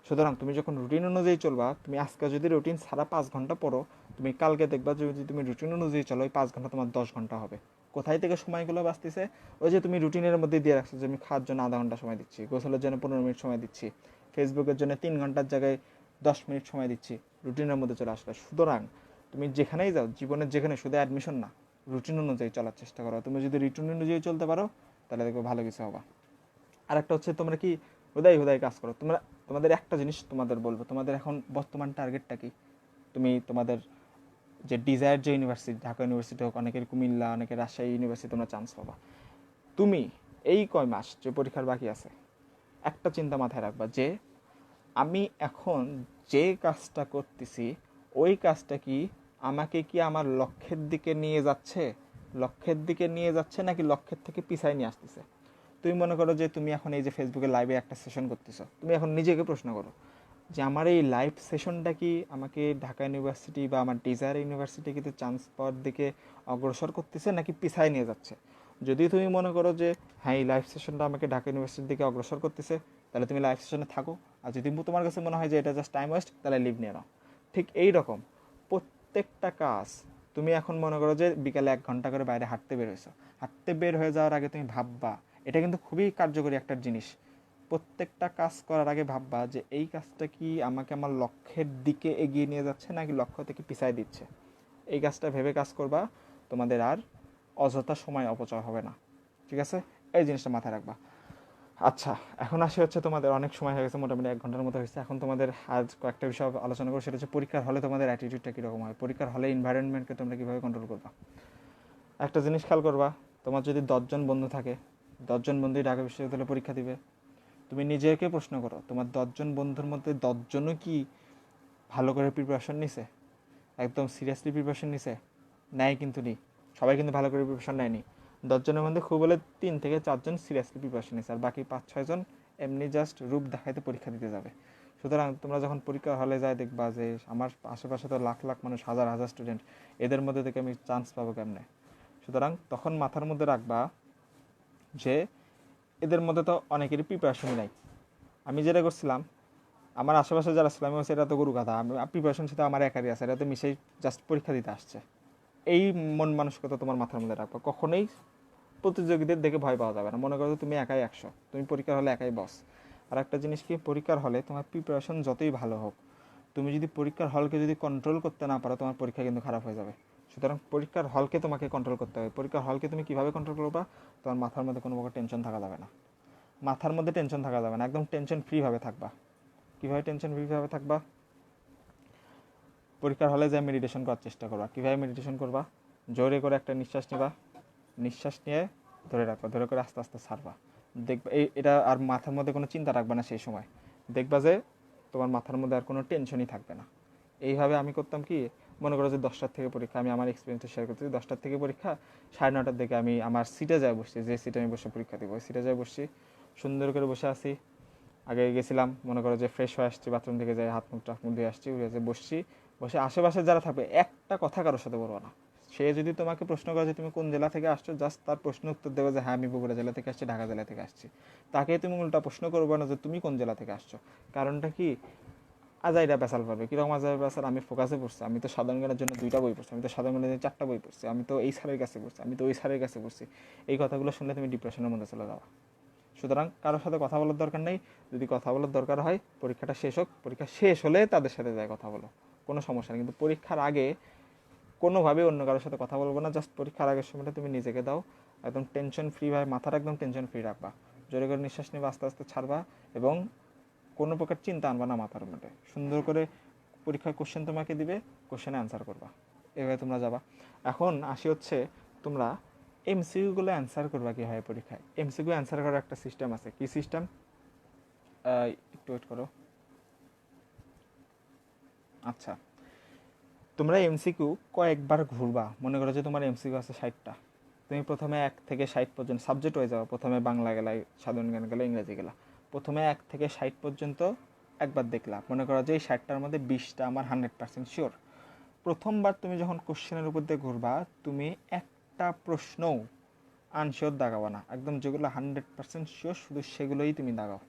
সুতরাং তুমি যখন রুটিন অনুযায়ী চলবা, তুমি আজকে যদি রুটিন সারা 5 ঘন্টা পড়ো, তুমি কালকে দেখবা যদি তুমি রুটিন অনুযায়ী চলো, ওই 5 ঘন্টা তোমার 10 ঘন্টা হবে। কোথায় থেকে সময়গুলো বাঁচতেছে? ওই যে তুমি রুটিনের মধ্যে দিয়ে রাখছো যে আমি খাওয়ার জন্য আধা ঘন্টা সময় দিচ্ছি, গোসলের জন্য 15 মিনিট সময় দিচ্ছি, ফেসবুকের জন্য 3 ঘন্টার জায়গায় 10 মিনিট সময় দিচ্ছি, রুটিনের মধ্যে চলে আসলে। সুতরাং তুমি যেখানেই যাও জীবনের, যেখানে শুধু অ্যাডমিশন না, রুটিন অনুযায়ী চলার চেষ্টা করো। তুমি যদি রুটিন অনুযায়ী চলতে পারো তাহলে দেখবে ভালো কিছু হবা। আর একটা হচ্ছে তোমরা কি হুদাই হুদাই কাজ করো। তোমাদের একটা জিনিস তোমাদের বলবো, তোমাদের এখন বর্তমান টার্গেটটা কি? তুমি তোমাদের যে ডিজায়ার যে ইউনিভার্সিটি, ঢাকা ইউনিভার্সিটি হোক, অনেকের কুমিল্লা, অনেকের রাজশাহী ইউনিভার্সিটি তোমরা চান্স পাবা। তুমি এই কয় মাস যে পরীক্ষার বাকি আছে, একটা চিন্তা মাথায় রাখবা যে আমি এখন যে কাজটা করতেছি, ওই কাজটা কি আমাকে কি আমার লক্ষ্যের দিকে নিয়ে যাচ্ছে, নাকি লক্ষ্যের থেকে পিছায় নিয়ে আসতেছে। তুমি মনে করো যে তুমি এখন এই যে ফেসবুকে লাইভে একটা সেশন করতেছো, তুমি এখন নিজেকে প্রশ্ন করো যে আমার এই লাইভ সেশনটা কি আমাকে ঢাকা ইউনিভার্সিটি বা আমার ডিজায়ার ইউনিভার্সিটি কিন্তু চান্স পাওয়ার দিকে অগ্রসর করতেছে নাকি পিছায় নিয়ে যাচ্ছে। যদি তুমি মনে করো যে হ্যাঁ এই লাইভ সেশনটা আমাকে ঢাকা ইউনিভার্সিটির দিকে অগ্রসর করতেছে, তাহলে তুমি লাইভ সেশনে থাকো। আর যদি তোমার কাছে মনে হয় যে এটা জাস্ট টাইম ওয়েস্ট, তাহলে লিভ নিয়ে নাও। ঠিক এই রকম প্রত্যেকটা কাজ, তুমি এখন মনে করো যে বিকালে 1 ঘন্টা করে বাইরে হাঁটতে বের হয়েছো, হাঁটতে বের হয়ে যাওয়ার আগে তুমি ভাববা, এটা কিন্তু খুবই কার্যকরী একটা জিনিস, প্রত্যেকটা কাজ করার আগে ভাববা যে এই কাজটা কি আমাকে আমার লক্ষ্যের দিকে এগিয়ে নিয়ে যাচ্ছে নাকি লক্ষ্য থেকে পিছায় দিচ্ছে। এই কাজটা ভেবে কাজ করবা, তোমাদের আর অযথা সময় অপচয় হবে না। ঠিক আছে, এই জিনিসটা মাথায় রাখবা। আচ্ছা, এখন আসি হচ্ছে তোমাদের অনেক সময় হয়ে গেছে, মোটামুটি 1 ঘন্টার মতো হয়েছে। এখন তোমাদের আজ কয়েকটা বিষয় আলোচনা করবো, সেটা হচ্ছে পরীক্ষার হলে তোমাদের অ্যাটিটিউডটা কীরকম হয়, পরীক্ষার হলে এনভায়রনমেন্টকে তোমরা কীভাবে কন্ট্রোল করবা। একটা জিনিস খেয়াল করবা, তোমার যদি 10 জন বন্ধু থাকে, 10 জন বন্ধুই ঢাকা বিশ্ববিদ্যালয়ে পরীক্ষা দিবে, তুমি নিজেকে প্রশ্ন করো তোমার 10 জন বন্ধুর মধ্যে 10 জনও কি ভালো করে প্রিপারেশন নিছে, একদম সিরিয়াসলি প্রিপারেশন নিছে? নেয় কিন্তু নি, সবাই কিন্তু ভালো করে প্রিপারেশন নেয়নি। 10 জনের মধ্যে খুব হলে 3 থেকে 4 জন সিরিয়াসলি প্রিপারেশন নিছে, আর বাকি 5-6 জন এমনি জাস্ট রূপ দেখাইতে পরীক্ষা দিতে যাবে। সুতরাং তোমরা যখন পরীক্ষা হলে যায় দেখবা যে আমার আশেপাশে তো লাখ লাখ মানুষ, হাজার হাজার স্টুডেন্ট, এদের মধ্যে থেকে আমি চান্স পাবো কেমনে। সুতরাং তখন মাথার মধ্যে রাখবা যে এদের মধ্যে তো অনেকেরই প্রিপারেশনই নাই। আমি যেটা করছিলাম, আমার আশেপাশে যারা ছিল, আমি বলছি এরা তো গরু গাধা, আমি প্রিপারেশন সাথে আমার একারই আছে, এরা তো মিশেই জাস্ট পরীক্ষা দিতে আসছে। এই মন মানসিকতা তোমার মাথার মধ্যে রাখবা। কখনোই প্রতিযোগীদের দেখে ভয় পাওয়া যাবে না। মনে করো তুমি একাই 100, তুমি পরীক্ষার হলে একাই বস। আর একটা জিনিস কি, পরীক্ষার হলে তোমার প্রিপারেশন যতই ভালো হোক, তুমি যদি পরীক্ষার হলকে যদি কন্ট্রোল করতে না পারো, তোমার পরীক্ষা কিন্তু খারাপ হয়ে যাবে। সুতরাং পরীক্ষার হলকে তোমাকে কন্ট্রোল করতে হবে। পরীক্ষার হলকে তুমি কীভাবে কন্ট্রোল করবা? তোমার মাথার মধ্যে কোনো প্রকার টেনশন থাকা যাবে না, একদম টেনশন ফ্রিভাবে থাকবা। কীভাবে টেনশন ফ্রিভাবে থাকবা? পরীক্ষার হলে যা মেডিটেশন করার চেষ্টা করবা। কীভাবে মেডিটেশন করবা? জোরে করে একটা নিঃশ্বাস নেবা, নিঃশ্বাস নিয়ে ধরে রাখবা, ধরে করে আস্তে আস্তে ছাড়বা। দেখবা এটা আর মাথার মধ্যে কোনো চিন্তা রাখবা না সেই সময়। দেখবা যে তোমার মাথার মধ্যে আর কোনো টেনশনই থাকবে না। এইভাবে আমি করতাম কি, মনে করো যে 10টার থেকে পরীক্ষা, আমি আমার এক্সপিরিয়েন্সটা শেয়ার করতেছি। 10টার থেকে পরীক্ষা, 9:30টার দিকে আমি আমার সিটে যায় বসছি, যে সিটে আমি বসে পরীক্ষা দিব, ওই সিটে যায় বসছি, সুন্দর করে বসে আছি। আগে গেছিলাম, মনে করো যে ফ্রেশ হয়ে আসছি, বাথরুম থেকে যাই হাত মুখ দিয়ে আসছি, উঠে যে বসছি, বসে আশেপাশে যারা থাকবে একটা কথা কারোর সাথে বলবো না। সে যদি তোমাকে প্রশ্ন করে যে তুমি কোন জেলা থেকে আসছো, জাস্ট তার প্রশ্ন উত্তর দেবে যে হ্যাঁ আমি বগুড়া জেলা থেকে আসছি, ঢাকা জেলা থেকে আসছি। তাকে তুমি উল্টা প্রশ্ন করবে না যে তুমি কোন জেলা থেকে আসছো। কারণটা কি, আজাইরা পেশাল পারবে। কীরকম আজাইরা পেশাল? আমি ফোকাসে পড়ছি, আমি তো সাধারণ জ্ঞানের জন্য 2টা বই পড়ছি, আমি তো সাধারণ জ্ঞানের 4টা বই পড়ছি, আমি তো এই স্যারের কাছে পড়ছি, আমি তো ওই স্যারের কাছে পড়ছি। এই কথাগুলো শুনলে তুমি ডিপ্রেশনের মধ্যে চলে যাওয়া। সুতরাং কারোর সাথে কথা বলার দরকার নেই। যদি কথা বলার দরকার হয়, পরীক্ষাটা শেষ হোক, পরীক্ষা শেষ হলে তাদের সাথে যায় কথা বলো, কোনো সমস্যা নেই। কিন্তু পরীক্ষার আগে কোনোভাবে অন্য কারোর সাথে কথা বলবো না। জাস্ট পরীক্ষার আগের সময়টা তুমি নিজেকে দাও, একদম টেনশন ফ্রিভাবে, মাথাটা একদম টেনশন ফ্রি রাখবা। জোরে করে নিঃশ্বাস নেবা, আস্তে আস্তে ছাড়বা, এবং কোনো প্রকার চিন্তা আনবা না মাথার মধ্যে। সুন্দর করে পরীক্ষার কোশ্চেন তোমাকে দিবে, কোশ্চেনে অ্যান্সার করবা, এভাবে তোমরা যাবা। এখন আসি হচ্ছে তোমরা এমসিকিউগুলো অ্যান্সার করবা কীভাবে পরীক্ষায়। এমসিকিউ অ্যান্সার করার একটা সিস্টেম আছে। কি সিস্টেম? একটু ওয়েট করো। আচ্ছা, তোমরা এমসিকিউ কয়েকবার ঘুরবা। মনে করো যে তোমার এমসিকিউ আছে 60টা, তুমি প্রথমে 1 থেকে 60 পর্যন্ত সাবজেক্ট হয়ে যাও। প্রথমে বাংলা গেলা, সাধারণ জ্ঞান গেলা, ইংরেজি গেলা, প্রথমে 1 থেকে 60 পর্যন্ত একবার দেখলা, মনে করো যে এই 60টার মধ্যে 20টা আমার 100% শিওর। প্রথমবার তুমি যখন কোশ্চেনের উপর দিয়ে ঘুরবা, তুমি একটা প্রশ্নও আনশিওর দাগাবা না, একদম যেগুলো 100% শিওর শুধু সেগুলোই তুমি দাগাও।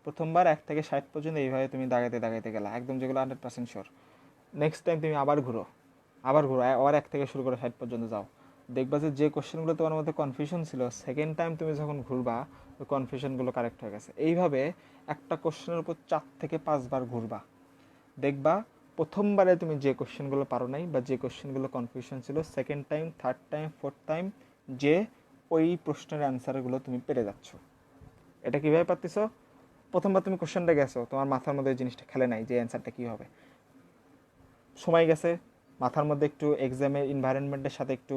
প্রথমবার 1 থেকে 60 পর্যন্ত এইভাবে তুমি দাগাইতে দাগাইতে গেলা, একদম যেগুলো 100% শিওর। নেক্সট টাইম তুমি আবার ঘুরো, আবার 1 থেকে শুরু করে 60 পর্যন্ত যাও। দেখবা যে কোশ্চেনগুলো তোমার মধ্যে কনফিউশন ছিল, সেকেন্ড টাইম তুমি যখন ঘুরবা ওই কনফিউশনগুলো কারেক্ট হয়ে গেছে। এইভাবে একটা কোশ্চেনের উপর 4 থেকে 5 বার ঘুরবা, দেখবা প্রথমবারে তুমি যে কোশ্চেনগুলো পারো নাই বা যে কোশ্চেনগুলো কনফিউশন ছিল, second time, third time, fourth time যে ওই প্রশ্নের অ্যান্সারগুলো তুমি পেরে যাচ্ছ। এটা কীভাবে পারতেছ? প্রথমবার তুমি কোশ্চেনটা গেছো, তোমার মাথার মধ্যে এই জিনিসটা খেলে নাই যে অ্যান্সারটা কী হবে, সময় গেছে, মাথার মধ্যে একটু এক্সামের এনভায়রনমেন্টের সাথে একটু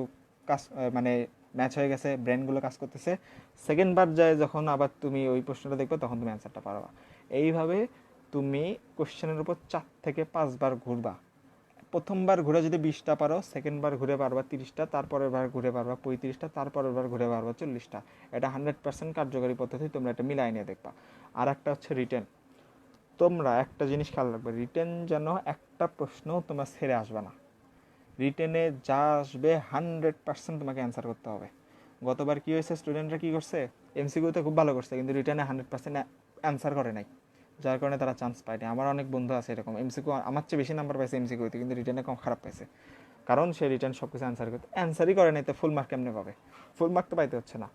কাজ মানে ম্যাচ হয়ে গেছে, ব্রেনগুলো কাজ করতেছে। সেকেন্ড বার যায় যখন আবার তুমি ওই প্রশ্নটা দেখবে, তখন তুমি অ্যান্সারটা পারবা। এইভাবে তুমি কোশ্চেনের উপর 4 থেকে 5 বার ঘুরবা। প্রথমবার ঘুরে যদি 20টা পারো, সেকেন্ড বার ঘুরে পারবা 30টা, তারপরের বার ঘুরে পারবা 35টা, তারপরের বার ঘুরে পারবা 40টা। এটা 100% কার্যকরী পদ্ধতি, তোমরা এটা মিলাই নিয়ে দেখবা। আর একটা হচ্ছে রিটেন। তোমরা একটা জিনিস খেয়াল রাখবে, রিটেন যেন একটা প্রশ্ন তোমার ছেড়ে আসবে না। রিটেনে যা আসবে 100% তোমাকে অ্যান্সার করতে হবে। গতবার কী হয়েছে, স্টুডেন্টরা কী করছে, এমসিকিউতে খুব ভালো করছে কিন্তু রিটেনে 100% অ্যান্সার করে নাই, যার কারণে তারা চান্স পায়নি। আমার অনেক বন্ধু আছে এরকম, এমসিকিউ আমার চেয়ে বেশি নাম্বার পাইছে এমসিকিউতে, কিন্তু রিটেনে কম খারাপ পাইছে, কারণ সে রিটেন সব কিছু অ্যান্সারই করে নাই, তো ফুল মার্ক কেমনে পাবে? ফুল মার্ক তো পাইতে হচ্ছে না।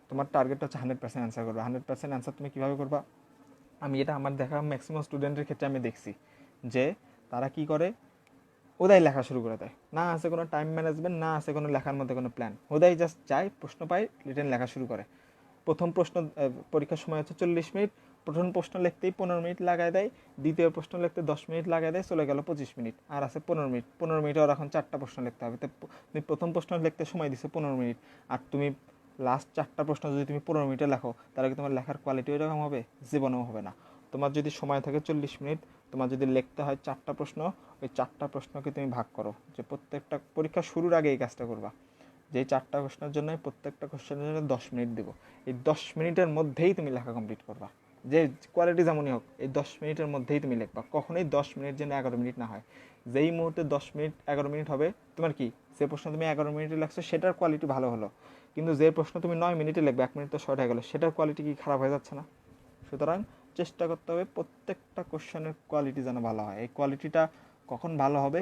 তোমার টার্গেট হচ্ছে 100% অ্যান্সার করবে। 100% অ্যান্সার তুমি কীভাবে করবা? আমি এটা আমার দেখা ম্যাক্সিমাম স্টুডেন্টের ক্ষেত্রে আমি দেখছি যে তারা কি করে, ওদাই লেখা শুরু করে দেয়, না আছে কোনো টাইম ম্যানেজমেন্ট, না আছে কোনো লেখার মধ্যে কোনো প্ল্যান, ওদাই জাস্ট যায়, প্রশ্ন পায়, রিটেন লেখা শুরু করে। প্রথম প্রশ্ন, পরীক্ষার সময় হচ্ছে 40 মিনিট, প্রথম প্রশ্ন লিখতেই 15 মিনিট লাগায় দেয়, দ্বিতীয় প্রশ্ন লিখতে 10 মিনিট লাগায় দেয়, চলে গেল 25 মিনিট, আর আছে 15 মিনিট। 15 মিনিটে ওর এখন 4টা প্রশ্ন লিখতে হবে, তো তুমি প্রথম প্রশ্ন লিখতে সময় দিছো 15 মিনিট, আর তুমি লাস্ট 4টা প্রশ্ন যদি তুমি 15 মিনিটে লেখো, তাহলে কি তোমার লেখার কোয়ালিটি ওইরকম হবে? জীবনেও হবে না। তোমার যদি সময় থাকে 40 মিনিট, তোমার যদি লিখতে হয় 4টা প্রশ্ন, ওই 4টা প্রশ্নকে তুমি ভাগ করো, যে প্রত্যেকটা পরীক্ষা শুরুর আগে এই কাজটা করবা, যে 4টা প্রশ্নের জন্য প্রত্যেকটা কোশ্চেনের জন্য 10 মিনিট দেবো, এই 10 মিনিটের মধ্যেই তুমি লেখা কমপ্লিট করবা। যে কোয়ালিটি যেমনই হোক, এই 10 মিনিটের মধ্যেই তুমি লিখবা। কখনোই 10 মিনিট যেন 11 মিনিট না হয়। যেই মুহূর্তে 10 মিনিট 11 মিনিট হবে, তোমার কি যে প্রশ্ন তুমি 11 মিনিটে লিখছো সেটার কোয়ালিটি ভালো হলো, কিন্তু যে প্রশ্ন তুমি 9 মিনিটে লিখবে, 1 মিনিট তো শর্ট হয়ে গেলো, সেটার কোয়ালিটি কি খারাপ হয়ে যাচ্ছে না? সুতরাং চেষ্টা করতে হবে প্রত্যেকটা কোশ্চেনের কোয়ালিটি যেন ভালো হয়। এই কোয়ালিটিটা কখন ভালো হবে?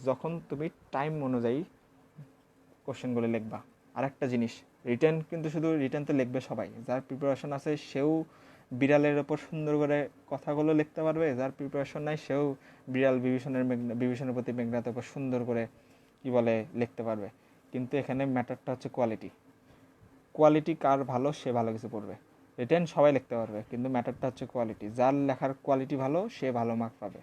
যখন তুমি টাইম অনুযায়ী কোশ্চেনগুলো লিখবা। আর একটা জিনিস, রিটেন কিন্তু শুধু রিটেন তো লিখবে সবাই, যার প্রিপারেশন আছে সেও বিড়ালের ওপর সুন্দর করে কথাগুলো লিখতে পারবে, যার প্রিপারেশন নাই সেও বিড়াল বিভীষণের প্রতি মেঘনাথের ওপর সুন্দর করে কি বলে লিখতে পারবে। কিন্তু এখানে ম্যাটারটা হচ্ছে কোয়ালিটি। কোয়ালিটি কার ভালো, সে ভালো কিছু পড়বে। রিটেন সবাই লিখতে পারবে, কিন্তু ম্যাটারটা হচ্ছে কোয়ালিটি। যার লেখার কোয়ালিটি ভালো, সে ভালো মার্ক পাবে।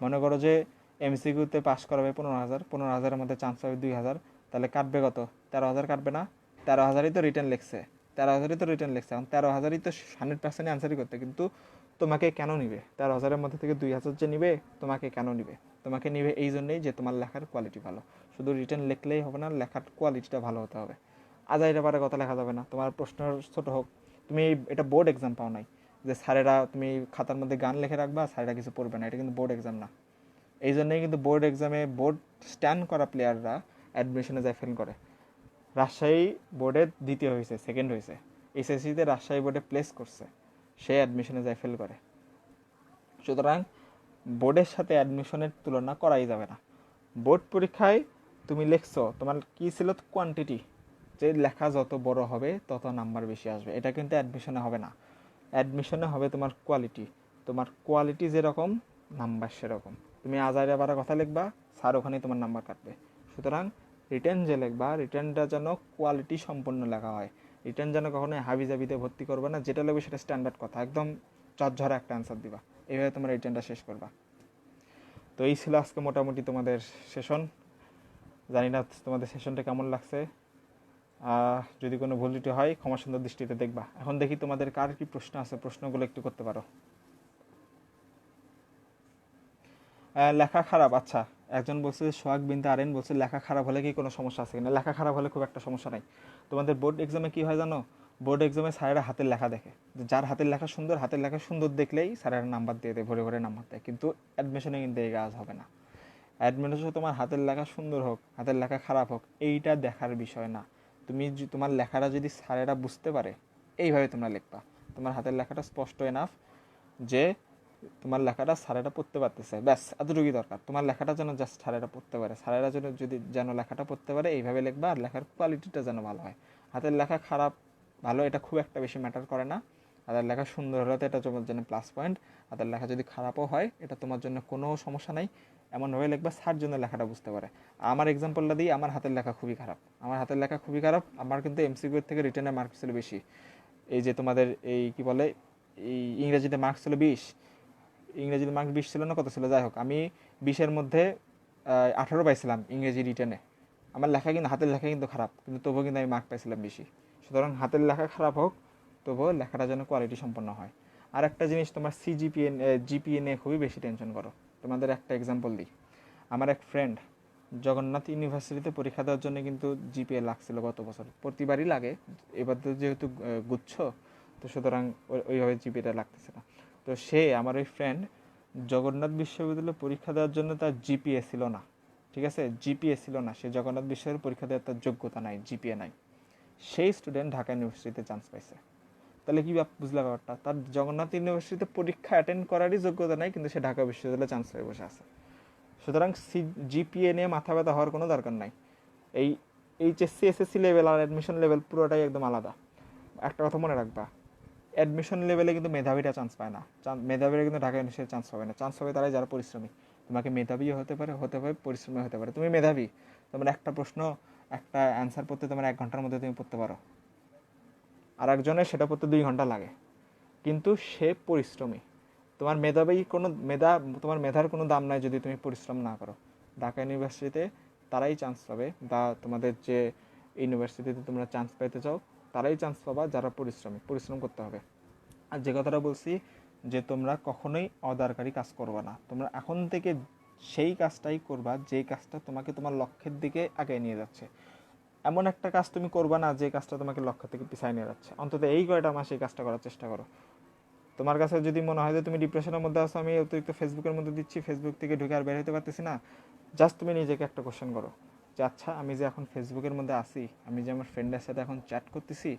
মনে করো যে এমসিকিউতে পাস করাবে 15,000, 15,000-এর মধ্যে চান্স পাবে 2,000, তাহলে কাটবে কত? 13,000 কাটবে না? 13,000-ই তো রিটেন লিখছে, 13,000-ই তো রিটেন লিখছে, এখন 13,000-ই তো 100% অ্যান্সারই করতে, কিন্তু তোমাকে কেন নিবে? 13,000-এর মধ্যে থেকে 2,000 যে নিবে, তোমাকে কেন নিবে? তোমাকে নিবে এই জন্যই যে তোমার লেখার কোয়ালিটি ভালো। শুধু রিটেন লিখলেই হবে না, লেখার কোয়ালিটিটা ভালো হতে হবে। আজাইরা পারে কথা লেখা যাবে না, তোমার প্রশ্ন ছোট হোক। তুমি এটা বোর্ড এক্সাম পাও নাই যে স্যারেরা তুমি খাতার মধ্যে গান লিখে রাখবা, স্যারেরা কিছু পড়বে না, এটা কিন্তু বোর্ড এক্সাম না। এই জন্যই কিন্তু বোর্ড এক্সামে বোর্ড স্ট্যান্ড করা প্লেয়াররা অ্যাডমিশনে যায় ফেল করে। রাজশাহী বোর্ডে দ্বিতীয় হয়েছে, সেকেন্ড হয়েছে, এসএসসিতে রাজশাহী বোর্ডে প্লেস করছে, সে অ্যাডমিশনে যায় ফেল করে। সুতরাং বোর্ডের সাথে অ্যাডমিশনের তুলনা করাই যাবে না। বোর্ড পরীক্ষায় তুমি লিখছো, তোমার কী ছিল? কোয়ান্টিটি, যে লেখা যত বড় হবে তত নাম্বার বেশি আসবে। এটা কিন্তু অ্যাডমিশনে হবে না। অ্যাডমিশনে হবে তোমার কোয়ালিটি। তোমার কোয়ালিটি যেরকম, নাম্বার সেরকম। তুমি আজাইরা বারা কথা লিখবা, স্যার ওখানেই তোমার নাম্বার কাটবে। সুতরাং রিটেন যে লিখবা, রিটেনটা যেন কোয়ালিটি সম্পন্ন লেখা হয়। রিটেন যেন কখনোই হাবিজাবিতে ভর্তি করবে না, যেটা লিখবে সেটা স্ট্যান্ডার্ড কথা, একদম চটঝরা একটা অ্যান্সার দিবা। এইভাবে তোমার রিটেনটা শেষ করবা। তো এই ছিল আজকে মোটামুটি তোমাদের সেশন। জানি না তোমাদের সেশনটা কেমন লাগছে। যদি কোনো ভুল ত্রুটি হয় ক্ষমা সুন্দর দৃষ্টিতে দেখবা। এখন দেখি তোমাদের কার কি প্রশ্ন আছে, প্রশ্নগুলো একটু করতে পারো। লেখা খারাপ, আচ্ছা। একজন বলছে সোহাগ বিনতে আরেন বলছে লেখা খারাপ হলে কি কোনো সমস্যা আছে কিনা। লেখা খারাপ হলে খুব একটা সমস্যা নাই। তোমাদের বোর্ড এক্সামে কী হয় জানো? বোর্ড এক্সামে স্যারেরা হাতের লেখা দেখে, যার হাতের লেখা সুন্দর দেখলেই স্যারেরা নাম্বার দিয়ে দেয়, ভরে ভরে নাম্বার দেয়। কিন্তু অ্যাডমিশনে কিন্তু এই কাজ হবে না। অ্যাডমিশনে তোমার হাতের লেখা সুন্দর হোক, হাতের লেখা খারাপ হোক, এইটা দেখার বিষয় না। তুমি তোমার লেখাটা যদি স্যারেরা বুঝতে পারে, এইভাবে তোমরা লিখবা। তোমার হাতের লেখাটা স্পষ্ট এনাফ যে তোমার লেখাটা স্যারেরা পড়তে পারতেছে, ব্যাস এতটুকুই দরকার। তোমার লেখাটা যেন জাস্ট স্যারেরা পড়তে পারে, স্যারেরা যেন লেখাটা পড়তে পারে, এইভাবে লিখবা। আর লেখার কোয়ালিটিটা যেন ভালো হয়। হাতের লেখা খারাপ ভালো এটা খুব একটা বেশি ম্যাটার করে না। হাতের লেখা সুন্দর হলে তো এটা তোমার জন্য প্লাস পয়েন্ট। হাতের লেখা যদি খারাপও হয়, এটা তোমার জন্য কোনো সমস্যা নাই। এমনভাবে লিখবা স্যার জন্য লেখাটা বুঝতে পারে। আমার এক্সাম্পলটা দিই, আমার হাতের লেখা খুবই খারাপ। আমার কিন্তু এমসিকিউ থেকে রিটেনের মার্ক ছিল বেশি। এই যে তোমাদের এই কি বলে, এই ইংরেজিতে মার্কস ছিল 20, ইংরেজিতে মার্ক 20 ছিল না, কত ছিল, যাই হোক, আমি 20-এর মধ্যে 18 পাইছিলাম ইংরেজি রিটেনে। আমার লেখা কিন্তু, হাতের লেখা কিন্তু খারাপ, কিন্তু তবুও কিন্তু আমি মার্ক পাইছিলাম বেশি। সুতরাং হাতের লেখা খারাপ হোক, তবুও লেখাটা যেন কোয়ালিটি সম্পন্ন হয়। আর একটা জিনিস, তোমার জিপিএ নিয়ে খুবই বেশি টেনশন করো। তোমাদের একটা এক্সাম্পল দিই। আমার এক ফ্রেন্ড জগন্নাথ ইউনিভার্সিটিতে পরীক্ষা দেওয়ার জন্য কিন্তু জিপিএ লাগছিল গত বছর, প্রতিবারই লাগে, এবার তো যেহেতু গুচ্ছ, তো সুতরাং ওইভাবে জিপিএটা লাগতেছে না। তো আমার ওই ফ্রেন্ড জগন্নাথ বিশ্ববিদ্যালয়ে পরীক্ষা দেওয়ার জন্য তার জিপিএ ছিল না, ঠিক আছে, জিপিএ ছিল না, সে জগন্নাথ বিশ্ববিদ্যালয়ে পরীক্ষা দেওয়ার তার যোগ্যতা নাই, জিপিএ নাই। সেই স্টুডেন্ট ঢাকা ইউনিভার্সিটিতে চান্স পাইছে। তাহলে কি বুঝলা ব্যাপারটা? তার জগন্নাথ ইউনিভার্সিটিতে পরীক্ষা অ্যাটেন্ড করারই যোগ্যতা নাই, কিন্তু সে ঢাকা বিশ্ববিদ্যালয়ে চান্স পেয়ে বসে আছে। সুতরাং জিপিএ নিয়ে মাথা ব্যথা হওয়ার কোনো দরকার নাই। এই এইচএসসি এসএসসি লেভেল আর অ্যাডমিশন লেভেল পুরোটাই একদম আলাদা। একটা কথা মনে রাখবা, অ্যাডমিশন লেভেলে কিন্তু মেধাবীরা চান্স পায় না, মেধাবীরা কিন্তু ঢাকা ইউনিভার্সিটিতে চান্স পাবে না। চান্স পাবে তারাই যারা পরিশ্রমী। তোমাকে মেধাবী হতে পারে, পরিশ্রমী হতে পারে। তুমি মেধাবী, তোমার একটা প্রশ্ন, একটা অ্যান্সার পড়তে তোমার 1 ঘন্টার মধ্যে তুমি পড়তে পারো, আর একজনের সেটা পড়তে 2 ঘন্টা লাগে, কিন্তু সে পরিশ্রমী। তোমার মেধার কোনো দাম নাই যদি তুমি পরিশ্রম না করো। ঢাকা ইউনিভার্সিটিতে তারাই চান্স পাবে, বা তোমাদের যে ইউনিভার্সিটিতে তোমরা চান্স পাইতে চাও তারাই চান্স পাবা যারা পরিশ্রম করতে হবে। আর যে কথাটা বলছি যে তোমরা কখনোই অদরকারি কাজ করবা না, তোমরা এখন থেকে সেই কাজটাই করবা যে কাজটা তোমাকে তোমার লক্ষ্যের দিকে আগে নিয়ে যাচ্ছে। এমন একটা কাজ তুমি করবা না যে কাজটা তোমাকে লক্ষ্য থেকে পিছায় নিয়ে যাচ্ছে। অন্তত এই কয়টা মাস এই কাজটা করার চেষ্টা করো। তোমার কাছে যদি মনে হয় যে তুমি ডিপ্রেশনের মধ্যে আছো, আমি অতিরিক্ত ফেসবুকের মধ্যে দিচ্ছি, ফেসবুক থেকে ঢুকে আর বের হতে পারতেছি না, জাস্ট তুমি নিজেকে একটা কোশ্চেন করো যে আচ্ছা, আমি যে এখন ফেসবুকের মধ্যে আসি, আমি যে আমার ফ্রেন্ডের সাথে এখন চ্যাট করতেছি,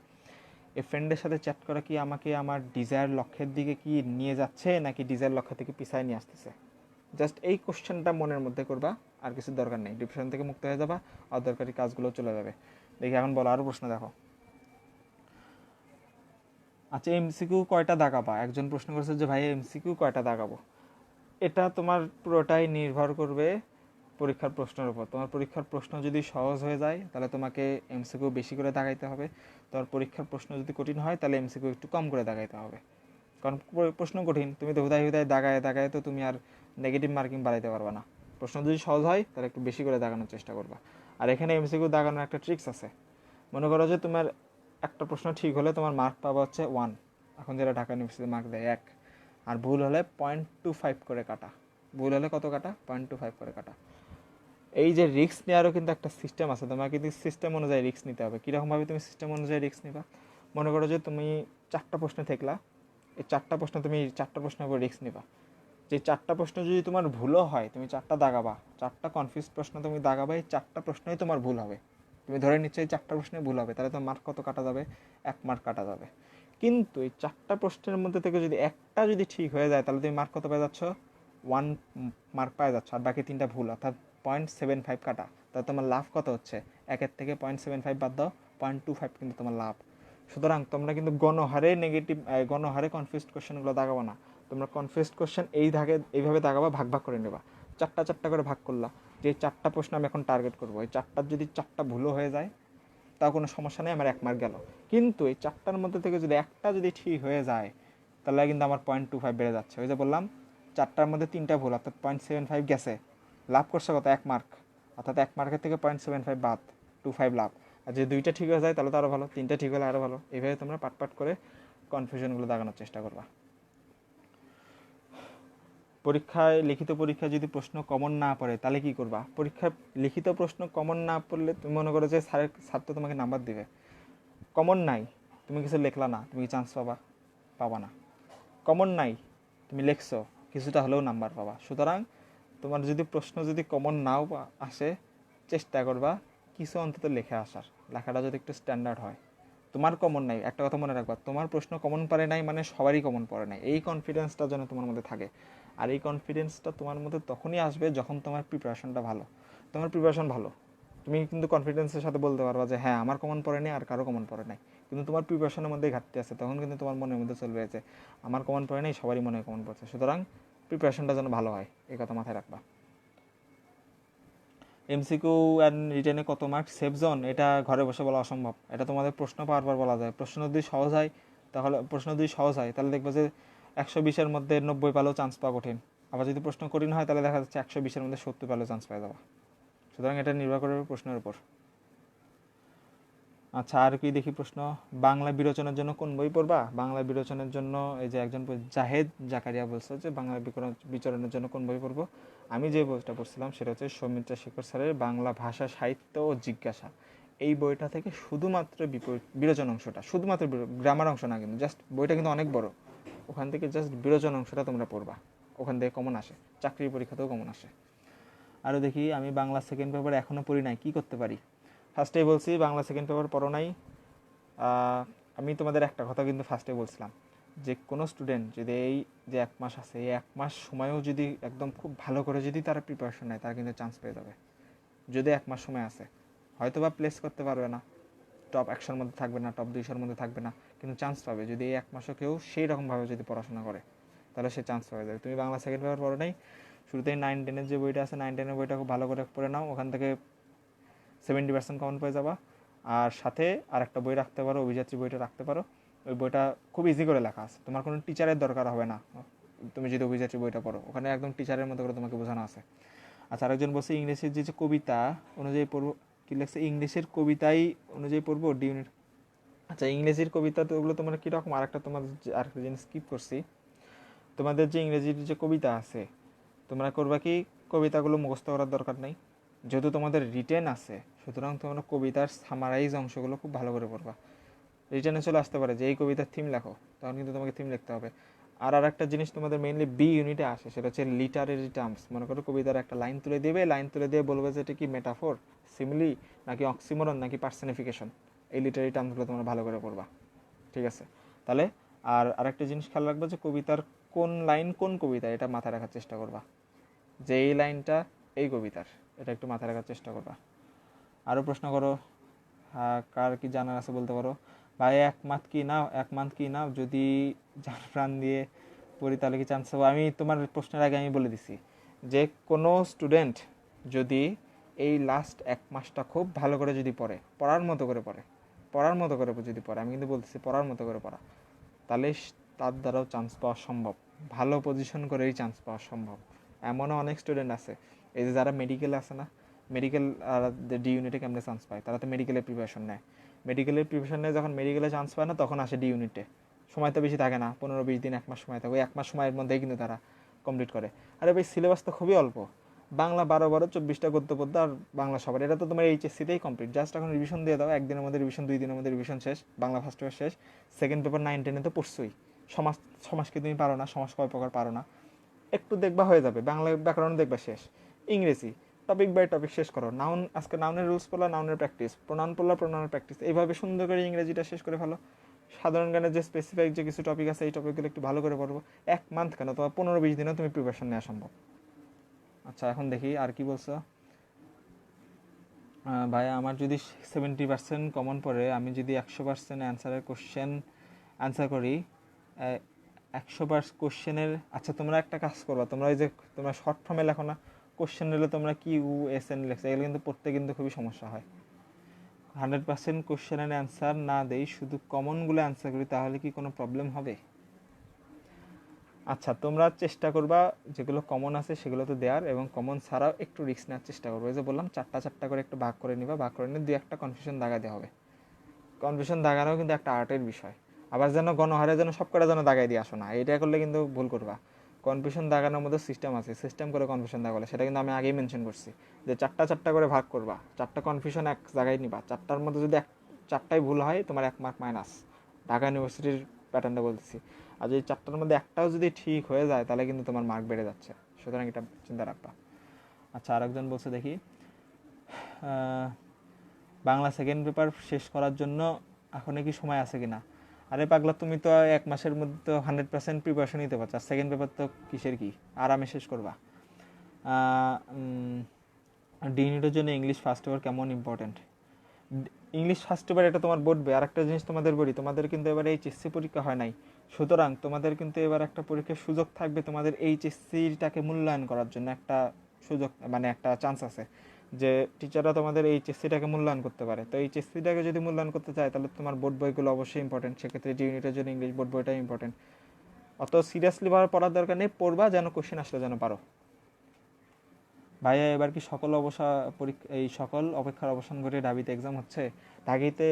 এই ফ্রেন্ডের সাথে চ্যাট করা কি আমাকে আমার ডিজায়ার লক্ষ্যের দিকে কি নিয়ে যাচ্ছে, নাকি ডিজায়ার লক্ষ্য থেকে পিছায় নিয়ে আসতেছে? জাস্ট এই কোশ্চেনটা মনের মধ্যে করবা, আর কিছু দরকার নেই। ডিপ্রেশন থেকে মুক্ত হয়ে যাবা, অদরকারি কাজগুলো চলে যাবে। দেখি এখন বলো, আরও প্রশ্ন দেখো। আচ্ছা, এমসিকিউ কয়টা দাগাবা? একজন প্রশ্ন করেছে যে ভাই এমসিকিউ কয়টা দাগাবো। এটা তোমার পুরোটাই নির্ভর করবে পরীক্ষার প্রশ্নের উপর। তোমার পরীক্ষার প্রশ্ন যদি সহজ হয়ে যায় তাহলে তোমাকে এমসিকিউ বেশি করে দাগাইতে হবে। তোমার পরীক্ষার প্রশ্ন যদি কঠিন হয় তাহলে এমসিকিউ একটু কম করে দাগাইতে হবে। কারণ প্রশ্ন কঠিন, তুমি তো হুদায় দাগায় তো তুমি আর নেগেটিভ মার্কিং বাড়াইতে পারবে না। প্রশ্ন যদি সহজ হয় তাহলে একটু বেশি করে দাগানোর চেষ্টা করবা। আর এখানে এমসিকিউ দাগানোর একটা ট্রিক্স আছে। মনে করো যে তোমার একটা প্রশ্ন ঠিক হলে তোমার মার্ক পাবা হচ্ছে 1, এখন যেটা ঢাকা ইউনিভার্সিটি মার্ক দেয় 1, আর ভুল হলে 0.25 করে কাটা। ভুল হলে কত কাটা? 0.25 করে কাটা। এই যে রিস্ক নেওয়ারও কিন্তু একটা সিস্টেম আছে, তোমাকে কিন্তু সিস্টেম অনুযায়ী রিস্ক নিতে হবে। কীরকমভাবে তুমি সিস্টেম অনুযায়ী রিস্ক নিবা? মনে করো যে তুমি 4টা প্রশ্নে থাকলা, এই 4টা প্রশ্ন তুমি 4টা প্রশ্নের উপর রিস্ক নিবা। যে 4টা প্রশ্ন যদি তোমার ভুলও হয়, তুমি 4টা দাগাবা, 4টা কনফিউজ প্রশ্ন তুমি দাগাবা, এই 4টা প্রশ্নই তোমার ভুল হবে। তুমি ধরে নিচ্ছ এই 4টা প্রশ্নে ভুল হবে, তাহলে তোমার মার্ক কত কাটা যাবে? 1 মার্ক কাটা যাবে। কিন্তু এই 4টা প্রশ্নের মধ্যে থেকে যদি একটা যদি ঠিক হয়ে যায় তাহলে তুমি মার্ক কত পেয়ে যাচ্ছ? 1 মার্ক পেয়ে যাচ্ছ, আর বাকি 3টা ভুল, অর্থাৎ 0.75 কাটা। তাহলে তোমার লাভ কত হচ্ছে? 1-এর থেকে 0.75 বাদ দাও, 0.25 কিন্তু তোমার লাভ। সুতরাং তোমরা কিন্তু গণহারে কনফিউজড কোশ্চেনগুলো দাগাবো না। তোমরা কনফিউজড কোশ্চেন এইভাবে দাগাবা, ভাগ ভাগ করে নেবা। 4টা করে ভাগ করলা, যে 4টা প্রশ্ন আমি এখন টার্গেট করবো, এই 4টার যদি 4টা ভুলও হয়ে যায় তাও কোনো সমস্যা নেই, আমার 1 মার্ক গেল। কিন্তু এই 4টার মধ্যে থেকে যদি একটা যদি ঠিক হয়ে যায় তাহলে কিন্তু আমার 0.25 বেড়ে যাচ্ছে। ওই যে বললাম 4টার মধ্যে 3টা ভুল, অর্থাৎ 0.75 গেছে, লাভ করছে কত? 1 মার্ক, অর্থাৎ 1 মার্কের থেকে 0.75 বাদ, 25 লাভ। আর যদি 2টা ঠিক হয়ে যায় তাহলে তো আরও ভালো, 3টা ঠিক হলে আরও ভালো। এইভাবে তোমরা পাট করে কনফিউশনগুলো দাগানোর চেষ্টা করবা। লিখিত পরীক্ষায় যদি প্রশ্ন কমন না পড়ে তাহলে কি করবা? পরীক্ষায় লিখিত প্রশ্ন কমন না পড়লে তুমি মনে করো যে স্যার তো তোমাকে নাম্বার দিবে, কমন নাই, তুমি কিছু লেখলা না, তুমি কি চান্স পাবা? পাবা না। কমন নাই, তুমি লেখছো, কিছুটা হলেও নাম্বার পাবা। সুতরাং তোমার যদি প্রশ্ন যদি কমন নাও আসে, চেষ্টা করবা কিছু অন্তত লেখে আসার, লেখাটা যদি একটু স্ট্যান্ডার্ড হয়। তোমার কমন নাই, একটা কথা মনে রাখবা, তোমার প্রশ্ন কমন পারে নাই মানে সবারই কমন পড়ে নাই, এই কনফিডেন্সটা যেন তোমার মধ্যে থাকে। আর এই কনফিডেন্সটা তোমার মধ্যে তখনই আসবে যখন তোমার প্রিপারেশনটা ভালো। তোমার প্রিপারেশন ভালো, তুমি কিন্তু কনফিডেন্সের সাথে বলতে পারবা যে হ্যাঁ আমার কমন পড়ে নাই আর কারো কমন পড়ে নাই, কিন্তু তোমার প্রিপারেশনের মধ্যে ঘাটতি আছে, তখন কিন্তু তোমার মনের মধ্যে চলবে যে আমার কমন পড়ে নাই, সবারই মনে কমন পড়ছে। সুতরাং প্রিপারেশনটা যেন ভালো হয়, এই কথা মাথায় রাখবা। এমসিকিউ অ্যান্ড রিটেনে কত মার্কস সেফ জোন, এটা ঘরে বসে বলা অসম্ভব। এটা তোমাদের প্রশ্ন পাওয়ার পর বলা যায়। প্রশ্ন যদি সহজ হয় তাহলে দেখবো যে 120-এর মধ্যে 90 পেলেও চান্স পাওয়া কঠিন। আবার যদি প্রশ্ন কঠিন হয় তাহলে দেখা যাচ্ছে 120-এর মধ্যে 70 পেলেও চান্স পাওয়া যাবে। সুতরাং এটা নির্ভর করবে প্রশ্নের উপর। আচ্ছা, আর কি দেখি প্রশ্ন, বাংলা বিরোচনের জন্য কোন বই পড়বা? বাংলা বিরোচনের জন্য এই যে একজন জাহেদ জাকারিয়া বলছে যে বাংলা বিচরণের জন্য কোন বই পড়বো। আমি যে বইটা পড়ছিলাম সেটা হচ্ছে সৌমিত্রা শেখর স্যারের বাংলা ভাষা সাহিত্য ও জিজ্ঞাসা। এই বইটা থেকে শুধুমাত্র বিরোচন অংশটা, শুধুমাত্র গ্রামার অংশ না কিন্তু, জাস্ট বইটা কিন্তু অনেক বড়, ওখান থেকে জাস্ট বিরোচন অংশটা তোমরা পড়বা, ওখান থেকে কমন আসে, চাকরির পরীক্ষাতেও কমন আসে। আরও দেখি, আমি বাংলা সেকেন্ড পেপার এখনও পড়ি নাই, কী করতে পারি? ফার্স্টেই বলছি বাংলা সেকেন্ড পেপার পড়ো নাই। আমি তোমাদের একটা কথা কিন্তু ফার্স্টে বলছিলাম যে কোনো স্টুডেন্ট যদি এই যে 1 মাস আছে, এই 1 মাস সময়ও যদি একদম খুব ভালো করে যদি তারা প্রিপারেশন নেয়, তারা কিন্তু চান্স পেয়ে যাবে। যদি 1 মাস সময় আছে, হয়তো বা প্লেস করতে পারবে না, টপ 100-র মধ্যে থাকবে না, টপ 200-র মধ্যে থাকবে না, কিন্তু চান্স পাবে। যদি এই 1 মাসও কেউ সেই রকমভাবে যদি পড়াশোনা করে, তাহলে সে চান্স পাবে যাবে। তুমি বাংলা সেকেন্ড পেপার পড়ো নাই, শুরুতেই 9-10-এর যে বইটা আছে, 9-10-এর বইটা খুব ভালো করে পড়ে নাও, ওখান থেকে 70% কমন পেয়ে যাবা। আর সাথে আর একটা বই রাখতে পারো, অভিযাত্রী বইটা রাখতে পারো। ওই বইটা খুব ইজি করে লেখা আছে, তোমার কোনো টিচারের দরকার হবে না। তুমি যদি অভিযাত্রী বইটা পড়ো, ওখানে একদম টিচারের মতো করে তোমাকে বোঝানো আছে। আচ্ছা, আরেকজন বলছে ইংলিশের যে কবিতা অনুযায়ী পড়বো, কি লেখছে, ইংলিশের কবিতাই অনুযায়ী পড়বো ডি ইউনিট। আচ্ছা, ইংরেজির কবিতা তো ওগুলো তোমরা কীরকম, আরেকটা জিনিস স্কিপ করছি, তোমাদের যে ইংরেজির যে কবিতা আছে, তোমরা করবা কি, কবিতাগুলো মুখস্থ করার দরকার নেই, যেহেতু তোমাদের রিটেন আছে, সুতরাং তোমরা কবিতার সামারাইজ অংশগুলো খুব ভালো করে পড়বা। রিটেনে চলে আসতে পারে যে এই কবিতার থিম লেখো, তখন কিন্তু তোমাকে থিম লিখতে হবে। আর একটা জিনিস তোমাদের মেইনলি বি ইউনিটে আসে, সেটা হচ্ছে লিটারেরি টার্মস। মনে করো কবিতার একটা লাইন তুলে দেবে, লাইন তুলে দিয়ে বলবে যে এটা কি মেটাফোর, সিমিলি, নাকি অক্সিমোরন, নাকি পার্সনিফিকেশন। এই লিটারেরি টার্মসগুলো তোমরা ভালো করে পড়বা, ঠিক আছে? তাহলে আর আরেকটা জিনিস খেয়াল রাখবে যে কবিতার কোন লাইন কোন কবিতা, এটা মাথায় রাখার চেষ্টা করবা, যে এই লাইনটা এই কবিতার, এটা একটু মাথায় রাখার চেষ্টা করবা। আরও প্রশ্ন করো, হ্যাঁ, কার কি জানার আছে বলতে পারো। ভাই 1 মান্থ কি নাও, যদি জান প্রাণ দিয়ে পড়ি তাহলে কি চান্স পাবো? আমি তোমার প্রশ্নের আগে আমি বলে দিছি যে কোনো স্টুডেন্ট যদি এই লাস্ট 1 মাসটা খুব ভালো করে যদি পড়ে, পড়ার মতো করে যদি পড়ে, আমি কিন্তু বলতেছি পড়ার মতো করে পড়া, তাহলে তার দ্বারাও চান্স পাওয়া সম্ভব, ভালো পজিশন করেই চান্স পাওয়া সম্ভব। এমনও অনেক স্টুডেন্ট আছে, এই যে যারা মেডিকেল আছে না, মেডিকেল ডি ইউনিটে কেমনে চান্স পায়, তারা তো মেডিকেলের প্রিপারেশন নেয়, যখন মেডিকেলে চান্স পায় না, তখন আসে ডি ইউনিটে। সময় তো বেশি থাকে না, 15-20 দিন, 1 মাস সময় থাকে, ওই 1 মাস সময়ের মধ্যেই কিন্তু তারা কমপ্লিট করে। আরে ভাই, সিলেবাস তো খুবই অল্প, বাংলা 12-24টা গদ্য পদ্য, আর বাংলা সবার, এটা তো তোমার এইচএসসিতেই কমপ্লিট। জাস্ট এখন রিভিশন দিয়ে দাও, 1 দিনের মধ্যে রিভিশন, 2 দিনের মধ্যে রিভিশন শেষ, বাংলা ফার্স্ট পেপার শেষ। সেকেন্ড পেপার 9-10-এ তো পড়ছোই। সমাজকে তুমি পারো না, সমাজ কয় প্রকার পারো না, একটু দেখবা হয়ে যাবে। বাংলা ব্যাকরণ দেখবা শেষ। ইংরেজি টপিক বাই টপিক শেষ করো। নাউন, আজকে নাউনের রুলস পড়লা, নাউনের প্র্যাকটিস, প্রোনাউন পড়লা, প্রোনাউনের প্র্যাকটিস, এইভাবে সুন্দর করে ইংরেজিটা শেষ করে ফেলো। সাধারণ জ্ঞানের যে স্পেসিফিক যে কিছু টপিক আছে, এই টপিকগুলো একটু ভালো করে পড়বো। 1 মান্থ কেন, তোমার 15-20 দিনেও তুমি প্রিপারেশন নেওয়া সম্ভব। আচ্ছা, এখন দেখি আর কি বলছো। ভাইয়া, আমার যদি 70% কমন পড়ে, আমি যদি 100% অ্যান্সারের কোশ্চেন অ্যান্সার করি, 100% কোশ্চেনের, আচ্ছা তোমরা একটা কাজ করবা, তোমরা ওই যে তোমরা শর্ট ফর্মে লেখো না, কোশ্চেন নিলে তোমরা কি এস এন লেখছো, এগুলো কিন্তু পড়তে কিন্তু খুবই সমস্যা হয়। 100% কোশ্চেনের অ্যান্সার না দেই, শুধু কমনগুলো অ্যান্সার করি, তাহলে কি কোনো প্রবলেম হবে? আচ্ছা, তোমরা চেষ্টা করবা যেগুলো কমন আছে সেগুলো তো দেওয়ার, এবং কমন ছাড়াও একটু রিস্ক নেওয়ার চেষ্টা করবো। এই যে বললাম 4টা করে একটু ভাগ করে নিবা, ভাগ করে নিয়ে 2-1টা কনফিউশন দাগাতে হবে। কনফিউশন দাগানো কিন্তু একটা আর্টের বিষয়। আবার যেন গণহারে যেন সব কটা যেন দাগাই দিয়ে আসো না, এটা করলে কিন্তু ভুল করবা। কনফিউশন দাগানোর মধ্যে সিস্টেম আছে, সিস্টেম করে কনফিউশন দাগালে, সেটা কিন্তু আমি আগেই মেনশন করছি যে 4টা করে ভাগ করবা, 4টা কনফিউশন এক জায়গায় নিবা, 4টার মধ্যে যদি 4টাই ভুল হয়, তোমার 1 মার্ক মাইনাস, ঢাকা ইউনিভার্সিটির প্যাটার্নটা বলতেছি। আর যদি 4টার মধ্যে একটাও যদি ঠিক হয়ে যায় তাহলে কিন্তু তোমার মার্ক বেড়ে যাচ্ছে, সুতরাং এটা চিন্তা রাখবা। আচ্ছা, আরেকজন বলছে দেখি, বাংলা সেকেন্ড পেপার শেষ করার জন্য এখনও কি সময় আছে কিনা? আরে পাগলা, তুমি তো 1 মাসের মধ্যে তো 100% প্রিপারেশন নিতে পারছো, আর সেকেন্ড পেপার তো কিসের কি, আরামে শেষ করবা। ডি ইউনিটের জন্য ইংলিশ ফার্স্ট পেপার কেমন ইম্পর্টেন্ট? ইংলিশ ফার্স্ট পেপার এটা তোমার বলবে। আর একটা জিনিস তোমাদের বলি, তোমাদের কিন্তু এবার এইচএসসি পরীক্ষা হয় নাই, সুতরাং তোমাদের কিন্তু এবার একটা পরীক্ষার সুযোগ থাকবে, তোমাদের এইচএসসিটাকে মূল্যায়ন করার জন্য একটা সুযোগ, মানে একটা চান্স আছে যে টিচাররা তোমাদের এইচএসসিটাকে মূল্যায়ন করতে পারে। তো এইচএসসিটাকে যদি মূল্যায়ন করতে চায় তাহলে তোমার বোর্ড বইগুলো অবশ্যই ইম্পর্টেন্ট, সেক্ষেত্রে ডি ইউনিটের জন্য ইংলিশ বোর্ড বইটাই ইম্পর্টেন্ট। অত সিরিয়াসলি পড়ার দরকার নেই, পড়বা যেন কোশ্চেন আসলে যেন পারো। ভাইয়া, এবার কি এই সকল অপেক্ষার অবসান ঘটে ঢাবিতে এক্সাম হচ্ছে?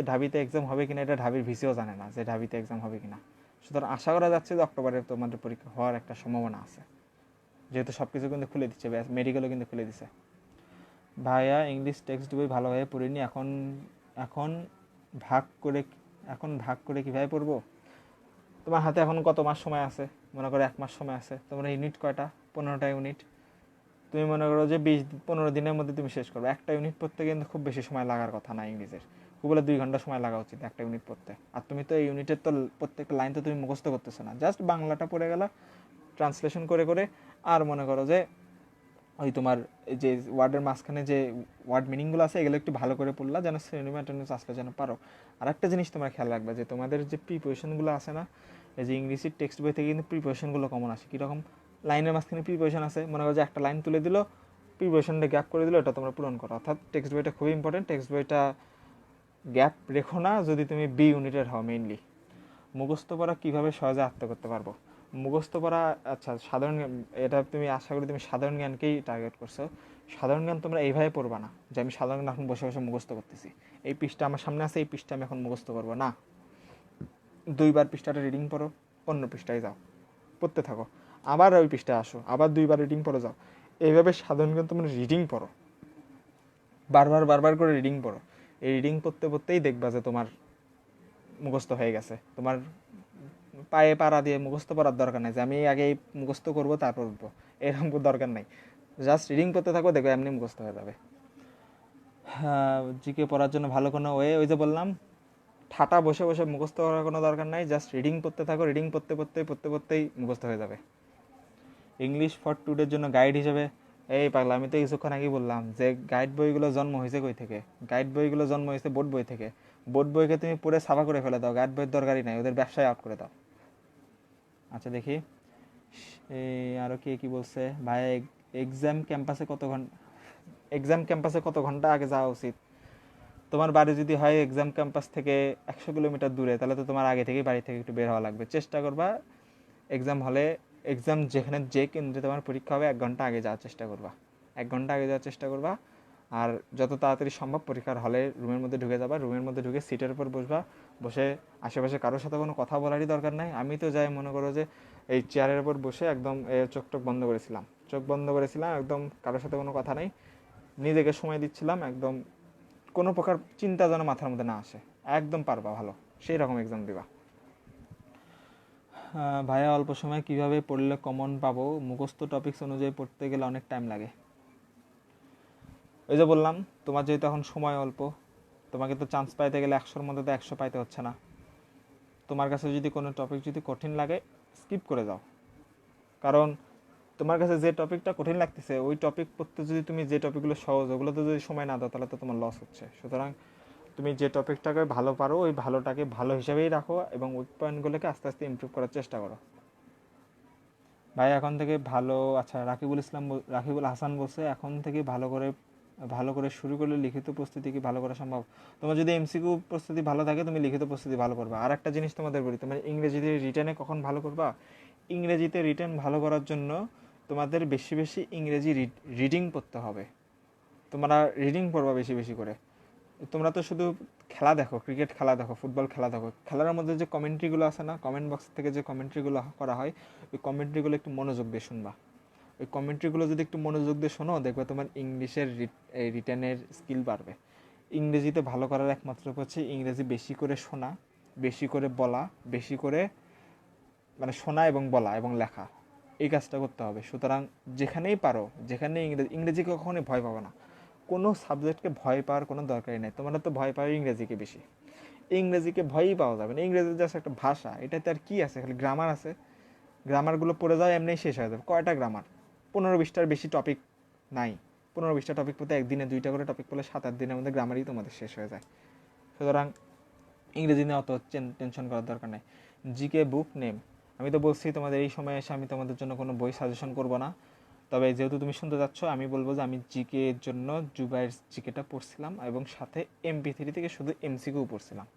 ঢাবিতে এক্সাম হবে কিনা এটা ঢাবির ভিসিও জানে না যে ঢাবিতে এক্সাম হবে কিনা, সুতরাং আশা করা যাচ্ছে যে অক্টোবরে তোমাদের পরীক্ষা হওয়ার একটা সম্ভাবনা আছে, যেহেতু সব কিছু কিন্তু খুলে দিচ্ছে, মেডিকেলও কিন্তু খুলে দিচ্ছে। ভাইয়া, ইংলিশ টেক্সট বই ভালোভাবে পড়িনি, এখন এখন ভাগ করে ভাগ করে কীভাবে পড়বো? তোমার হাতে এখন কত মাস সময় আছে? মনে করো 1 মাস সময় আছে। তোমার ইউনিট কয়টা? 15টা ইউনিট। তুমি মনে করো যে 15 দিনের মধ্যে তুমি শেষ করবে। একটা ইউনিট পড়তে কিন্তু খুব বেশি সময় লাগার কথা না ইংলিশের, খুব বলে 2 ঘন্টা সময় লাগা উচিত একটা ইউনিট পড়তে। আর তুমি তো এই ইউনিটের তো প্রত্যেকটা লাইন তো তুমি মুখস্থ করতেছো না, জাস্ট বাংলাটা পড়ে গেলা ট্রান্সলেশন করে করে। আর মনে করো যে ওই তোমার যে ওয়ার্ডের মাঝখানে যে ওয়ার্ড মিনিংগুলো আছে এগুলো একটু ভালো করে পড়লা, যেন সিনোনিম আসলে যেন পারো। আর একটা জিনিস তোমরা খেয়াল রাখবে যে তোমাদের যে প্রিপোজিশনগুলো আছে না, এই যে ইংলিশের টেক্সট বই থেকে কিন্তু প্রিপোজিশনগুলো কমন আসে। কীরকম? লাইনের মাঝখানে প্রিপোজিশন আছে, মনে করো যে একটা লাইন তুলে দিল, প্রিপোজিশনটা গ্যাপ করে দিল, এটা তোমরা পূরণ করো। অর্থাৎ টেক্সট বইটা খুবই ইম্পর্টেন্ট, টেক্সট বইটা গ্যাপ রেখো না যদি তুমি বি ইউনিটের হও। মেইনলি মুখস্থ পড়া কীভাবে সহজে আয়ত্ত করতে পারবো? মুখস্থ পড়া, আচ্ছা সাধারণ এটা তুমি আশা করি তুমি সাধারণ জ্ঞানকেই টার্গেট করছো। সাধারণ জ্ঞান তোমরা এইভাবে পড়বা না যে আমি সাধারণ জ্ঞান এখন বসে বসে মুখস্থ করতেছি, এই পৃষ্ঠা আমার সামনে আছে, এই পৃষ্ঠা আমি এখন মুখস্থ করবো না। 2বার পৃষ্ঠাটা রিডিং পড়ো, অন্য পৃষ্ঠায় যাও, পড়তে থাকো, আবার ওই পৃষ্ঠায় আসো, আবার 2বার রিডিং পড়ে যাও। এইভাবে সাধারণ জ্ঞান তোমরা রিডিং পড়ো, বারবার করে রিডিং পড়ো। এই রিডিং পড়তে পড়তেই দেখবা যে তোমার মুখস্থ হয়ে গেছে। তোমার পায়ে পাড়া দিয়ে মুখস্থ করার দরকার নেই যে আমি আগে মুখস্থ করবো তারপর উঠবো, এরকম দরকার নেই। জাস্ট রিডিং করতে থাকো, দেখো এমনি মুখস্থ হয়ে যাবে। জিকে পড়ার জন্য ভালো কোনো ওই যে বললাম, ঠাটা বসে বসে মুখস্থ করার কোনো দরকার নাই, জাস্ট রিডিং পড়তে থাকো, রিডিং পড়তেই মুখস্থ হয়ে যাবে। ইংলিশ ফর টুডের জন্য গাইড হিসেবে, এই পাগলা আমি তো কিছুক্ষণ আগেই বললাম যে গাইড বইগুলো জন্ম হয়েছে কই থেকে? গাইড বইগুলো জন্ম হয়েছে বোর্ড বই থেকে। বোর্ড বইকে তুমি পড়ে সাফা করে ফেলে দাও, গাইড বইয়ের দরকারই নাই, ওদের ব্যবসায় আউট করে দাও। আচ্ছা দেখি, এই আরও কি বলছে, ভাই এক্সাম ক্যাম্পাসে কত ঘন্টা আগে যাওয়া উচিত? তোমার বাড়ি যদি হয় এক্সাম ক্যাম্পাস থেকে 100 কিলোমিটার দূরে, তাহলে তো তোমার আগে থেকেই বাড়ি থেকে একটু বের হওয়া লাগবে। চেষ্টা করবা এক্সাম যেখানে যে কেন্দ্রে তোমার পরীক্ষা হবে 1 ঘন্টা আগে যাওয়ার চেষ্টা করবা, 1 ঘন্টা আগে যাওয়ার চেষ্টা করবা। আর যত তাড়াতাড়ি সম্ভব পরীক্ষার হলে রুমের মধ্যে ঢুকে যাবা, রুমের মধ্যে ঢুকে সিটের উপর বসবা, বসে আশেপাশে কারোর সাথে কোনো কথা বলারই দরকার নাই। আমি তো যাই মনে করো যে এই চেয়ারের উপর বসে একদম চোখ বন্ধ করেছিলাম, একদম কারোর সাথে কোনো কথা নেই, নিজেকে সময় দিচ্ছিলাম, একদম কোনো প্রকার চিন্তা যেন মাথার মধ্যে না আসে, একদম পারবা ভালো, সেই রকম এক্সাম দিবা। ভাইয়া, অল্প সময় কিভাবে পড়লে কমন পাবো? মুখস্থ টপিকস অনুযায়ী পড়তে গেলে অনেক টাইম লাগে। ওই যে বললাম, তোমার যেহেতু এখন সময় অল্প, তোমাকে তো চান্স পাইতে গেলে 100-র মধ্যে তো 100 পাইতে হচ্ছে না। তোমার কাছে যদি কোনো টপিক যদি কঠিন লাগে, স্কিপ করে যাও। কারণ তোমার কাছে যে টপিকটা কঠিন লাগতেছে ওই টপিক পড়তে যদি তুমি যে টপিকগুলো সহজ ওগুলোতে যদি সময় না দাও তাহলে তো তোমার লস হচ্ছে। সুতরাং তুমি যে টপিকটাকে ভালো পারো ওই ভালোটাকে ভালো হিসাবেই রাখো এবং উইক পয়েন্টগুলোকে আস্তে আস্তে ইমপ্রুভ করার চেষ্টা করো। ভাই এখন থেকে ভালো, আচ্ছা রাকিবুল হাসান বলছে এখন থেকে ভালো করে শুরু করলে লিখিত প্রস্তুতি কি ভালো করা সম্ভব? তোমার যদি এমসিকিউ প্রস্তুতি ভালো থাকে তুমি লিখিত প্রস্তুতি ভালো করবা। আর একটা জিনিস তোমাদের বলি, তোমার ইংরেজিতে রিটেনে কখন ভালো করবা? ইংরেজিতে রিটেন ভালো করার জন্য তোমাদের বেশি বেশি ইংরেজি রিডিং পড়তে হবে। তোমরা রিডিং পড়বা বেশি বেশি করে। তোমরা তো শুধু খেলা দেখো, ক্রিকেট খেলা দেখো, ফুটবল খেলা দেখো, খেলার মধ্যে যে কমেন্ট্রিগুলো আছে না, কমেন্ট বক্স থেকে যে কমেন্ট্রিগুলো করা হয় ওই কমেন্ট্রিগুলো একটু মনোযোগ দিয়ে শুনবা। ওই কমেন্ট্রিগুলো যদি একটু মনোযোগ দিয়ে শোনো দেখবে তোমার ইংলিশের রিটেনের স্কিল বাড়বে। ইংরেজিতে ভালো করার একমাত্র হচ্ছে ইংরেজি বেশি করে শোনা বেশি করে বলা, বেশি করে মানে শোনা এবং বলা এবং লেখা, এই কাজটা করতে হবে। সুতরাং যেখানেই পারো, যেখানে ইংরেজিকে কখনোই ভয় পাবে না। কোনো সাবজেক্টকে ভয় পাওয়ার কোনো দরকারই নেই। তোমরা তো ভয় পাও ইংরেজিকে বেশি, ইংরেজিকে ভয়ই পাওয়া যাবে না। ইংরেজি জাস্ট একটা ভাষা, এটাতে আর কি আছে, খালি গ্রামার আছে। গ্রামারগুলো পড়ে যাও এমনিই শেষ হয়ে যাবে। কয়টা গ্রামার? 15-20টার বেশি টপিক নাই। 15-20টা টপিক পড়তে একদিনে 2টা করে টপিক পড়লে 7-8 দিনের মধ্যে গ্রামারই তোমাদের শেষ হয়ে যায়। সুতরাং ইংরেজি নিয়ে অত টেনশন করার দরকার নেই। জিকে বুক নেম, আমি তো বলছি তোমাদের এই সময় এসে আমি তোমাদের জন্য কোনো বই সাজেশন করব না। তবে যেহেতু তুমি শুনতে যাচ্ছ, আমি বলবো যে আমি জিকে এর জন্য জুবাইয়ের জিকেটা পড়ছিলাম এবং সাথে MP3 থেকে শুধু MCQ পড়ছিলাম।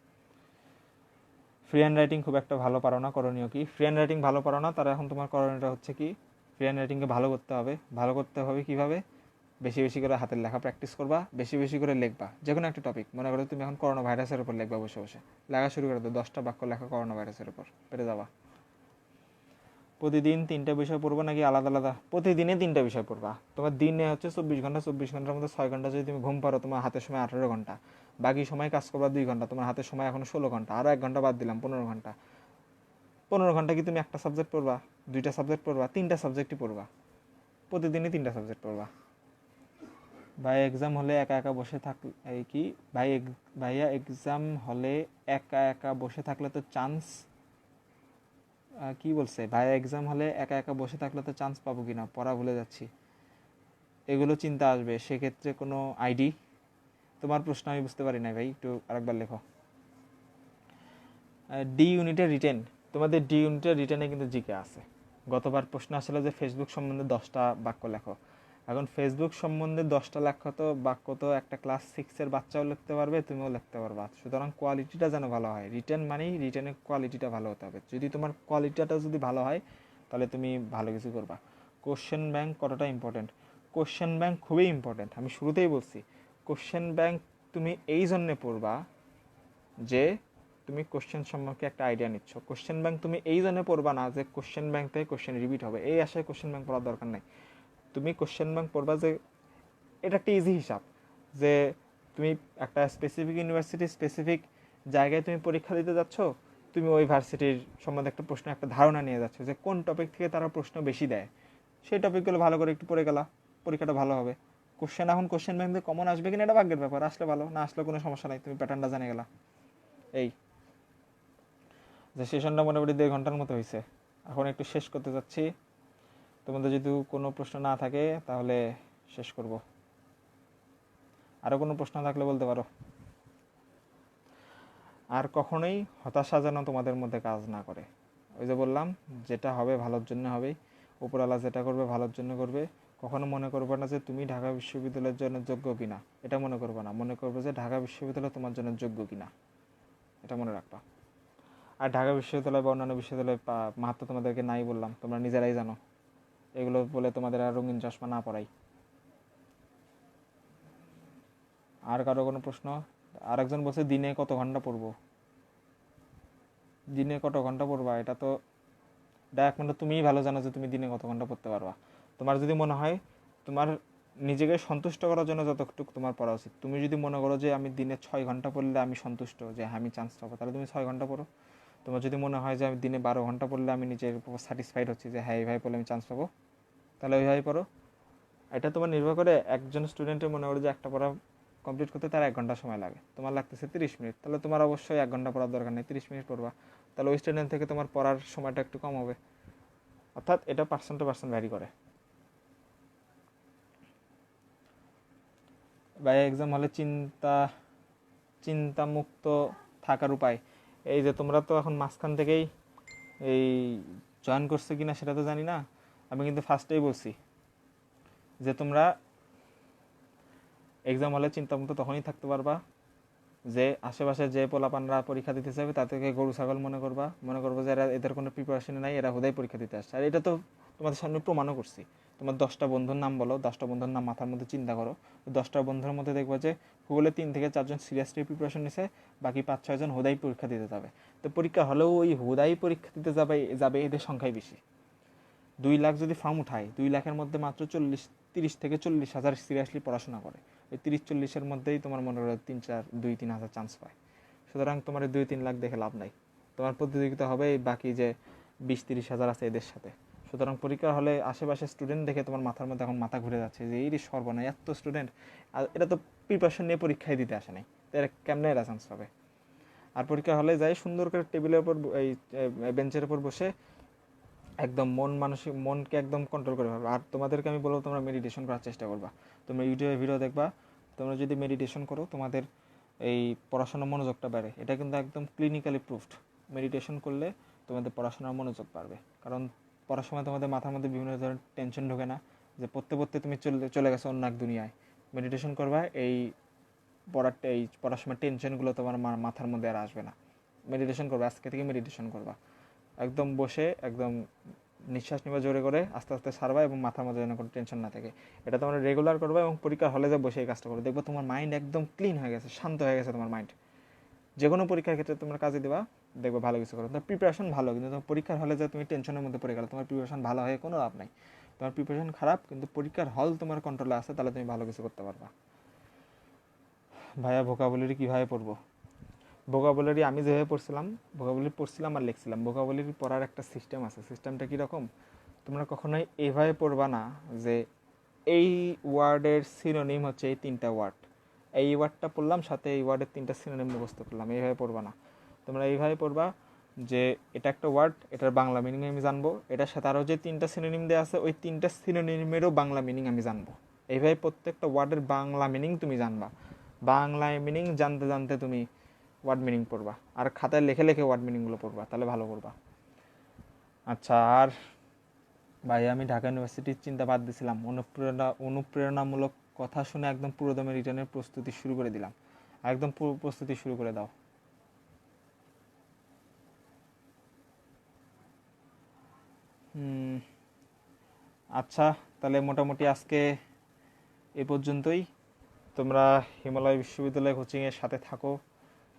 ফ্রি হ্যান্ড রাইটিং খুব একটা ভালো পারো না, করণীয় কি? ফ্রি হ্যান্ড রাইটিং ভালো পারো না, তারা এখন তোমার করণীয়টা হচ্ছে কি, ফ্রি হ্যান্ড রাইটিংকে ভালো করতে হবে। ভালো করতে হবে কীভাবে? বেশি বেশি করে হাতের লেখা প্র্যাকটিস করবা, বেশি বেশি করে লিখবা। যে কোনো একটা টপিক, মনে করো তুমি এখন করোনা ভাইরাসের উপর লিখবা, বসে বসে লেখা শুরু করে দাও, 10টা বাক্য লেখা করোনা ভাইরাসের উপর, পেরে যাবা। প্রতিদিন 3টা বিষয় পড়বা নাকি আলাদা আলাদা? প্রতিদিনে 3টা বিষয় পড়বা। তোমার দিনে হচ্ছে 24 ঘন্টা, 24 ঘন্টার মধ্যে 6 ঘন্টা যদি তুমি ঘুম পারো, তোমার হাতের সময় 18 ঘন্টা, বাকি সময় কাজ করবা 2 ঘন্টা, তোমার হাতের সময় এখন 16 ঘন্টা, আরও 1 ঘন্টা বাদ দিলাম, 15 ঘন্টা। 15 ঘন্টা কি তুমি একটা সাবজেক্ট পড়বা, 2টা সাবজেক্ট পড়বা? 3টা সাবজেক্টই পড়বা, প্রতিদিনই 3টা সাবজেক্ট পড়বা। ভাই এক্সাম হলে একা একা বসে থাকলে এই কি ভাইয়া এক্সাম হলে একা একা বসে থাকলে তো চান্স, কি বলছে ভাইয়া এক্সাম হলে একা একা বসে থাকলে তো চান্স পাবো কিনা, পড়া ভুলে যাচ্ছি, এগুলো চিন্তা আসবে, সেক্ষেত্রে কোনো আইডি? তোমার প্রশ্ন আমি বুঝতে পারি না ভাই, একটু আরেকবার লেখো। ডি ইউনিটের রিটেন, তোমাদের ডি ইউনিটের রিটেনে কিন্তু জিকে আছে। গতবার প্রশ্ন আসলে যে ফেসবুক সম্বন্ধে 10টা বাক্য লেখো। এখন ফেসবুক সম্বন্ধে 10টা লেখা তো বাক্য তো একটা ক্লাস 6-এর বাচ্চাও লিখতে পারবে, তুমিও লিখতে পারবা। সুতরাং কোয়ালিটিটা যেন ভালো হয়। রিটেন মানেই রিটেনের কোয়ালিটিটা ভালো হতে হবে। যদি তোমার কোয়ালিটিটা যদি ভালো হয়, তাহলে তুমি ভালো কিছু করবা। কোশ্চেন ব্যাংক কতটা ইম্পর্টেন্ট? কোশ্চেন ব্যাংক খুবই ইম্পর্টেন্ট। আমি শুরুতেই বলছি, কোশ্চেন ব্যাংক তুমি এই জন্যে পড়বা যে তুমি কোশ্চেন সম্পর্কে একটা আইডিয়া নিচ্ছ। কোশ্চেন ব্যাংক তুমি এই জন্য পড়বা না যে কোশ্চেন ব্যাংক থেকে কোশ্চেন রিপিট হবে, এই আশায় কোশ্চেন ব্যাংক পড়ার দরকার নেই। তুমি কোশ্চেন ব্যাংক পড়বা যে এটা একটা ইজি হিসাব, যে তুমি একটা স্পেসিফিক ইউনিভার্সিটি স্পেসিফিক জায়গায় তুমি পরীক্ষা দিতে যাচ্ছ, তুমি ওই ভার্সিটির সম্বন্ধে একটা প্রশ্ন, একটা ধারণা নিয়ে যাচ্ছ যে কোন টপিক থেকে তারা প্রশ্ন বেশি দেয়, সেই টপিকগুলো ভালো করে একটু পড়ে গেলা, পরীক্ষাটা ভালো হবে। কোশ্চেন এখন কোশ্চেন ব্যাংক থেকে কমন আসবে কিনা এটা ভাগ্যের ব্যাপার, আসলে ভালো, না আসলে কোনো সমস্যা নাই, তুমি প্যাটার্নটা জানে গেলা। এই যে সেশনটা মোটামুটি 1.5 ঘন্টার মতো হয়েছে, এখন একটু শেষ করতে যাচ্ছি। তোমাদের যদি কোনো প্রশ্ন না থাকে তাহলে শেষ করব। আরও কোনো প্রশ্ন থাকলে বলতে পারো। আর কখনোই হতাশা যেন তোমাদের মধ্যে কাজ না করে। ওই যে বললাম, যেটা হবে ভালোর জন্য হবেই, উপরওয়ালা যেটা করবে ভালোর জন্য করবে। কখনো মনে করবে না যে তুমি ঢাকা বিশ্ববিদ্যালয়ের জন্য যোগ্য কিনা, এটা মনে করবে না। মনে করবে যে ঢাকা বিশ্ববিদ্যালয় তোমার জন্য যোগ্য কিনা, এটা মনে রাখবা। আর ঢাকা বিশ্ববিদ্যালয় বা অন্যান্য বিশ্ববিদ্যালয় মাহাত্ম তোমাদেরকে নাই বললাম, তোমরা নিজেরাই জানো। এগুলো বলে তোমাদের আর রঙিন চশমা না পড়াই। আর কারো কোনো প্রশ্ন? আরেকজন বলছে দিনে কত ঘন্টা পড়বো। দিনে কত ঘন্টা পড়বা এটা তো একমাত্র তুমিই ভালো জানো যে তুমি দিনে কত ঘন্টা পড়তে পারবা। তোমার যদি মনে হয় তোমার নিজেকে সন্তুষ্ট করার জন্য যতটুকু তোমার পড়া উচিত, তুমি যদি মনে করো যে আমি দিনে 6 ঘন্টা পড়লে আমি সন্তুষ্ট, যে আমি চান্স পাবো, তাহলে তুমি 6 ঘন্টা পড়ো। তোমার যদি মনে হয় যে আমি দিনে 12 ঘন্টা পড়লে আমি নিজের উপর স্যাটিসফাইড হচ্ছি, যে হ্যাঁ এইভাবে পড়লে আমি চান্স পাবো, তাহলে ওইভাবেই পড়ো। এটা তোমার নির্ভর করে। একজন স্টুডেন্টের মনে করে যে একটা পড়া কমপ্লিট করতে তার 1 ঘন্টা সময় লাগে, তোমার লাগতেছে 30 মিনিট, তাহলে তোমার অবশ্যই 1 ঘন্টা পড়ার দরকার নেই, 30 মিনিট পড়বা। তাহলে ওই স্টুডেন্ট থেকে তোমার পড়ার সময়টা একটু কম হবে। অর্থাৎ এটা পার্সন টু পার্সন ভ্যারি করে। ভাই এক্সাম হলে চিন্তামুক্ত থাকার উপায়, এই যে তোমরা তো এখন মাঝখান থেকেই এই জয়েন করছো কিনা সেটা তো জানি না, আমি কিন্তু ফার্স্টেই বলছি যে তোমরা এক্সাম হলে চিন্তামুক্ত তখনই থাকতে পারবা যে আশেপাশে যে পোলাপানরা পরীক্ষা দিতে যাবে তাদেরকে গরু ছাগল মনে করবা, মনে করবো যে এরা এদের কোনো প্রিপারেশন নাই, এরা হুদাই পরীক্ষা দিতে আসছে। আর এটা তো তোমাদের সামনে প্রমাণও করছি। তোমার 10টা বন্ধুর নাম বলো, 10টা বন্ধুর নাম মাথার মধ্যে চিন্তা করো, 10টা বন্ধুর মধ্যে দেখবো যে গুগলে 3 থেকে 4 জন সিরিয়াসলি প্রিপারেশন নিছে, বাকি 5-6 জন হুদাই পরীক্ষা দিতে যাবে। তো পরীক্ষা হলেও ওই হুদাই পরীক্ষা দিতে যাবে এদের সংখ্যাই বেশি। 2 লাখ যদি ফর্ম উঠায়, 2 লাখের মধ্যে মাত্র 30 থেকে 40 হাজার সিরিয়াসলি পড়াশোনা করে। ওই 30-40-এর মধ্যেই তোমার মনে করো 2-3 হাজার চান্স পায়। সুতরাং তোমার 2-3 লাখ দেখে লাভ নাই, তোমার প্রতিযোগিতা হবে এই বাকি যে 20-30 হাজার আছে এদের সাথে। সুতরাং পরীক্ষার হলে আশেপাশে স্টুডেন্ট দেখে তোমার মাথার মধ্যে এখন মাথা ঘুরে যাচ্ছে যে এই সর্বনাশ, এত স্টুডেন্ট, আর এটা তো প্রিপারেশন নিয়ে পরীক্ষায় দিতে আসে নাই, তো এরা কেমনে এরা চান্স পাবে। আর পরীক্ষার হলে যাই সুন্দর করে টেবিলের উপর এই বেঞ্চের উপর বসে একদম মনকে একদম কন্ট্রোল করে পারবে। আর তোমাদেরকে আমি বলবো তোমরা মেডিটেশন করার চেষ্টা করবা, তোমরা ইউটিউবে ভিডিও দেখবা, তোমরা যদি মেডিটেশন করো তোমাদের এই পড়াশোনার মনোযোগটা বাড়ে, এটা কিন্তু একদম ক্লিনিক্যালি প্রুফড। মেডিটেশন করলে তোমাদের পড়াশোনার মনোযোগ বাড়বে, কারণ পড়ার সময় তোমাদের মাথার মধ্যে বিভিন্ন ধরনের টেনশন ঢোকে না, যে পড়তে পড়তে তুমি চলে গেছো অন্য এক দুনিয়ায়। মেডিটেশন করবা, এই পড়ার সময় টেনশনগুলো তোমার মাথার মধ্যে আর আসবে না। মেডিটেশন করবা, আজকে থেকে মেডিটেশন করবা, একদম বসে একদম নিঃশ্বাস নেবা জোরে করে, আস্তে আস্তে ছাড়বা এবং মাথার মধ্যে যেন কোনো টেনশন না থাকে। এটা তোমরা রেগুলার করবা এবং পরীক্ষার হলে যা বসে এই কাজটা করো, দেখবো তোমার মাইন্ড একদম ক্লিন হয়ে গেছে, শান্ত হয়ে গেছে তোমার মাইন্ড। যে কোনো পরীক্ষার ক্ষেত্রে তোমরা কাজে দেবা, দেখবো ভালো কিছু করো। তোমার প্রিপারেশন ভালো, কিন্তু তোমার পরীক্ষার হলে যে তুমি টেনশনের মধ্যে পড়ে গেলে, তোমার প্রিপারেশন ভালো হয়ে কোনো লাভ নাই। তোমার প্রিপারেশন খারাপ কিন্তু পরীক্ষার হল তোমার কন্ট্রোলে আছে, তাহলে তুমি ভালো কিছু করতে পারবা। ভাইয়া ভোকাবুলারি কীভাবে পড়বো? ভোকাবুলারি আমি যেভাবে পড়ছিলাম আর লিখছিলাম, ভোকাবুলারি পড়ার একটা সিস্টেম আছে। সিস্টেমটা কীরকম, তোমরা কখনোই এভাবে পড়বা না যে এই ওয়ার্ডের সিনোনিম হচ্ছে এই 3টা ওয়ার্ড, এই ওয়ার্ডটা পড়লাম সাথে এই ওয়ার্ডের 3টা সিনোনিম মুখস্থ করলাম, এইভাবে পড়বা না। তোমরা এইভাবে পড়বা যে এটা একটা ওয়ার্ড, এটার বাংলা মিনিং আমি জানবো, এটার সাথে আরও যে 3টা সিনোনিম দেওয়া আছে ওই 3টা সিনোনিমেরও বাংলা মিনিং আমি জানবো। এইভাবে প্রত্যেকটা ওয়ার্ডের বাংলা মিনিং তুমি জানবা। বাংলা মিনিং জানতে জানতে তুমি ওয়ার্ড মিনিং পড়বা, আর খাতায় লেখে লেখে ওয়ার্ড মিনিংগুলো পড়বা, তাহলে ভালো করবা। আচ্ছা, আর ভাই আমি ঢাকা ইউনিভার্সিটির চিন্তা বাদ দিয়েছিলাম, অনুপ্রেরণামূলক কথা শুনে একদম পুরোদমে রিটার্নের প্রস্তুতি শুরু করে দিলাম। একদম প্রস্তুতি শুরু করে দাও। আচ্ছা, তাহলে মোটামুটি আজকে এ পর্যন্তই। তোমরা হিমালয় বিশ্ববিদ্যালয় কোচিংয়ের সাথে থাকো।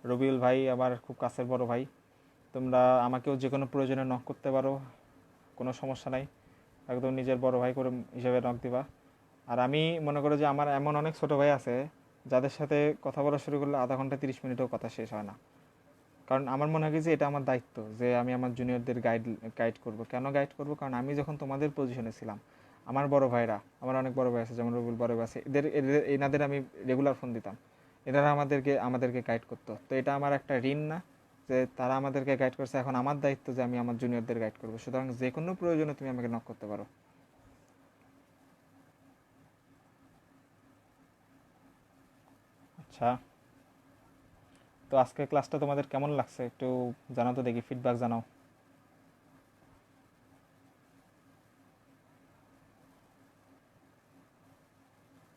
রবিউল ভাই আমার খুব কাছের বড় ভাই, তোমরা আমাকেও যে কোনো প্রয়োজনে নক করতে পারো, কোনো সমস্যা নাই, একদম নিজের বড় ভাই করে হিসেবে নক দিবা। আর আমি মনে করো যে আমার এমন অনেক ছোটো ভাই আছে যাদের সাথে কথা বলা শুরু করলে আধা ঘন্টা 30 মিনিটও কথা শেষ হয় না। কারণ আমার মনে হয় যে এটা আমার দায়িত্ব যে আমি আমার জুনিয়রদের গাইড করব। কেন গাইড করব? কারণ আমি যখন তোমাদের পজিশনে ছিলাম, আমার বড় ভাইরা, আমার অনেক বড় ভাই আছে যেমন রবিউল বড় ভাই আছে, এনাদের আমি রেগুলার ফোন দিতাম, এনারা আমাদেরকে গাইড করতো। তো এটা আমার একটা ঋণ না যে তারা আমাদেরকে গাইড করছে, এখন আমার দায়িত্ব যে আমি আমার জুনিয়রদের গাইড করবো। সুতরাং যে কোনো প্রয়োজনে তুমি আমাকে নক করতে পারো। আচ্ছা, তো আজকের ক্লাসটা তোমাদের কেমন লাগছে একটু জানাও তো, দেখি ফিডব্যাক জানাও।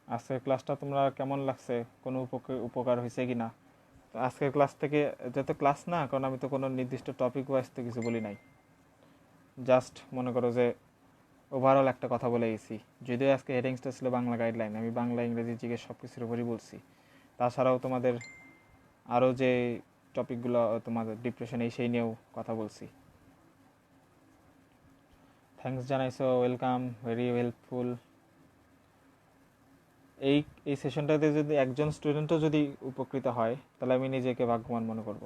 আজকের ক্লাসটা তোমরা কেমন লাগছে, কোনো উপকার হয়েছে কি না? তো আজকের ক্লাস থেকে, যেহেতু ক্লাস না, কারণ আমি তো কোনো নির্দিষ্ট টপিক ওয়াইজ তো কিছু বলি নাই, জাস্ট মনে করো যে ওভারঅল একটা কথা বলে গেছি। যদিও আজকে হেডিংসটা ছিল বাংলা গাইডলাইন, আমি বাংলা ইংরেজি জিজ্ঞেস সব কিছুর উপরই বলছি। তাছাড়াও তোমাদের আরও যে টপিকগুলো তোমাদের ডিপ্রেশন এই সেই নিয়েও কথা বলছি। থ্যাঙ্কস জানাইছো, ওয়েলকাম, ভেরি হেল্পফুল। এই এই সেশনটাতে যদি একজন স্টুডেন্টও যদি উপকৃত হয় তাহলে আমি নিজেকে ভাগ্যবান মনে করব।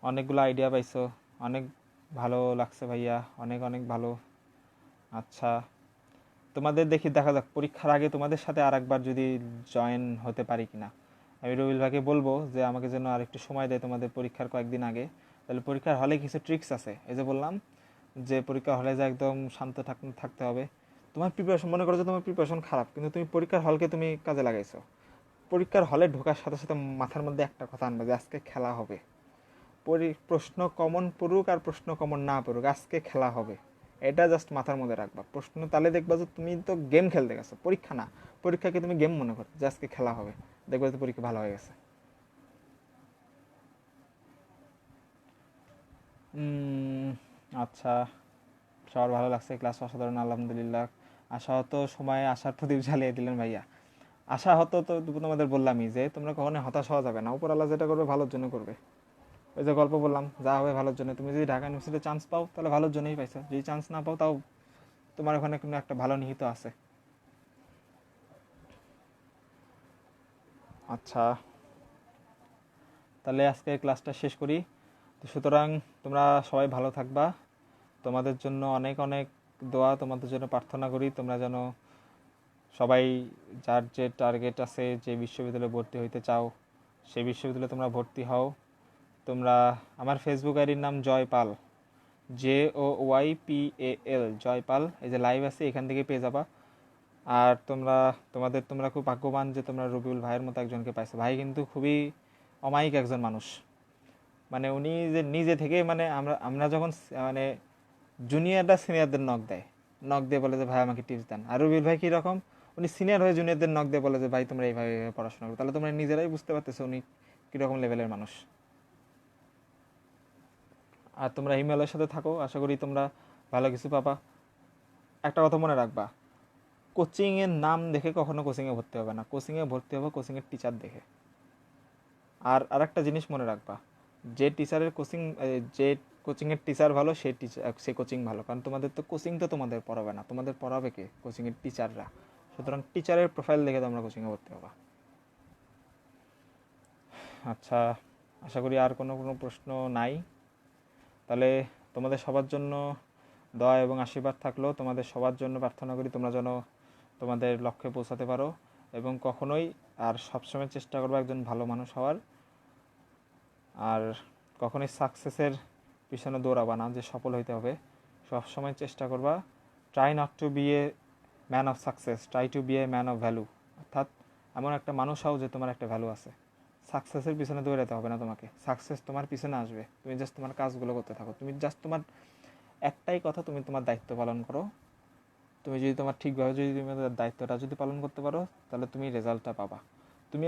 অনেকগুলো আইডিয়া পাইছো, অনেক ভালো লাগছে ভাইয়া, অনেক অনেক ভালো। আচ্ছা, তোমাদের দেখা যাক পরীক্ষার আগে তোমাদের সাথে আর একবার যদি জয়েন হতে পারি কিনা। আমি রবিল ভাইকে বলবো যে আমাকে যেন আর একটু সময় দেয় তোমাদের পরীক্ষার কয়েকদিন আগে। তাহলে পরীক্ষার হলে কিছু ট্রিক্স আছে, এই যে বললাম যে পরীক্ষা হলে যে একদম শান্ত থাকতে হবে। তোমার প্রিপারেশন, মনে করো যে তোমার প্রিপারেশন খারাপ কিন্তু তুমি পরীক্ষার হলকে তুমি কাজে লাগাইছো, পরীক্ষার হলে ঢোকার সাথে সাথে মাথার মধ্যে একটা কথা আনবে যে আজকে খেলা হবে। প্রশ্ন কমন পড়ুক আর প্রশ্ন কমন না পড়ুক, আজকে খেলা হবে, এটা জাস্ট মাথার মধ্যে রাখবা। প্রশ্ন তাহলে দেখবা যে তুমি তো গেম খেলতে গেছো, পরীক্ষা না, পরীক্ষাকে তুমি গেম মনে করো যে আজকে খেলা হবে, দেখবা যে পরীক্ষা ভালো হয়ে গেছে। আচ্ছা, সবার ভালো লাগছে, ক্লাস অসাধারণ আলহামদুলিল্লাহ। আশাহত সময়ে আশার প্রদীপ জ্বালিয়ে দিলেন ভাইয়া। আশাহত তো তোমাদের বললামই যে তোমরা কখনোই হতাশ হওয়া যাবে না, উপর আল্লাহ যেটা করবে ভালোর জন্য করবে। ওই যে গল্প বললাম, যা হবে ভালোর জন্য। তুমি যদি ঢাকা ইউনিভার্সিটিতে চান্স পাও তাহলে ভালোর জন্যই পাইছো, যদি চান্স না পাও তাও তোমার ওখানে কোনো একটা ভালো নিহিত আছে। আচ্ছা, তাহলে আজকে ক্লাসটা শেষ করি। তো সুতরাং তোমরা সবাই ভালো থাকবা, তোমাদের জন্য অনেক অনেক দোয়া, তোমাদের জন্য প্রার্থনা করি তোমরা যেন সবাই যার যে টার্গেট আছে, যে বিশ্ববিদ্যালয়ে ভর্তি হইতে চাও সেই বিশ্ববিদ্যালয়ে তোমরা ভর্তি হও। তোমরা আমার ফেসবুক আইডির নাম জয়পাল, JOYPAL, জয়পাল। এই যে লাইভ আছে এখান থেকে পেয়ে যাবা। আর তোমরা খুব ভাগ্যবান যে তোমরা রবিউল ভাইয়ের মতো একজনকে পাইছো। ভাই কিন্তু খুবই অমায়িক একজন মানুষ, মানে উনি যে নিজে থেকে মানে আমরা যখন মানে জুনিয়ররা সিনিয়রদের নক দিয়ে বলে যে ভাই আমাকে টিপস দেন। আর রবিউল ভাই কীরকম, উনি সিনিয়র হয়ে জুনিয়রদের নক দিয়ে বলে যে ভাই তোমরা এইভাবে পড়াশোনা করো। তাহলে তোমরা নিজেরাই বুঝতে পারতেছো উনি কীরকম লেভেলের মানুষ। আর তোমরা হিমালয়ের সাথে থাকো, আশা করি তোমরা ভালো কিছু পাবা। একটা কথা মনে রাখবা, কোচিংয়ের নাম দেখে কখনো কোচিংয়ে ভর্তি হবে না, কোচিংয়ে ভর্তি হবে কোচিংয়ের টিচার দেখে। আর আরেকটা জিনিস মনে রাখবা, যে টিচারের যে কোচিংয়ের টিচার ভালো সে কোচিং ভালো, কারণ তোমাদের তো কোচিং তো তোমাদের পড়াবে না, তোমাদের পড়াবে কে? কোচিংয়ের টিচাররা। সুতরাং টিচারের প্রোফাইল দেখে তোমরা কোচিংয়ে ভর্তি হবা। আচ্ছা, আশা করি আর কোনো প্রশ্ন নাই। তাহলে তোমাদের সবার জন্য দোয়া এবং আশীর্বাদ থাকলো, তোমাদের সবার জন্য প্রার্থনা করি তোমরা যেন তোমাদের লক্ষ্যে পৌঁছাতে পারো, এবং কখনোই আর সবসময় চেষ্টা করবে একজন ভালো মানুষ হওয়ার। আর কখনোই সাকসেসের পিছনে দৌড়াবা না যে সফল হইতে হবে, সবসময় চেষ্টা করবা try not to be a man of success, try to be a man of value. অর্থাৎ এমন একটা মানুষ হও যে তোমার একটা ভ্যালু আছে। সাকসেসের পিছনে দৌড়াতে হবে না তোমাকে, সাকসেস তোমার পিছনে আসবে, তুমি জাস্ট তোমার কাজগুলো করতে থাকো। তুমি জাস্ট তোমার একটাই কথা, তুমি তোমার দায়িত্ব পালন করো। তুমি যদি তোমার ঠিকভাবে যদি তুমি দায়িত্বটা যদি পালন করতে পারো, তাহলে তুমি রেজাল্টটা পাবা। তুমি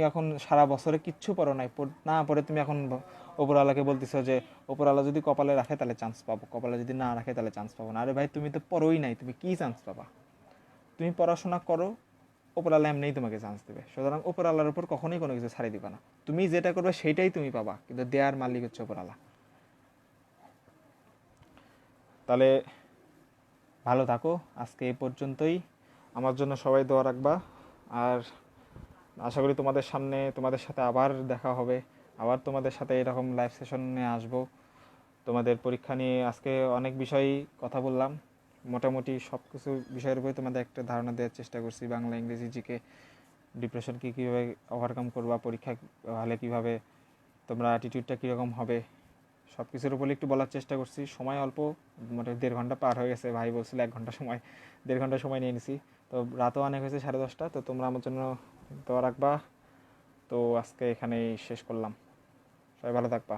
এখন সারা বছরে কিচ্ছু পড়ো নাই, না পড়ে তুমি এখন ওপরওয়ালাকে বলতেছো যে ওপরওয়ালা যদি কপালে রাখে তাহলে চান্স পাবো, কপালে যদি না রাখে তাহলে চান্স পাবো না। আরে ভাই, তুমি তো পড়োই নাই, তুমি কি চান্স পাবা? তুমি পড়াশোনা করো, ওপরওয়ালা এমনিই তোমাকে চান্স দেবে। সুতরাং ওপরওয়ালার উপর কখনোই কোনো কিছু ছাড়ি দিবা না, তুমি যেটা করবে সেইটাই তুমি পাবা, কিন্তু দেয়ার মালিক হচ্ছে ওপরওয়ালা। তাহলে ভালো থাকো, আজকে এই পর্যন্তই। আমার জন্য সবাই দোয়া রাখবা। আর আশা করি তোমাদের সাথে আবার দেখা হবে, আবার তোমাদের সাথে এরকম লাইভ সেশনে আসবো। তোমাদের পরীক্ষা নিয়ে আজকে অনেক বিষয় কথা বললাম, মোটামুটি সব কিছু বিষয়ের উপরে তোমাদের একটা ধারণা দেওয়ার চেষ্টা করছি। বাংলা, ইংরেজি, জিকে, ডিপ্রেশনকে কীভাবে ওভারকাম করবা, পরীক্ষা হলে কীভাবে তোমরা অ্যাটিটিউডটা কীরকম হবে, সব কিছুর উপরে একটু বলার চেষ্টা করছি। সময় অল্প, মোটামুটি 1.5 ঘন্টা পার হয়ে গেছে, ভাই বলছিল 1 ঘন্টা সময়, 1.5 ঘন্টা সময় নিয়ে নিছি। তো রাতও অনেক হয়েছে, 10:30। তো তোমরা আমার জন্য দোয়া রাখবা। তো আজকে এখানেই শেষ করলাম, সবাই ভালো থাকবা।